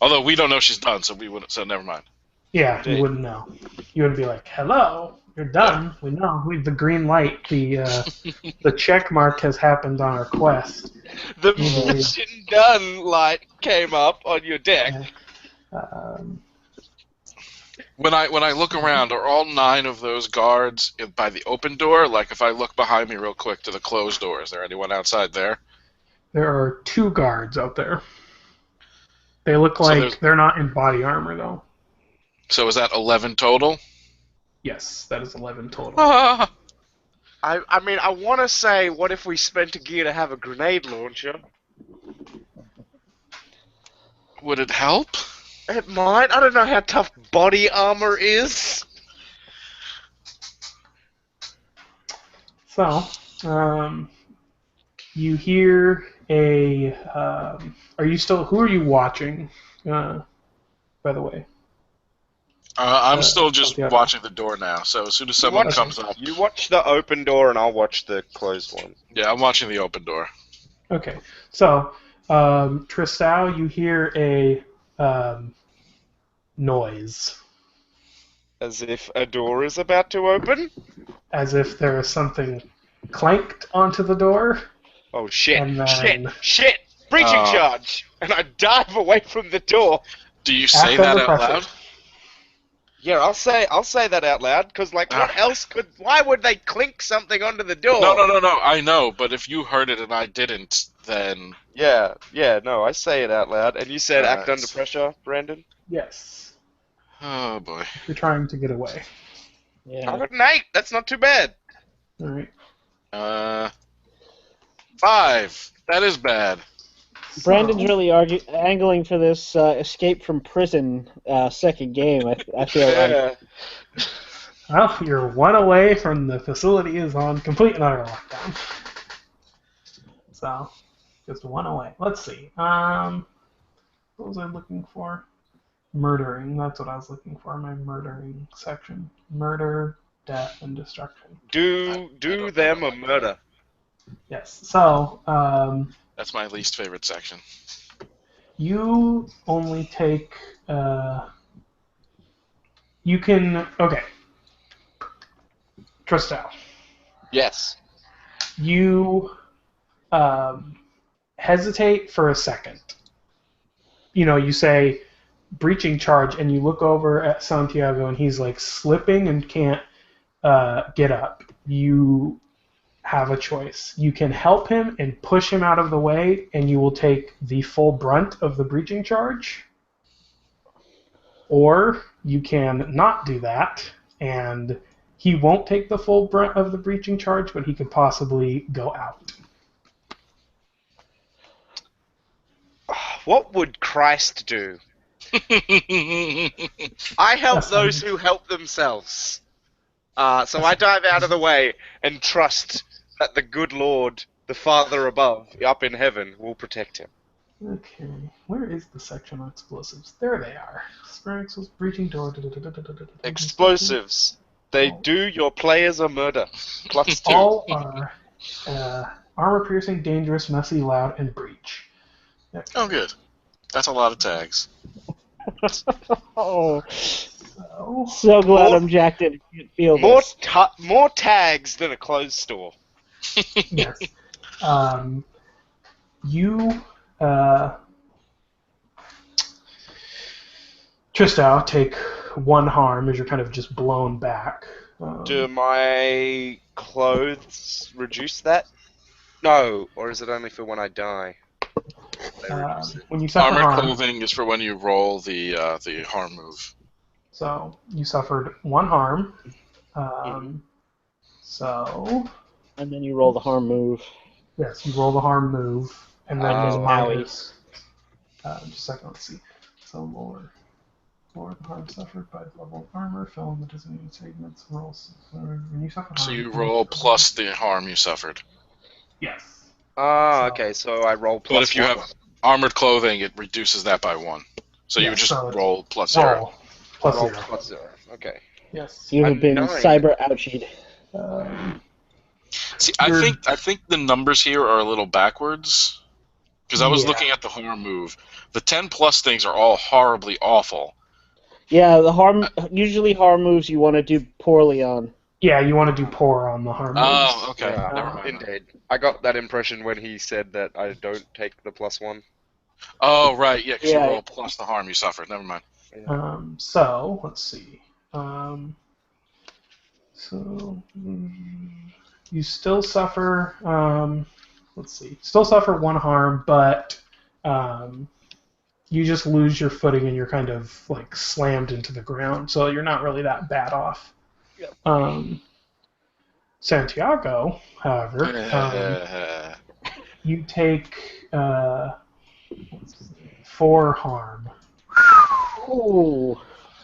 Although we don't know she's done, so we wouldn't. So never mind. Yeah, Indeed. you wouldn't know. You would be like, "Hello, you're done. We know. We have the green light. The check mark has happened on our quest." The Yeah. mission done light came up on your deck. When I look around, are all 9 of those guards by the open door? Like if I look behind me real quick to the closed door, is there anyone outside there? There are 2 guards out there. They look So like they're not in body armor, though. So is that 11 total? Yes, that is 11 total. Ah! I mean, I want to say, what if we spent a gear to have a grenade launcher? Would it help? It might. I don't know how tough body armor is. So, you hear a. Are you still? Who are you watching? By the way. I'm still just yeah. watching the door now. So as soon as someone comes up, You watch the open door, and I'll watch the closed one. yeah, I'm watching the open door. Okay. So, Tristal, you hear a noise, As if a door is about to open. as if there is something clanked onto the door. Oh shit! And then- Shit! Breaching charge! And I dive away from the door. Do you say that under out pressure. loud? Yeah, I'll say that out loud, because what else could? Why would they clink something onto the door? No. I know, but if you heard it and I didn't, then Yeah, no, I say it out loud. And you said act Alright. under pressure, Brandon? Yes. oh boy. You're trying to get away. I Yeah. got an 8. That's not too bad. All right. 5. That is bad. Brandon's really angling for this escape from prison second game. I feel like. Yeah. Well, you're 1 away from the facility is on complete and utter lockdown. So, just 1 away. Let's see. What was I looking for? Murdering. That's what I was looking for. My murdering section. Murder, death, and destruction. Do them a murder. Yes. So, That's my least favorite section. you only take. You can. Okay. Tristel. Yes. You hesitate for a second. You say breaching charge, and you look over at Santiago, and he's like slipping and can't get up. You have a choice. You can help him and push him out of the way, and you will take the full brunt of the breaching charge. Or you can not do that, and he won't take the full brunt of the breaching charge, but he could possibly go out. What would Christ do? I help those who help themselves. So I dive out of the way and trust that the good Lord, the Father above, up in heaven, will protect him. Okay, where is the section on explosives? There they are. Explosives, breaching door. Explosives. They do your players a murder. +2. All are armor-piercing, dangerous, messy, loud, and breach. Okay. Oh, good. That's a lot of tags. Oh, So, so glad I'm jacked in. I can't feel this. More tags than a clothes store. yes. You, Tristan, take 1 harm as you're kind of just blown back. Do my clothes reduce that? No, or is it only for when I die? They reduce it. When you suffer Armored harm, clothing is for when you roll the harm move. so you suffered 1 harm. So And then you roll the harm move. yes, you roll the harm move, and then Oh. minus. Just a second, let's see. So lower the harm suffered by the level of armor, fill in the designated segments, rolls. When you suffer harm, So you roll plus the harm you suffered. Yes. Okay, so I roll plus But if you 1. have armored clothing, it reduces that by 1. So you Yeah, would just so roll plus 0. Roll. Plus Roll 0. plus 0. Okay. Yes. You have been 9. cyber ouchied. See, I think the numbers here are a little backwards. Because I was Yeah. looking at the harm move. The 10 plus things are all horribly awful. Yeah, usually harm moves you want to do poorly on. Yeah, you want to do poor on the harm moves. Oh, okay. Yeah, Never mind. indeed. I got that impression when he said that I don't take the +1. Oh, right. Yeah, because Yeah. you roll plus the harm you suffered. Never mind. So let's see. You still suffer. Let's see. Still suffer 1 harm, but you just lose your footing and you're kind of like slammed into the ground. So you're not really that bad off. Yep. Santiago, however, you take 4 harm. Ooh.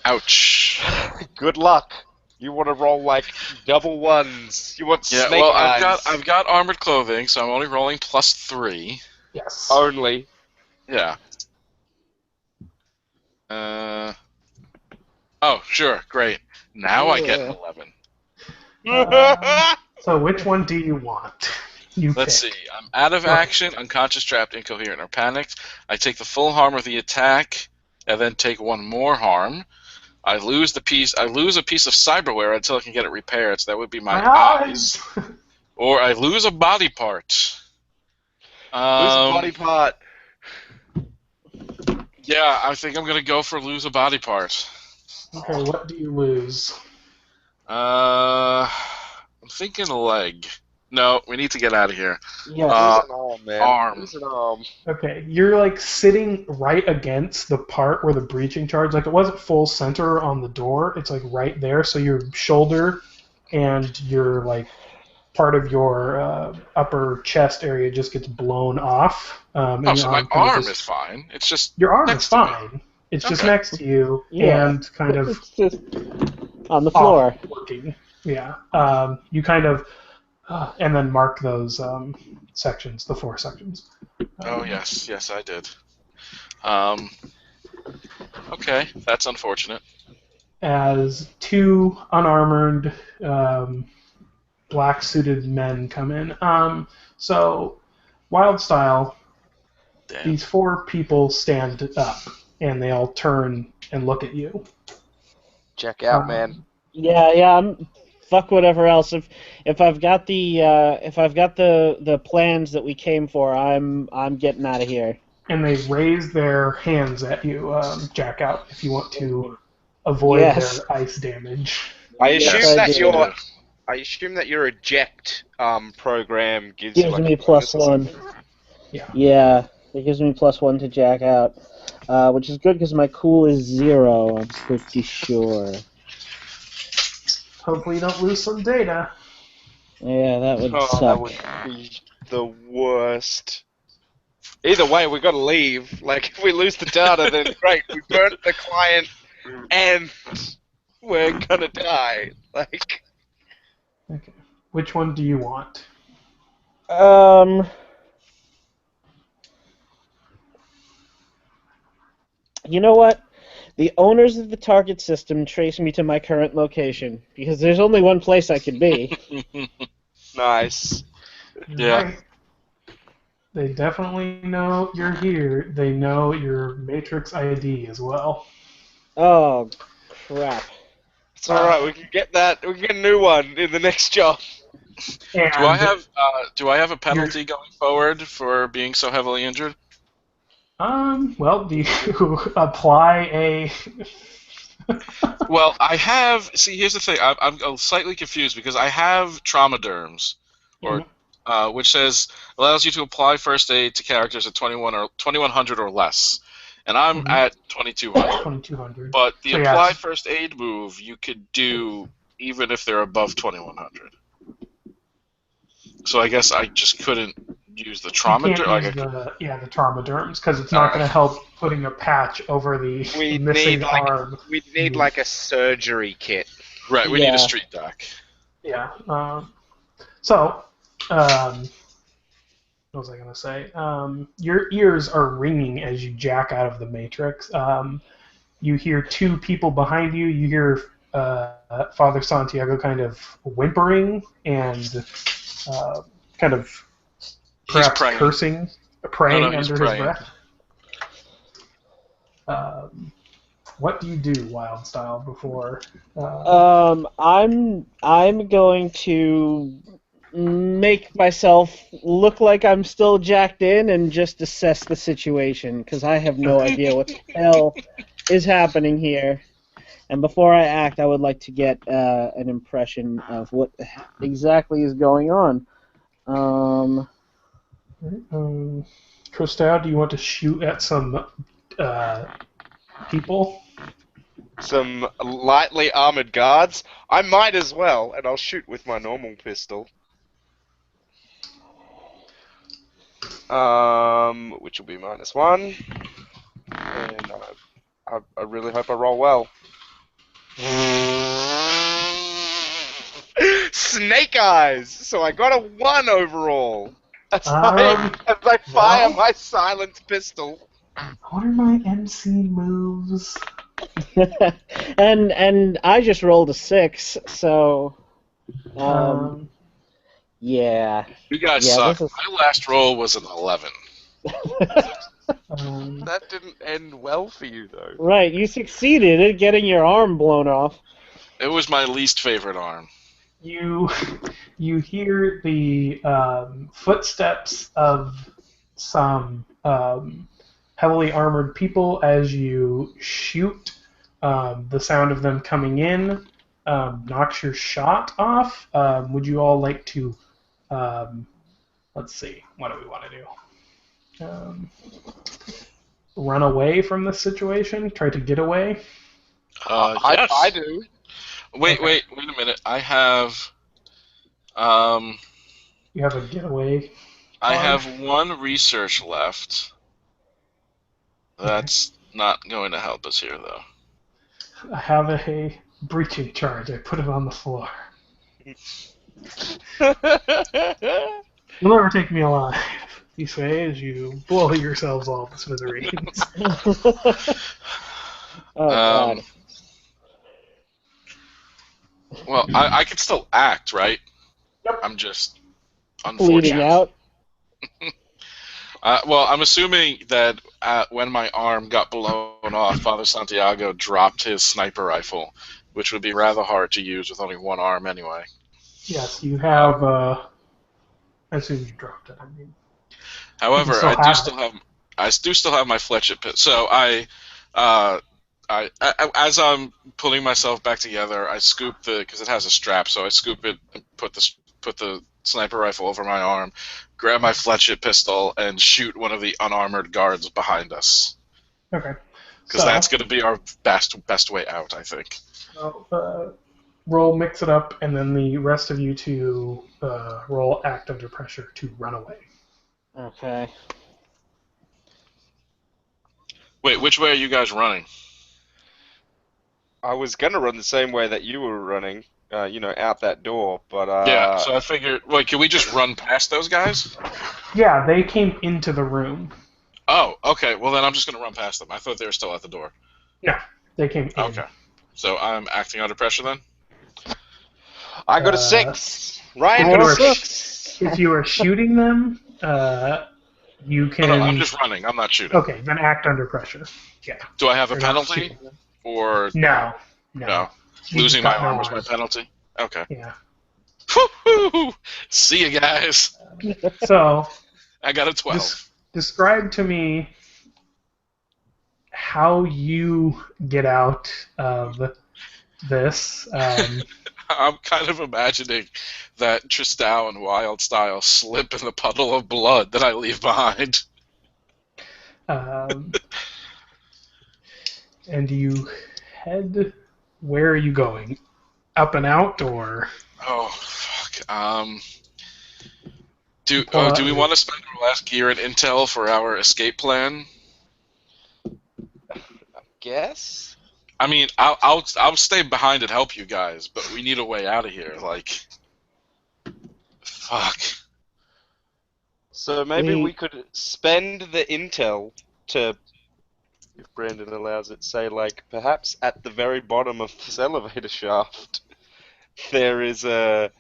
Ouch. Good luck. You want to roll like double 1s. You want Yeah, snake well, eyes. I've got armored clothing, so I'm only rolling plus 3. Yes. Only. Yeah. Oh, sure, great. Now I get an 11. So which one do you want? Let's pick. see. I'm out of action, unconscious, trapped, incoherent, or panicked. I take the full harm of the attack, and then take 1 more harm. I lose a piece of cyberware until I can get it repaired. So that would be my eyes. Or I lose a body part. Lose a body part. Yeah, I think I'm gonna go for lose a body part. Okay, what do you lose? I'm thinking leg. No, we need to get out of here. Yes. Lose an arm, man. Arm. Lose an arm. Okay, you're like sitting right against the part where the breaching charge, like it wasn't full center on the door, it's like right there, so your shoulder and your like part of your upper chest area just gets blown off. And So my arm is fine. It's just your arm next is to me. fine. It's just Okay. next to you Yeah. and kind of It's just on the floor. working. Yeah. You kind of and then mark those sections, the 4 sections. Oh yes, I did. Okay, that's unfortunate. As two unarmored, black-suited men come in. So, Wild Style, Damn. these four people stand up, and they all turn and look at you. Check out, man. Yeah. Fuck whatever else. If I've got the plans that we came for, I'm getting out of here. And they raise their hands at you, Jack out, if you want to avoid Yes. their ice damage. I Yes, assume I that do. your eject program gives you Gives like me a bonus or +1. something. Yeah, it gives me +1 to jack out, which is good because my cool is 0. I'm pretty sure. Hopefully you don't lose some data. Yeah, that would Oh, suck. that would be the worst. Either way, we gotta leave. Like, if we lose the data, then great, we burnt the client, and we're gonna die. Like, Okay. Which one do you want? You know what? The owners of the target system trace me to my current location because there's only one place I could be. nice. Yeah. Right. They definitely know you're here. They know your Matrix ID as well. Oh, crap. It's alright, we can get that. We can get a new one in the next job. And Do I have a penalty going forward for being so heavily injured? well, do you apply a? Well, I have. See, here's the thing. I'm slightly confused because I have trauma derms, or which says allows you to apply first aid to characters at 2100 or less, and I'm at 2200. 2200. But the So, apply yes. first aid move you could do even if they're above 2100. So I guess I just couldn't use the trauma. You can't use the trauma derms because it's not going to help putting a patch over the We missing need like arm. we need like a surgery kit. Right, we need a street doc. Yeah. So, what was I going to say? Your ears are ringing as you jack out of the Matrix. You hear two people behind you. You hear Father Santiago kind of whimpering and kind of perhaps cursing, praying he's under praying. his breath. What do you do, Wild Style, before? I'm going to make myself look like I'm still jacked in and just assess the situation because I have no idea what the hell is happening here. And before I act, I would like to get an impression of what exactly is going on. Christelle, do you want to shoot at some people? Some lightly armored guards. I might as well, and I'll shoot with my normal pistol. Which will be -1. And I really hope I roll well. Snake eyes! So I got a 1 overall. As I fire my silenced pistol. What are my MC moves? and I just rolled a 6, so yeah. You guys suck. My last roll was an 11. That didn't end well for you, though. Right, you succeeded at getting your arm blown off. It was my least favorite arm. You hear the footsteps of some heavily armored people as you shoot. The sound of them coming in knocks your shot off. Would you all like to? Let's see. What do we want to do? Run away from this situation? Try to get away? Yes. I do. Wait a minute. I have. You have a getaway? I have 1 research left. That's not going to help us here, though. I have a breaching charge. I put it on the floor. You'll never take me alive. you say as you blow yourselves all to smithereens. Oh God. Well, I can still act, right? Yep. I'm just Bleeding unfortunate. out. Well, I'm assuming that when my arm got blown off, Father Santiago dropped his sniper rifle, which would be rather hard to use with only one arm anyway. Yes, you have. As soon as you dropped it, I mean. However, still I do still have my fletchet pit. So as I'm pulling myself back together, I scoop because it has a strap, so I scoop it and put the sniper rifle over my arm, grab my fletchet pistol, and shoot one of the unarmored guards behind us. Okay. Because that's going to be our best way out, I think. Roll mix it up, and then the rest of you to roll act under pressure to run away. Okay. Wait, which way are you guys running? I was gonna run the same way that you were running, out that door, but Yeah, so I figured, wait, can we just run past those guys? Yeah, they came into the room. Oh, okay, well then I'm just going to run past them. I thought they were still at the door. No, they came in. Okay, so I'm acting under pressure then? I got a 6. Ryan If got you a are 6. if you are shooting them, you can. No, I'm just running. I'm not shooting. Okay, then act under pressure. Yeah. Do I have a You're not penalty? shooting them. Or No. no? You Losing my got no arm was my arms. penalty? Okay. Yeah. Woo-hoo! See you guys. So, I got a 12. describe to me how you get out of this. I'm kind of imagining that Tristão and Wildstyle slip in the puddle of blood that I leave behind. And you head. Where are you going? Up and out, or? Oh, fuck. Do Pull out we your- want to spend our last gear and intel for our escape plan? Guess? I mean, I'll stay behind and help you guys, but we need a way out of here. Like, fuck. So maybe we could spend the intel to, if Brandon allows it, say, like, perhaps at the very bottom of this elevator shaft, there is a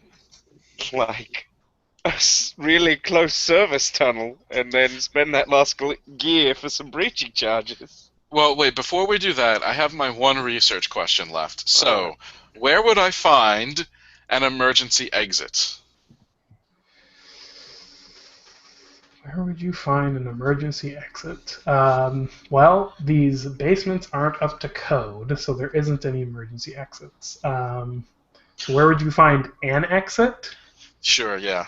really close service tunnel, and then spend that last gear for some breaching charges. Well, wait, before we do that, I have my one research question left. So, where would I find an emergency exit? Where would you find an emergency exit? Well, these basements aren't up to code, so there isn't any emergency exits. So where would you find an exit? Sure, yeah.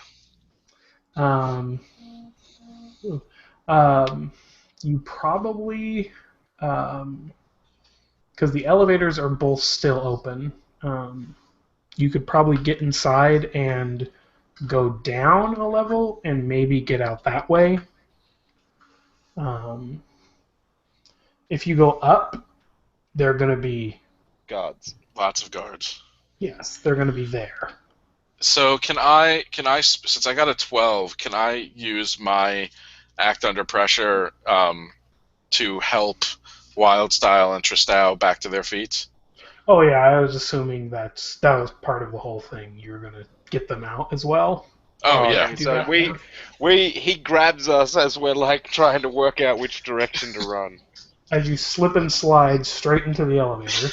You probably, because the elevators are both still open, you could probably get inside and go down a level and maybe get out that way. If you go up, they're going to be... Guards. Lots of guards. Yes, they're going to be there. So can I, since I got a 12, can I use my act under pressure to help Wildstyle and Tristão back to their feet? Oh yeah, I was assuming that was part of the whole thing. You were going to get them out as well. Oh, yeah. So he grabs us as we're like trying to work out which direction to run. As you slip and slide straight into the elevator.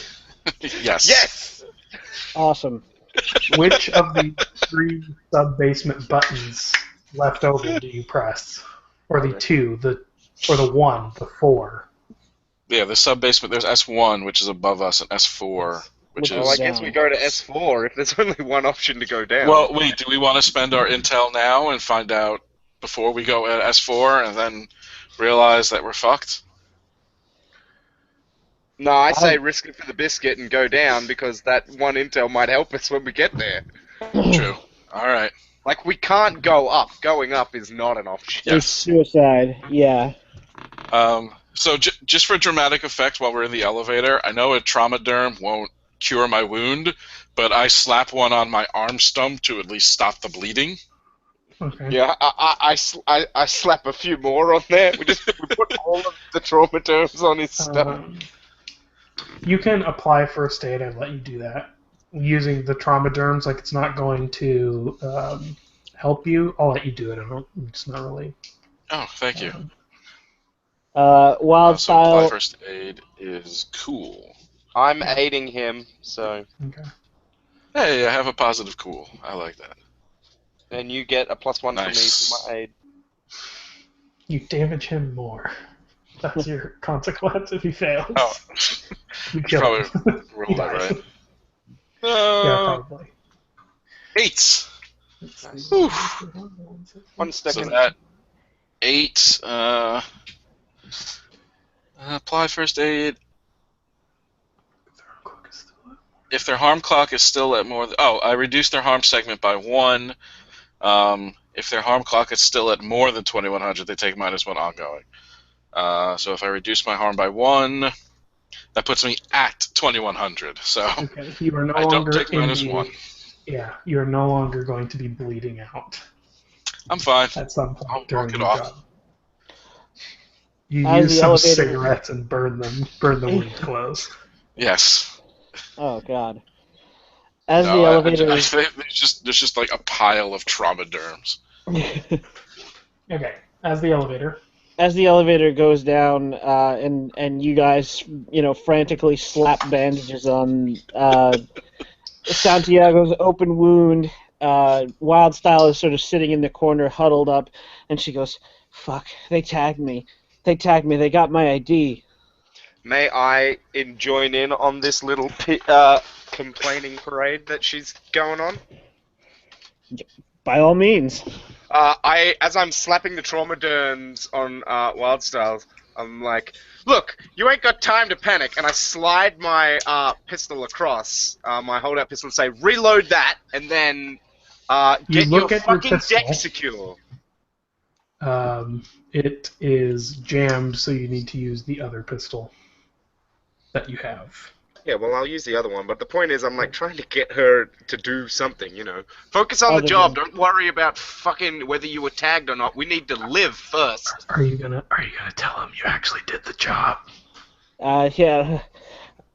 Yes. Yes! Awesome. Which of the 3 sub-basement buttons left over do you press? Or the 2, or the 1, the 4? Yeah, the sub-basement, there's S1, which is above us, and S4, which Well, I is... guess we go to S4 if there's only one option to go down. Well, wait, do we want to spend our intel now and find out before we go at S4 and then realize that we're fucked? No, I say risk it for the biscuit and go down because that one intel might help us when we get there. True. All right. Like, we can't go up. Going up is not an option. Yes. It's suicide. Yeah. So just for dramatic effect while we're in the elevator, I know a trauma derm won't cure my wound, but I slap one on my arm stump to at least stop the bleeding. Okay. Yeah, I slap a few more on there. We put all of the trauma terms on his stuff. You can apply first aid. I'd let you do that using the trauma derms. Like it's not going to help you. I'll let you do it. It's not really. Oh, thank you. Wild So apply style. first aid is cool. I'm aiding him, so Okay. Hey, I have a positive cool. I like that. and you get a +1 Nice. for me for my aid. You damage him more. That's your consequence if he fails. Oh, You I kill probably him. He rolled that dies. right. Yeah, probably. 8. Nice. Whew. 1 So second. that 8. Apply first aid. If their harm clock is still at more, I reduced their harm segment by 1. If their harm clock is still at more than 2100, they take -1 ongoing. So if I reduce my harm by 1, that puts me at 2100. So Okay, you are no I don't longer take in -1. Yeah, you are no longer going to be bleeding out I'm fine. at some point I'll during walk it the off. job. You As use the some elevator- cigarettes and burn the wound close. Yes. Oh God. As No, the I elevator. there's just like a pile of trauma derms. Okay, as the elevator. As the elevator goes down, and you guys, frantically slap bandages on Santiago's open wound, Wildstyle is sort of sitting in the corner, huddled up, and she goes, "Fuck! They tagged me. They tagged me. They got my ID." May I join in on this little complaining parade that she's going on? By all means. As I'm slapping the trauma derms on Wildstyles, I'm like, look, you ain't got time to panic, and I slide my pistol across, my holdout pistol, and say, reload that, and then You get your look at your fucking pistol. deck secure. It is jammed, so you need to use the other pistol that you have. Yeah, well, I'll use the other one, but the point is, I'm like trying to get her to do something, you know. Focus on the Other job. than- Don't worry about fucking whether you were tagged or not. We need to live first. Are you gonna tell him you actually did the job? Yeah,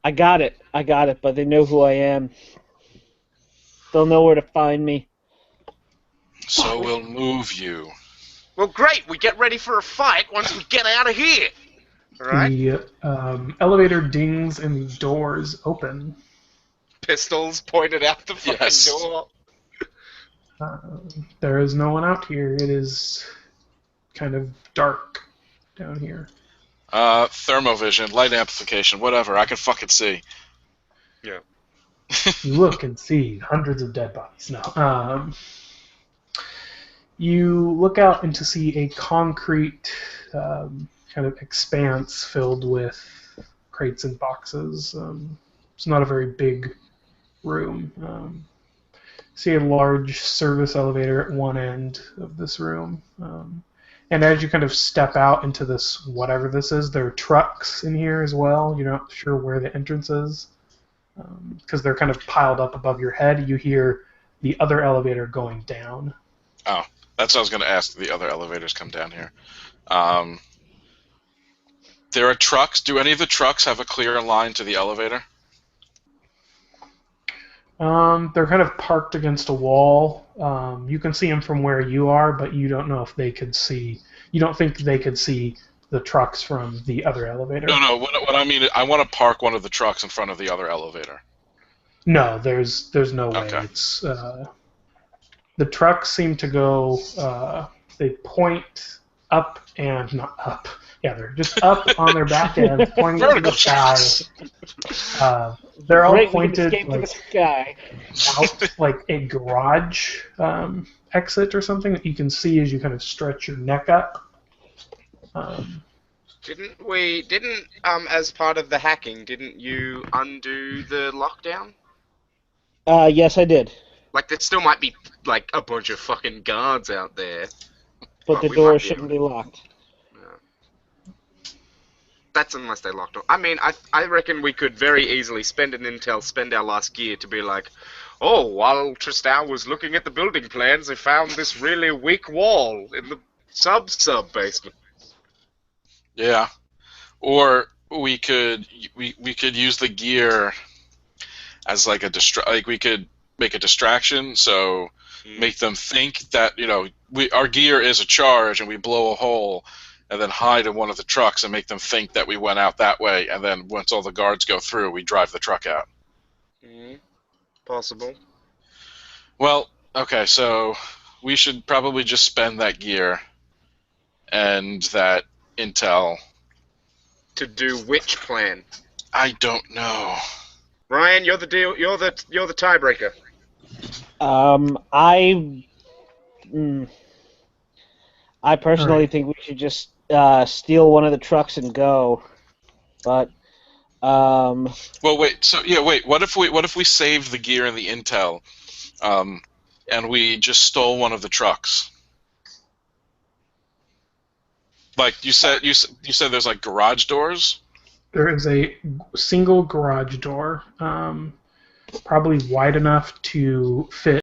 I got it, but they know who I am. They'll know where to find me. So we'll move you. Well, great. We get ready for a fight once we get out of here. All right. The elevator dings and the doors open. Pistols pointed out the fucking Yes. door. There is no one out here. It is kind of dark down here. Thermovision, light amplification, whatever. I can fucking see. Yeah. You look and see hundreds of dead bodies. No. You look out and to see a concrete kind of expanse filled with crates and boxes. It's not a very big room. See a large service elevator at one end of this room. And as you kind of step out into this, whatever this is, there are trucks in here as well. You're not sure where the entrance is because they're kind of piled up above your head. You hear the other elevator going down. Oh, that's what I was going to ask. The other elevators come down here. There are trucks. Do any of the trucks have a clear line to the elevator? They're kind of parked against a wall. You can see them from where you are, but you don't know if they could see. You don't think they could see the trucks from the other elevator. No. What I mean, I want to park one of the trucks in front of the other elevator. No, there's no way. Okay. It's the trucks seem to go. They point up and not up. Yeah, they're just up on their back ends, pointing to the sky. They're all Great, we can pointed escape to like the sky. out like a garage exit or something that you can see as you kind of stretch your neck up. Didn't as part of the hacking, didn't you undo the lockdown? Yes, I did. Like, there still might be, like, a bunch of fucking guards out there. But Well, the we door might be shouldn't able be locked. That's unless they locked it. I mean, I reckon we could very easily spend an intel, spend our last gear to be like, Oh, while Tristan was looking at the building plans, I found this really weak wall in the sub-basement. Yeah. Or we could use the gear as like we could make a distraction, so make them think that our gear is a charge, and we blow a hole and then hide in one of the trucks and make them think that we went out that way, and then once all the guards go through, we drive the truck out. Possible. Well, okay, so we should probably just spend that gear and that intel. To do which plan? I don't know. Ryan, you're the deal. You're the tiebreaker. I personally think we should just steal one of the trucks and go. But well, wait. So wait. What if we saved the gear and the intel, and we just stole one of the trucks? Like you said there's like garage doors. There is a single garage door, probably wide enough to fit